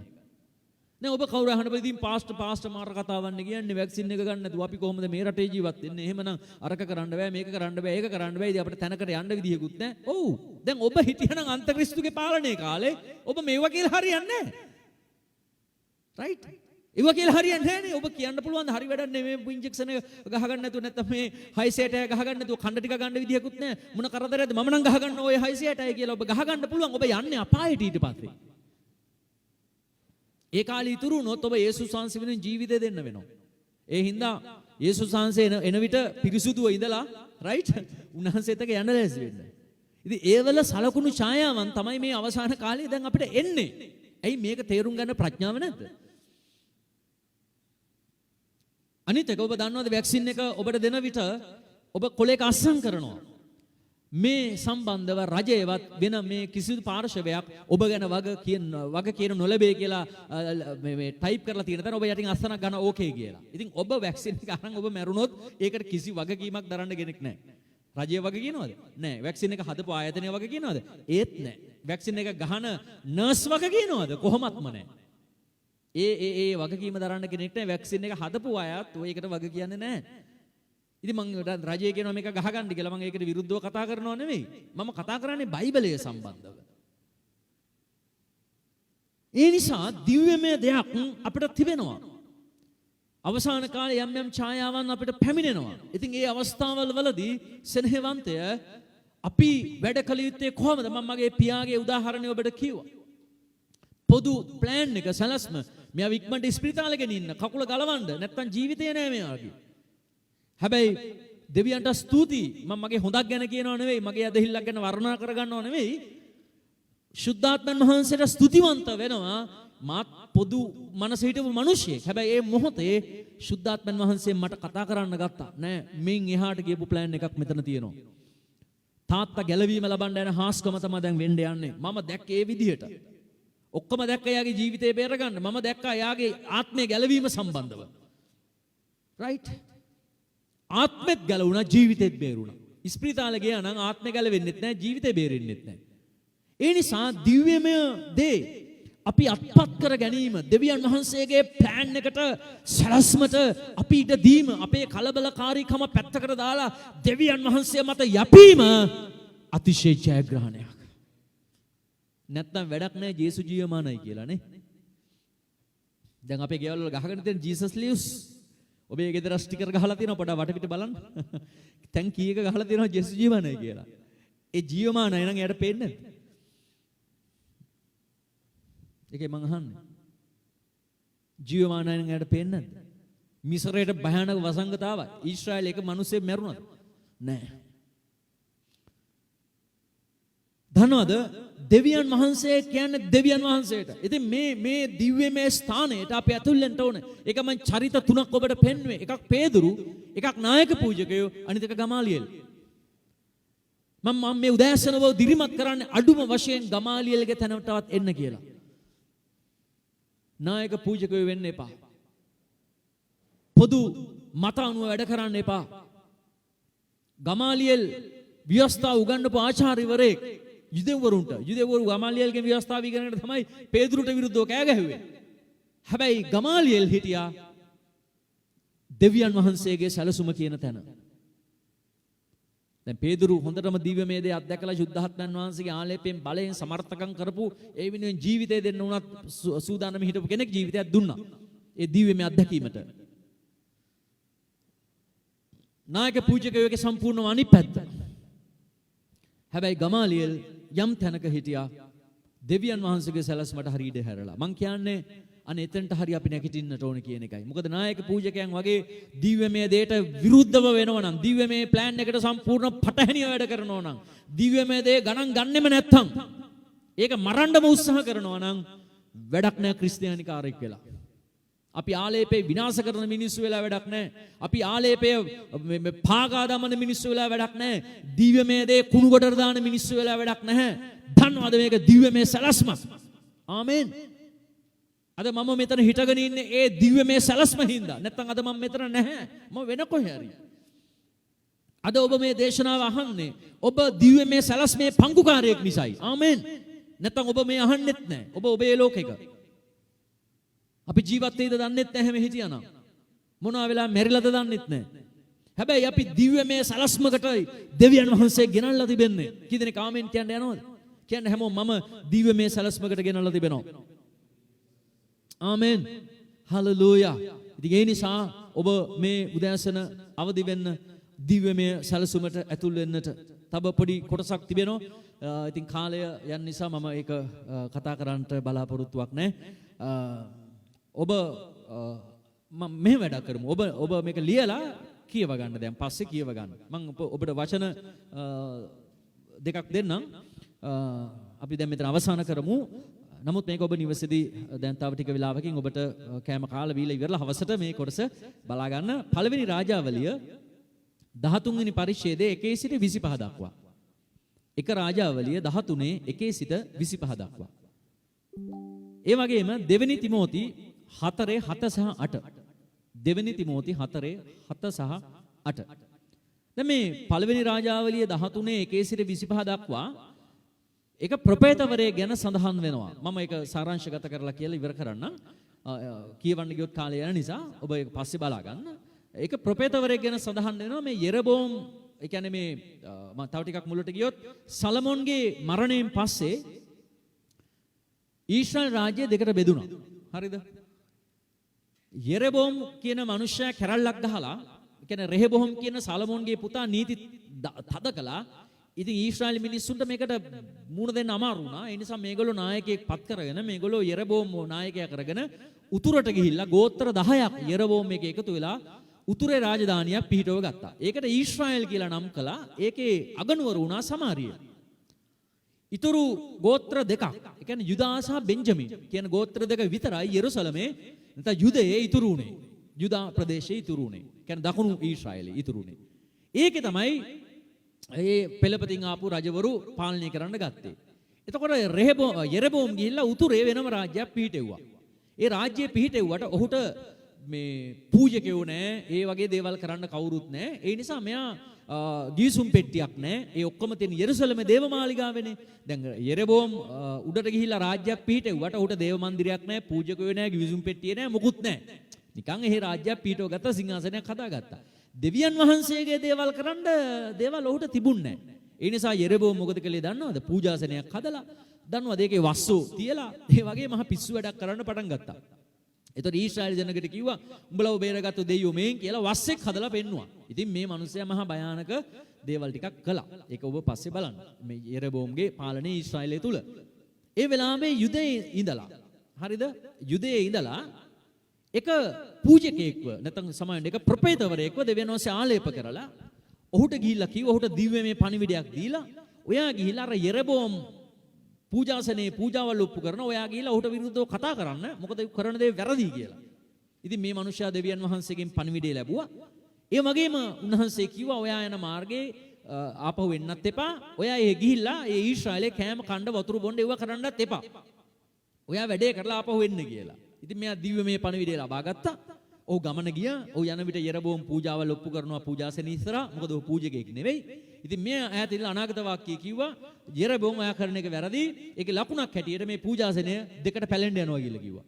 දැන් ඔබ කවුරු අහන්න බෑ ඉතින් පාස්ටර් මාර කතාවන්නේ කියන්නේ වැක්සින් එක ගන්න නැතුව අපි කොහොමද මේ රටේ ජීවත් වෙන්නේ? එහෙමනම් අරක කරන්න බෑ මේක කරන්න බෑ ඒක කරන්න බෑ. ඉතින් අපිට තැනකට යන්න විදියකුත් නැහැ. ඔව්. දැන් ඔබ හිටියනම් අන්තක්‍රිස්තුගේ පාලනයේ කාලේ ඔබ මේවා කියලා හරියන්නේ නැහැ. රයිට්? ඒවා කියලා හරියන්නේ නැහැ නේ. ඔබ කියන්න පුළුවන් හරි වැඩක් නෙමෙයි මේ ඉන්ජෙක්ෂන් එක ගහගන්න නැතුව නැත්නම් මේ 666 ගහගන්න නැතුව කණ්ඩ ටික ගන්න විදියකුත් නැහැ. මොන කරදරයක්ද මම නම් ගහගන්න ඔය 666 කියලා ඔබ ගහගන්න පුළුවන්. ඔබ යන්නේ අපායට ඊට පස්සේ. ඒ කාලේ ඉතුරු වුණොත් ඔබ යේසුස් වහන්සේ වෙනුවෙන් ජීවිතය දෙන්න වෙනවා. ඒ හින්දා යේසුස් වහන්සේ එන විට පිරිසුදුව ඉඳලා රයිට් උන්වහන්සේත් එක්ක යන්න ලෑස්ති වෙන්න. ඉතින් ඒවල සලකුණු ඡායාවන් තමයි මේ අවසාන කාලේ දැන් අපිට එන්නේ. ඇයි මේක තේරුම් ගන්න ප්‍රඥාව නැද්ද? අනිත් එක ඔබ දන්නවද වැක්සින් එක ඔබට දෙන විට ඔබ කොලේක අස්සම් කරනවා. මේ සම්බන්ධව රජයවත් වෙන මේ කිසිදු පාර්ශවයක් ඔබ ගැන වග කියන නොලැබේ කියලා මේ ටයිප් කරලා තියෙන තැන ඔබ යටින් අස්සනක් ගන්න ඕකේ කියලා. ඉතින් ඔබ වැක්සින් එක අරන් ඔබ මැරුණොත් ඒකට කිසි වගකීමක් දරන්න කෙනෙක් නැහැ. රජය වග කියනවද? නැහැ. වැක්සින් එක හදපු ආයතනය වග කියනවද? ඒත් නැහැ. වැක්සින් එක ගහන නර්ස් වග කියනවද? කොහොමත්ම නැහැ. ඒ වගකීම දරන්න කෙනෙක් නැහැ. වැක්සින් එක හදපු අයත් ඔයකට වග කියන්නේ නැහැ. ඉතින් මම රජය කියනවා මේක ගහගන්න කියලා. මම ඒකට විරුද්ධව කතා කරනව නෙවෙයි. මම කතා කරන්නේ බයිබලය සම්බන්ධව. ඒ නිසා දිව්‍යමය දෙයක් අපිට තිබෙනවා. අවසාන කාලේ යම් ඡායාවන් අපිට පැමිණෙනවා. ඉතින් ඒ අවස්ථාවල වලදී සෙනෙහවන්තය අපි වැඩ කළ යුත්තේ කොහොමද? මම මගේ පියාගේ උදාහරණය ඔබට කිව්වා. පොදු ප්ලෑන් එක සැලැස්ම මෙයා වික්මන්ට ස්පිරිතාලේ ගෙනින්න කකුල ගලවන්න නැත්තම් ජීවිතේ නෑ මෙයාගේ. හැබැයි දෙවියන්ට ස්තුතියි. මම මගේ හොඳක් ගැන කියනව නෙවෙයි, මගේ ඇදහිල්ලක් ගැන වර්ණනා කරගන්නව නෙවෙයි. ශුද්ධාත්මන් වහන්සේට ස්තුතිවන්ත වෙනවා. මාත් පොදු මනස හිටපු මිනිහෙක්. හැබැයි ඒ මොහොතේ ශුද්ධාත්මන් වහන්සේ මට කතා කරන්න ගත්තා. නෑ මින් එහාට ගියපු ප්ලෑන් එකක් මෙතන තියෙනවා. තාත්තා ගැලවීම ලබන්න යන හාස්කම තමයි දැන් වෙන්න යන්නේ. මම දැක්කේ ඒ විදිහට. ඔක්කොම දැක්ක එයාගේ ජීවිතේ බේරගන්න. මම දැක්කා එයාගේ ආත්මය ගැලවීම සම්බන්ධව. රයිට්? ආත්මෙත් ගැලවුණා, ජීවිතෙත් බේරුණා. ඉස්පිරිතාලේ ගියා නම් ආත්මය ගැලවෙන්නෙත් නැහැ, ජීවිතේ බේරෙන්නෙත් නැහැ. ඒ නිසා දිව්‍යමය දේ අපි අත්පත් කර ගැනීම, දෙවියන් වහන්සේගේ ප්ලෑන් එකට සැලැස්මට අපි ඉඩ දීම, අපේ කලබලකාරීකම පැත්තකට දාලා දෙවියන් වහන්සේ මත යැපීම අතිශය ජයග්‍රහණයක්. නැත්තම් වැඩක් නැහැ ජේසු ජීවමානයි කියලා නේ. දැන් අපේ ගෙවල් වල ගහගෙන තියෙන ජීසස් ලිව්ස්. ඔබේ ගෙදර ස්ටිකර් ගහලා තියෙනවා, පොඩ්ඩක් වටපිට බලන්න. දැන් කීයක ගහලා තියෙනවා ජේසු ජීවමානයි කියලා. ඒ ජීවමානයි නම් එයාට පේන්නේ නැද්ද? ඒකේ මං අහන්නේ. ජීවමානයි නම් එයාට පේන්නේ නැද්ද? මිස්රයට භයානක වසංගතාවයි. ඊශ්‍රායලයේ එක මිනිස්සෙක් මැරුණාද? නැහැ. ධනවද? දෙවියන් වහන්සේ කියන්නේ දෙවියන් වහන්සේට. ඉතින් මේ දිව්‍යමය ස්ථානයට අපි ඇතුල් වෙන්න ඕනේ. ඒක මං චරිත තුනක් ඔබට පෙන්වුවේ. එකක් පේදුරු, එකක් නායක පූජකයෝ, අනිත් එක ගමාලියෙල්. මම මේ උදෑසනව දිරිමත් කරන්නේ අඩුම වශයෙන් ගමාලියෙල්ගේ තැනටවත් එන්න කියලා. නායක පූජකයෝ වෙන්න එපා. පොදු මත අනුව වැඩ කරන්න එපා. ගමාලියෙල් ව්‍යවස්ථාව උගන්වපු ආචාර්යවරයෙක් යුදෙව්වරු ගමාලියෙල්ගේ ව්‍යවස්ථාව ඉගෙනගෙන තමයි පේදුරුට විරුද්ධව කෑ ගැහුවේ. හැබැයි ගමාලියෙල් හිටියා දෙවියන් වහන්සේගේ සැලසුම කියන තැන. දැන් පේදුරු හොඳටම දිව්‍යමය දේ අත්දැකලා ශුද්ධාත්මයන් වහන්සේගේ ආලේපයෙන් බලයෙන් සමර්ථකම් කරපු ඒ වෙනුවෙන් ජීවිතය දෙන්න උනත් සූදානම් හිටපු කෙනෙක් ජීවිතයක් දුන්නා. ඒ දිව්‍යමය අත්දැකීමට. නායක පූජකයෝගේ සම්පූර්ණම අනිත් පැත්ත. හැබැයි ගමාලියෙල් යම් තැනක හිටියා දෙවියන් වහන්සේගේ සැලැස්මට හරි ඉඩ හැරලා. මං කියන්නේ අනේ එතනට හරි අපි නැගිටින්නට ඕන කියන එකයි. මොකද නායක පූජකයන් වගේ දිව්‍යමය දෙයට විරුද්ධව වෙනවා නම්, දිව්‍යමය ප්ලෑන් එකට සම්පූර්ණ පටහැනිව වැඩ කරනවා නම්, දිව්‍යමය දේ ගණන් ගන්නෙම නැත්තම්, ඒක මරන්නම උත්සාහ කරනවා නම් වැඩක් නැහැ ක්‍රිස්තියානිකාරයෙක් වෙලා. අපි ආලේපේ විනාශ කරන මිනිස්සු වෙලා වැඩක් නැහැ. අපි ආලේපේ පාගා දමන මිනිස්සු වෙලා වැඩක් නැහැ. දිව්‍යමය දේ කුණු කොටට දාන මිනිස්සු වෙලා වැඩක් නැහැ. දන්නවද මේක දිව්‍යමය සැලැස්ම? ආමෙන්. අද මම මෙතන හිටගෙන ඉන්නේ ඒ දිව්‍යමය සැලැස්ම හින්දා. නැත්නම් අද මම මෙතන නැහැ. මම වෙන කොහේ හරි. අද ඔබ මේ දේශනාව අහන්නේ ඔබ දිව්‍යමය සැලැස්මේ පංගුකාරයෙක් නිසායි. ආමෙන්. නැත්නම් ඔබ මේ අහන්නෙත් නැහැ. ඔබ ඔබේ ලෝකෙක. අපි ජීවත් වෙයිද දන්නෙත් නැහැ මේ හිටියානම්. මොනවා වෙලා මැරිලාද දන්නෙත් නැහැ. හැබැයි අපි දිව්‍යමය සැලැස්මකටයි දෙවියන් වහන්සේ ගෙනල්ලා තිබෙන්නේ. කී දෙනෙක් ආමෙන් කියන්න යනවද? කියන්නේ හැමෝම මම දිව්‍යමය සැලැස්මකට ගෙනල්ලා තිබෙනවා. ආමෙන්. හලෙලූයා. ඉතින් ඒ නිසා ඔබ මේ උදෑසන අවදි වෙන්න, දිව්‍යමය සැලසුමට ඇතුල් වෙන්නට තව පොඩි කොටසක් තිබෙනවා. ඉතින් කාලය යන නිසා මම ඒක කතා කරන්නට බලාපොරොත්තුවක් නැහැ. ඔබ මෙහෙම වැඩක් කරමු. ඔබ මේක ලියලා කියව ගන්න. දැන් පස්සේ කියව ගන්න. මම ඔබට වචන දෙකක් දෙන්නම්. අපි දැන් මෙතන අවසන් කරමු. නමුත් මේක ඔබ නිවසේදී දැන් තව ටික වෙලාවකින් ඔබට කෑම කාලා බීලා ඉවරලා හවසට මේ කොටස බලා ගන්න. පළවෙනි රාජාවලිය 13 වෙනි පරිච්ඡේදයේ 1 සිට 25 දක්වා. එක රාජාවලිය 13 1 සිට 25 දක්වා. ඒ වගේම දෙවෙනි තිමෝති 4:7 සහ 8. දෙවෙනි තිමෝති 4:7 සහ 8. දැන් මේ පළවෙනි රාජාවලිය 13 1 සිට 25 දක්වා එක ප්‍රොපේතවරයෙක් ගැන සඳහන් වෙනවා. මම ඒක සාරාංශගත කරලා කියලා ඉවර කරන්නම්. කියවන්න ගියොත් කාලය යන නිසා ඔබ ඒක පස්සේ බලා ගන්න. ඒක ප්‍රොපේතවරයෙක් ගැන සඳහන් වෙනවා මේ යෙරබෝම් ඒ කියන්නේ මේ මම තව ටිකක් මුලට ගියොත් සලමෝන්ගේ මරණයෙන් පස්සේ ඊශ්‍රායල් රාජ්‍ය දෙකට බෙදුණා. හරිද? යෙරබෝම් කියන මිනිසයා කැරල්ලක් ගහලා ඒ කියන්නේ රෙහෙබෝම් කියන සලමෝන්ගේ පුතා නීති තද කළා. ඉතින් ඊශ්‍රායල් මිනිස්සුන්ට මේකට මුණ දෙන්න අමාරු වුණා. ඒ නිසා මේගොල්ලෝ නායකයෙක් පත් කරගෙන මේගොල්ලෝ යෙරබෝම් නායකයා කරගෙන උතුරට ගිහිල්ලා ගෝත්‍ර 10ක් යෙරබෝම් එක එකතු වෙලා උතුරේ රාජධානියක් පිහිටව ගත්තා. ඒකට ඊශ්‍රායල් කියලා නම් කළා. ඒකේ අගනුවර වුණා සමාරිය. ඉතුරු ගෝත්‍ර දෙකක්. ඒ කියන්නේ යුදා සහ බෙන්ජමින් කියන ගෝත්‍ර දෙක විතරයි යෙරුසලමේ නැත්නම් යුදයේ ඉතුරු උනේ. යුදා ප්‍රදේශයේ ඉතුරු උනේ. කියන්නේ දකුණු ඊශ්‍රායලයේ ඉතුරු උනේ. ඒකේ තමයි ඒ පෙළපතින් ආපු රජවරු පාලනය කරන්න ගත්තේ. එතකොට යෙරබෝම් ගිහිල්ලා උතුරේ වෙනම රාජ්‍යයක් පිහිටෙව්වා. ඒ රාජ්‍යය පිහිටෙව්වට ඔහුට මේ පූජකයෝ නැහැ, ඒ වගේ දේවල් කරන්න කවුරුත් නැහැ. ඒ නිසා මෙයා ගීසුම් පෙට්ටියක් නැහැ. ඒ ඔක්කොම තියෙන යෙරුසලමේ දේවමාලිගාවනේ. දැන් යෙරබෝම් උඩට ගිහිල්ලා රාජ්‍යයක් පිහිටෙව්වට ඔහුට දේව මන්දිරයක් නැහැ, පූජකයෝ නැහැ, ගීසුම් පෙට්ටිය නැහැ, මොකුත් නැහැ. නිකන් එහෙ රාජ්‍යයක් පිහිටව ගත්තා, සිංහාසනයක් හදාගත්තා. දෙවියන් වහන්සේගේ දේවල් කරන්න දේවල් ඔහුට තිබුණේ නැහැ. ඒ නිසා යෙරබෝම් මොකද කළේ දන්නවද? පූජාසනයක් හදලා දන්නවද ඒකේ වස්සෝ තියලා ඒ වගේ මහ පිස්සු වැඩක් කරන්න පටන් ගත්තා. එතකොට ඊශ්‍රායල් ජනකට කිව්වා උඹලව බේරගත්තු දෙයියෝ මේන් කියලා වස්සෙක් හදලා පෙන්නුවා. ඉතින් මේ මිනිස්සයා මහා භයානක දේවල් ටිකක් කළා. ඒක ඔබ පස්සේ බලන්න. මේ යෙරබෝම්ගේ පාලනය ඊශ්‍රායලයේ තුල. ඒ වෙලාවේ යුදයේ ඉඳලා හරිද? යුදයේ ඉඳලා එක පූජකයෙක්ව නැත්නම් සමාවෙන්න එක ප්‍රොපේතවරයෙක්ව දෙවියන් වහන්සේ ආලේප කරලා ඔහුට ගිහිල්ලා කිව්වා ඔහුට දිව්‍යමය පණිවිඩයක් දීලා ඔයා ගිහිල්ලා අර යෙරබෝම් පූජාසනේ පූජාවල් ඔප්පු කරන ඔයා ගිහිල්ලා ඔහුට විරුද්ධව කතා කරන්න මොකද කරන දේ වැරදි කියලා. ඉතින් මේ මිනිසයා දෙවියන් වහන්සේගෙන් පණිවිඩය ලැබුවා. ඒ වගේම උන්වහන්සේ කිව්වා ඔයා යන මාර්ගේ ආපහු එන්නත් එපා. ඔයා ඒ ගිහිල්ලා ඒ ඊශ්‍රායලේ කෑම කණ්ඩ වතුර බොන්න ඒව කරන්නත් එපා. ඔයා වැඩේ කරලා ආපහු එන්න කියලා. ඉතින් මෙයා දිව්‍යමය පණිවිඩය ලබා ගත්තා. ඔහු ගමන ගියා. ඔහු යන විට යෙරබෝම් පූජාවල් ඔප්පු කරනවා පූජාසනේ ඉස්සරහා. මොකද ඔහු පූජකයෙක් නෙවෙයි. ඉතින් මෙයා ඈත ඉඳලා අනාගත වාක්‍යය කිව්වා යෙරබෝම් ඔයා කරන එක වැරදි. ඒකේ ලකුණක් හැටියට මේ පූජාසනය දෙකට පැලෙන්න යනවා කියලා කිව්වා.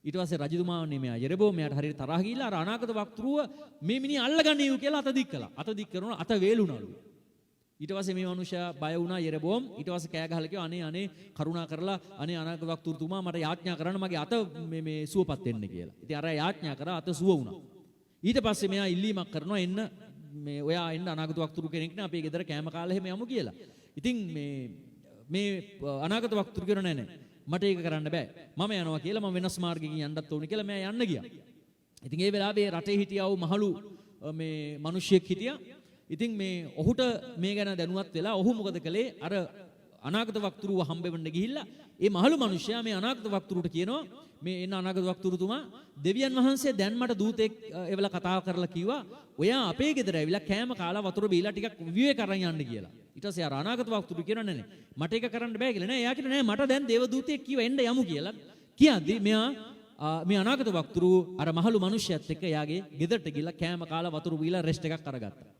ඊට පස්සේ රජතුමාන්නේ මෙයා යෙරබෝම් මෙයාට හරියට තරහ ගිහිල්ලා අර අනාගත වක්තෘව මේ මිනිහ අල්ලගන්නේයු කියලා අත දික් කළා. අත දික් කරනවා අත වේලුණලු. ඊට පස්සේ මේ මිනිහා බය වුණා යෙරබෝම්. ඊට පස්සේ කෑ ගහලා කිව්වා අනේ කරුණා කරලා අනේ අනාගත වක්තෘතුමා මට යාඥා කරන්න මගේ අත මේ සුවපත් වෙන්න කියලා. ඉතින් අර යාඥා කරා අත සුව වුණා. ඊට පස්සේ මෙයා ඉල්ලීමක් කරනවා එන්න මේ ඔයා එන්න අනාගත වක්තෘ කෙනෙක් නේ අපේ ගෙදර කෑම කාලා එහෙම යමු කියලා. ඉතින් මේ අනාගත වක්තෘ කියනවා නෑ මට ඒක කරන්න බෑ. මම යනවා කියලා මම වෙනස් මාර්ගයකින් යන්නත් ඕනේ කියලා මම යන්න ගියා. ඉතින් ඒ වෙලාවේ රටේ හිටියා වූ මහලු මේ මිනිහෙක් හිටියා. ඉතින් මේ ඔහුට මේ ගැන දැනුවත් වෙලා ඔහු මොකද කළේ අර අනාගත වක්තෘව හම්බෙන්න ගිහිල්ලා ඒ මහලු මිනිහයා මේ අනාගත වක්තෘට කියනවා මේ එන්න අනාගත වක්තෘතුමා දෙවියන් වහන්සේ දැන් මට දූතෙක් එවලා කතා කරලා කිව්වා ඔයා අපේ ගෙදර ඇවිල්ලා කෑම කාලා වතුර බීලා ටිකක් විවේක කරන් යන්න කියලා. ඊට පස්සේ අර අනාගත වක්තෘ කියනවා නෑ මට ඒක කරන්න බෑ කියලා නෑ. එයා කියනවා නෑ මට දැන් දේව දූතෙක් කිව්වා එන්න යමු කියලා. කියද්දි මෙයා මේ අනාගත වක්තෘ අර මහලු මිනිහයත් එක්ක එයාගේ ගෙදරට ගිහිල්ලා කෑම කාලා වතුර බීලා රෙස්ට් එකක් අරගත්තා.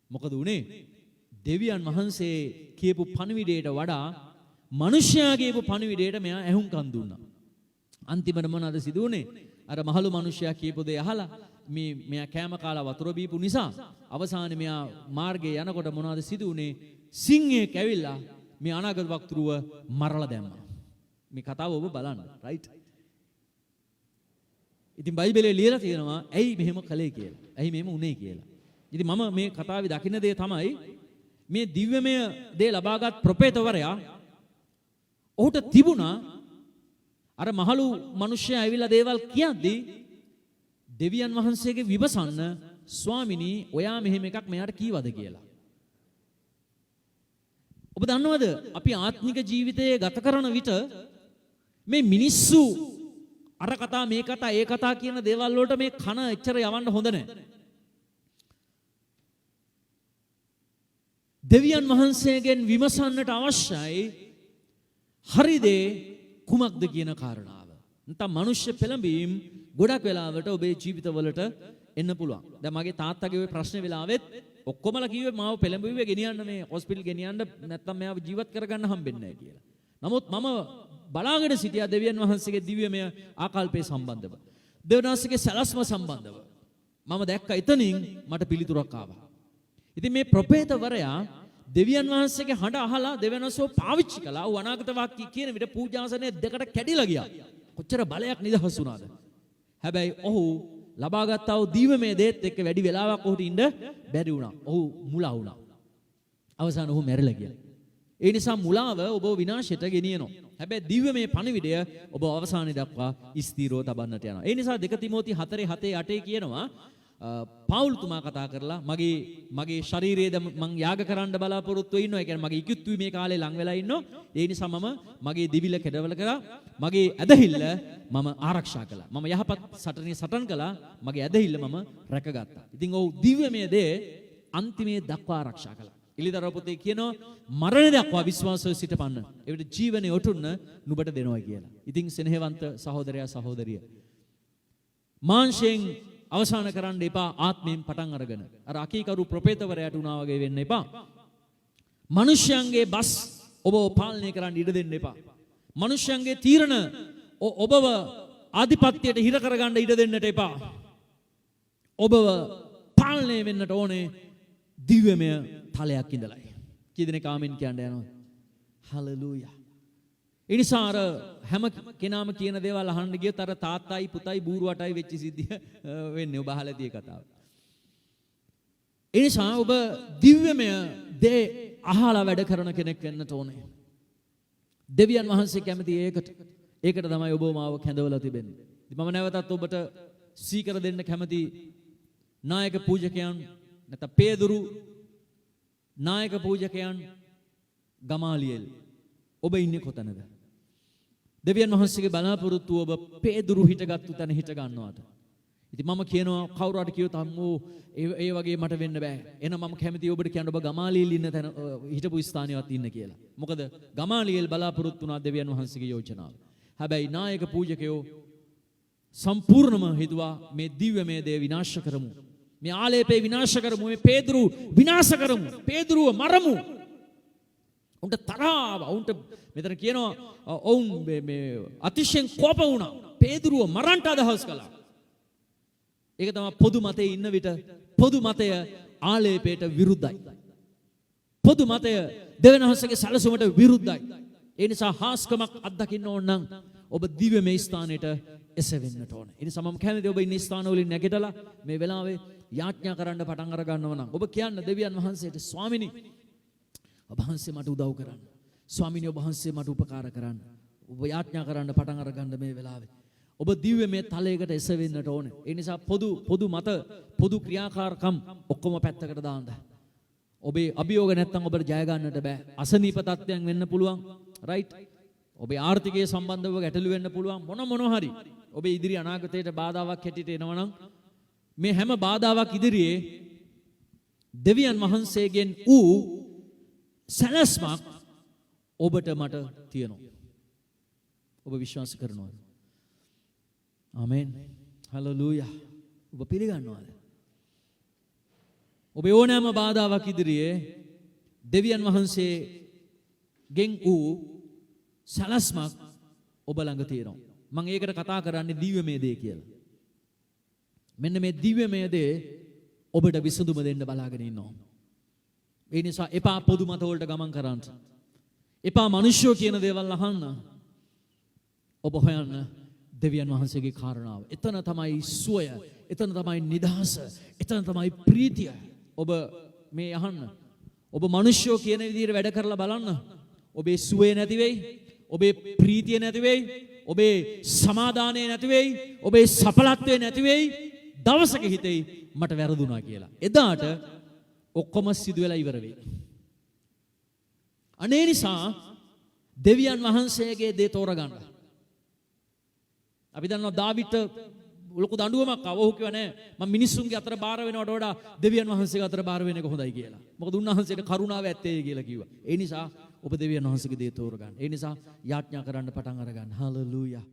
මොකද උනේ දෙවියන් වහන්සේ කියපු පණිවිඩයට වඩා මිනිසයා කියපු පණිවිඩයට මෙයා ඇහුම්කන් දුන්නා. අන්තිමට මොනවද සිදු වුනේ? අර මහලු මිනිසයා කියපු දේ අහලා මෙයා කෑම කාලා වතුර බීපු නිසා අවසානයේ මෙයා මාර්ගයේ යනකොට මොනවද සිදු වුනේ? සිංහෙක් ඇවිල්ලා මේ අනාගත වක්තෘව මරලා දැම්මා. මේ කතාව ඔබ බලන්න රයිට්. ඉතින් බයිබලයේ ලියලා තියෙනවා ඇයි මෙහෙම කළේ කියලා. ඇයි මෙහෙම උනේ කියලා. ඉතින් මම මේ කතාවේ දකින්න දේ තමයි මේ දිව්‍යමය දේ ලබාගත් ප්‍රොපේතවරයා ඔහුට තිබුණා අර මහලු මිනිස්සයා ඇවිල්ලා දේවල් කියද්දී දෙවියන් වහන්සේගේ විමසන්න ස්වාමිනී ඔයා මෙහෙම එකක් මෙයාට කීවද කියලා. ඔබ දන්නවද අපි ආත්මික ජීවිතයේ ගත කරන විට මේ මිනිස්සු අර කතා මේ කතා ඒ කතා කියන දේවල් වලට මේ කන එච්චර යවන්න හොඳ නැහැ. දෙවියන් වහන්සේගෙන් විමසන්නට අවශ්‍යයි හරි දේ කුමක්ද කියන කාරණාව. නැත්නම් මිනිස්සු පෙළඹීම් ගොඩක් වෙලාවට ඔබේ ජීවිතවලට එන්න පුළුවන්. දැන් මගේ තාත්තගේ ওই ප්‍රශ්නේ වෙලාවෙත් ඔක්කොමලා කිව්වේ මාව පෙළඹුවේ ගෙනියන්න මේ හොස්පිටල් ගෙනියන්න නැත්නම් මෙයාව ජීවත් කරගන්න හම්බෙන්නේ නැහැ කියලා. නමුත් මම බලාගෙන සිටියා දෙවියන් වහන්සේගේ දිව්‍යමය ආකල්පය සම්බන්ධව. දෙවියන් වහන්සේගේ සැලැස්ම සම්බන්ධව. මම දැක්ක එතනින් මට පිළිතුරක් ආවා. ඉතින් මේ ප්‍රොපේතවරයා දෙවියන් වහන්සේගේ හඬ අහලා දෙවියන් වහන්සේව පාවිච්චි කළා. ඌ අනාගත වාක්‍ය කියන විට පූජාසනයේ දෙකට කැඩිලා ගියා. කොච්චර බලයක් නිදහස් වුණාද? හැබැයි ඔහු ලබාගත්තා වූ දිව්‍යමය දේත් එක්ක වැඩි වෙලාවක් ඔහුට ඉන්න බැරි වුණා. ඔහු මුලා වුණා. අවසාන ඔහු මැරිලා ගියා. ඒ නිසා මුලාව ඔබ විනාශයට ගෙනියනවා. හැබැයි දිව්‍යමය පණිවිඩය ඔබ අවසානයේ දක්වා ස්ථීරව තබන්නට යනවා. ඒ නිසා 2 තිමෝති 4:7-8 කියනවා පවුල් තුමා කතා කරලා මගේ ශරීරයේද මං යාග කරන්න බලාපොරොත්තු වෙ ඉන්නවා. ඒ කියන්නේ මගේ ඉක්ුත් වීමේ කාලේ ලං වෙලා ඉන්නවා. ඒ නිසා මම මගේ දිවිල කෙඩවල කරා. මගේ ඇදහිල්ල මම ආරක්ෂා කළා. මම යහපත් සටනේ සටන් කළා. මගේ ඇදහිල්ල මම රැකගත්තා. ඉතින් ඔව් දිව්‍යමය දේ අන්තිමේ දක්වා ආරක්ෂා කළා. ඉලිදරව පුතේ කියනවා මරණ දක්වා විශ්වාසව සිටපන්න. ඒකට ජීවනයේ ඔටුන්න නුඹට දෙනවා කියලා. ඉතින් සෙනෙහවන්ත සහෝදරයා සහෝදරිය. මාංශයෙන් අවසාන කරන්න එපා ආත්මයෙන් පටන් අරගෙන. අර අකීකරු ප්‍රොපේතවරයාට උනා වගේ වෙන්න එපා. මිනිස්යන්ගේ බස් ඔබව පාලනය කරන්න ඉඩ දෙන්න එපා. මිනිස්යන්ගේ තීරණ ඔබව ආධිපත්‍යයට හිර කරගන්න ඉඩ දෙන්නට එපා. ඔබව පාලනය වෙන්නට ඕනේ දිව්‍යමය තලයක් ඉඳලයි. කී දෙනෙක් ආමෙන් කියන්න යනවා? හලෙලූයා. ඒ නිසා අර හැම කෙනාම කියන දේවල් අහන්න ගියොත් අර තාත්තයි පුතයි බූරුවටයි වෙච්ච සිද්ධිය වෙන්නේ. ඔබ අහලා තියෙ කතාව. ඒ නිසා ඔබ දිව්‍යමය දේ අහලා වැඩ කරන කෙනෙක් වෙන්නට ඕනේ. දෙවියන් වහන්සේ කැමති ඒකට තමයි ඔබ මාව කැඳවලා තිබෙන්නේ. මම නැවතත් ඔබට සීකර දෙන්න කැමති නායක පූජකයන් නැත්නම් පේදුරු නායක පූජකයන් ගමාලියෙල් ඔබ ඉන්නේ කොතනද? දෙවියන් වහන්සේගේ බලාපොරොත්තුව ඔබ පේදුරු හිටගත්තු තැන හිට ගන්නවාට. ඉතින් මම කියනවා කවුරු හරි කියොත් අම්මෝ ඒ වගේ මට වෙන්න බෑ. එහෙනම් මම කැමතියි ඔබට කියන්න ඔබ ගමාලියෙල් ඉන්න තැන හිටපු ස්ථානෙවත් ඉන්න කියලා. මොකද ගමාලියෙල් බලාපොරොත්තු වුණා දෙවියන් වහන්සේගේ යෝජනාව. හැබැයි නායක පූජකයෝ සම්පූර්ණම හිතුවා මේ දිව්‍යමය දේ විනාශ කරමු. මේ ආලේපේ විනාශ කරමු. මේ පේදුරු විනාශ කරමු. පේදුරුව මරමු. උන්ට තරහව උන්ට මෙතන කියනවා ඔවුන් මේ අතිශයින් කෝප වුණා. පේදුරුව මරන්නට අදහස් කළා. ඒක තමයි පොදු මතයේ ඉන්න විට පොදු මතය ආලේපයට විරුද්ධයි. පොදු මතය දෙවියන් වහන්සේගේ සැලසුමට විරුද්ධයි. ඒ නිසා හාස්කමක් අත්දකින්න ඕන නම් ඔබ දිව්‍යමය ස්ථානෙට එසවෙන්නට ඕන. ඒ නිසා මම කැමතියි ඔබ ඉන්න ස්ථානවලින් නැගිටලා මේ වෙලාවේ යාඥා කරන්න පටන් අර ගන්නව නම් ඔබ කියන්න දෙවියන් වහන්සේට ස්වාමිනී ඔබ වහන්සේ මට උදව් කරන්න. ස්වාමිනී ඔබ වහන්සේ මට උපකාර කරන්න. ඔබ යාඥා කරන්න පටන් අර ගන්න මේ වෙලාවේ. ඔබ දිව්‍යමය තලයකට එසවෙන්නට ඕනේ. ඒ නිසා පොදු මත පොදු ක්‍රියාකාරකම් ඔක්කොම පැත්තකට දාන්න. ඔබේ අභියෝග නැත්තම් ඔබට ජය ගන්නට බෑ. අසනීප තත්ත්වයන් වෙන්න පුළුවන්. රයිට්? ඔබේ ආර්ථිකයේ සම්බන්ධව ගැටලු වෙන්න පුළුවන්. මොන හරි. ඔබේ ඉදිරි අනාගතයට බාධාවක් හැටියට එනවනම් මේ හැම බාධාවක් ඉදිරියේ දෙවියන් වහන්සේගෙන් ඌ සැලැස්මක් ඔබට මට තියෙනවා. ඔබ විශ්වාස කරනවද? ආමෙන්. හලෙලූයා. ඔබ පිළිගන්නවද? ඔබ ඕනෑම බාධාවක් ඉදිරියේ දෙවියන් වහන්සේගෙන් ඌ සැලැස්මක් ඔබ ළඟ තියෙනවා. මම ඒකට කතා කරන්නේ දිව්‍යමය දේ කියලා. මෙන්න මේ දිව්‍යමය දේ ඔබට විසඳුම දෙන්න බලාගෙන ඉන්නවා. ඒ නිසා එපා පොදු මත වලට ගමන් කරන්න. එපා මිනිස්සු කියන දේවල් අහන්න. ඔබ හොයන්න දෙවියන් වහන්සේගේ කාරණාව. එතන තමයි සුවය, එතන තමයි නිදහස, එතන තමයි ප්‍රීතිය. ඔබ මේ අහන්න. ඔබ මිනිස්සු කියන විදිහට වැඩ කරලා බලන්න. ඔබේ සුවය නැති වෙයි, ඔබේ ප්‍රීතිය නැති වෙයි, ඔබේ සමාදානය නැති වෙයි, ඔබේ සඵලත්වය නැති වෙයි. දවසක හිතෙයි මට වැරදුනා කියලා. එදාට ඔක්කොම සිදු වෙලා ඉවර වෙයි. අනේ නිසා දෙවියන් වහන්සේගේ දේ තෝරගන්න. අපි දන්නවා දාවිත් ලොකු දඬුවමක් ආවා. ඔහු කිව්වා නෑ මම මිනිස්සුන්ගේ අතර බාර වෙනවට වඩා දෙවියන් වහන්සේගේ අතර බාර වෙන එක හොඳයි කියලා. මොකද උන්වහන්සේට කරුණාව ඇත්තේ කියලා කිව්වා. ඒ නිසා ඔබ දෙවියන් වහන්සේගේ දේ තෝරගන්න. ඒ නිසා යාඥා කරන්න පටන් අරගන්න. හලෙලූයා.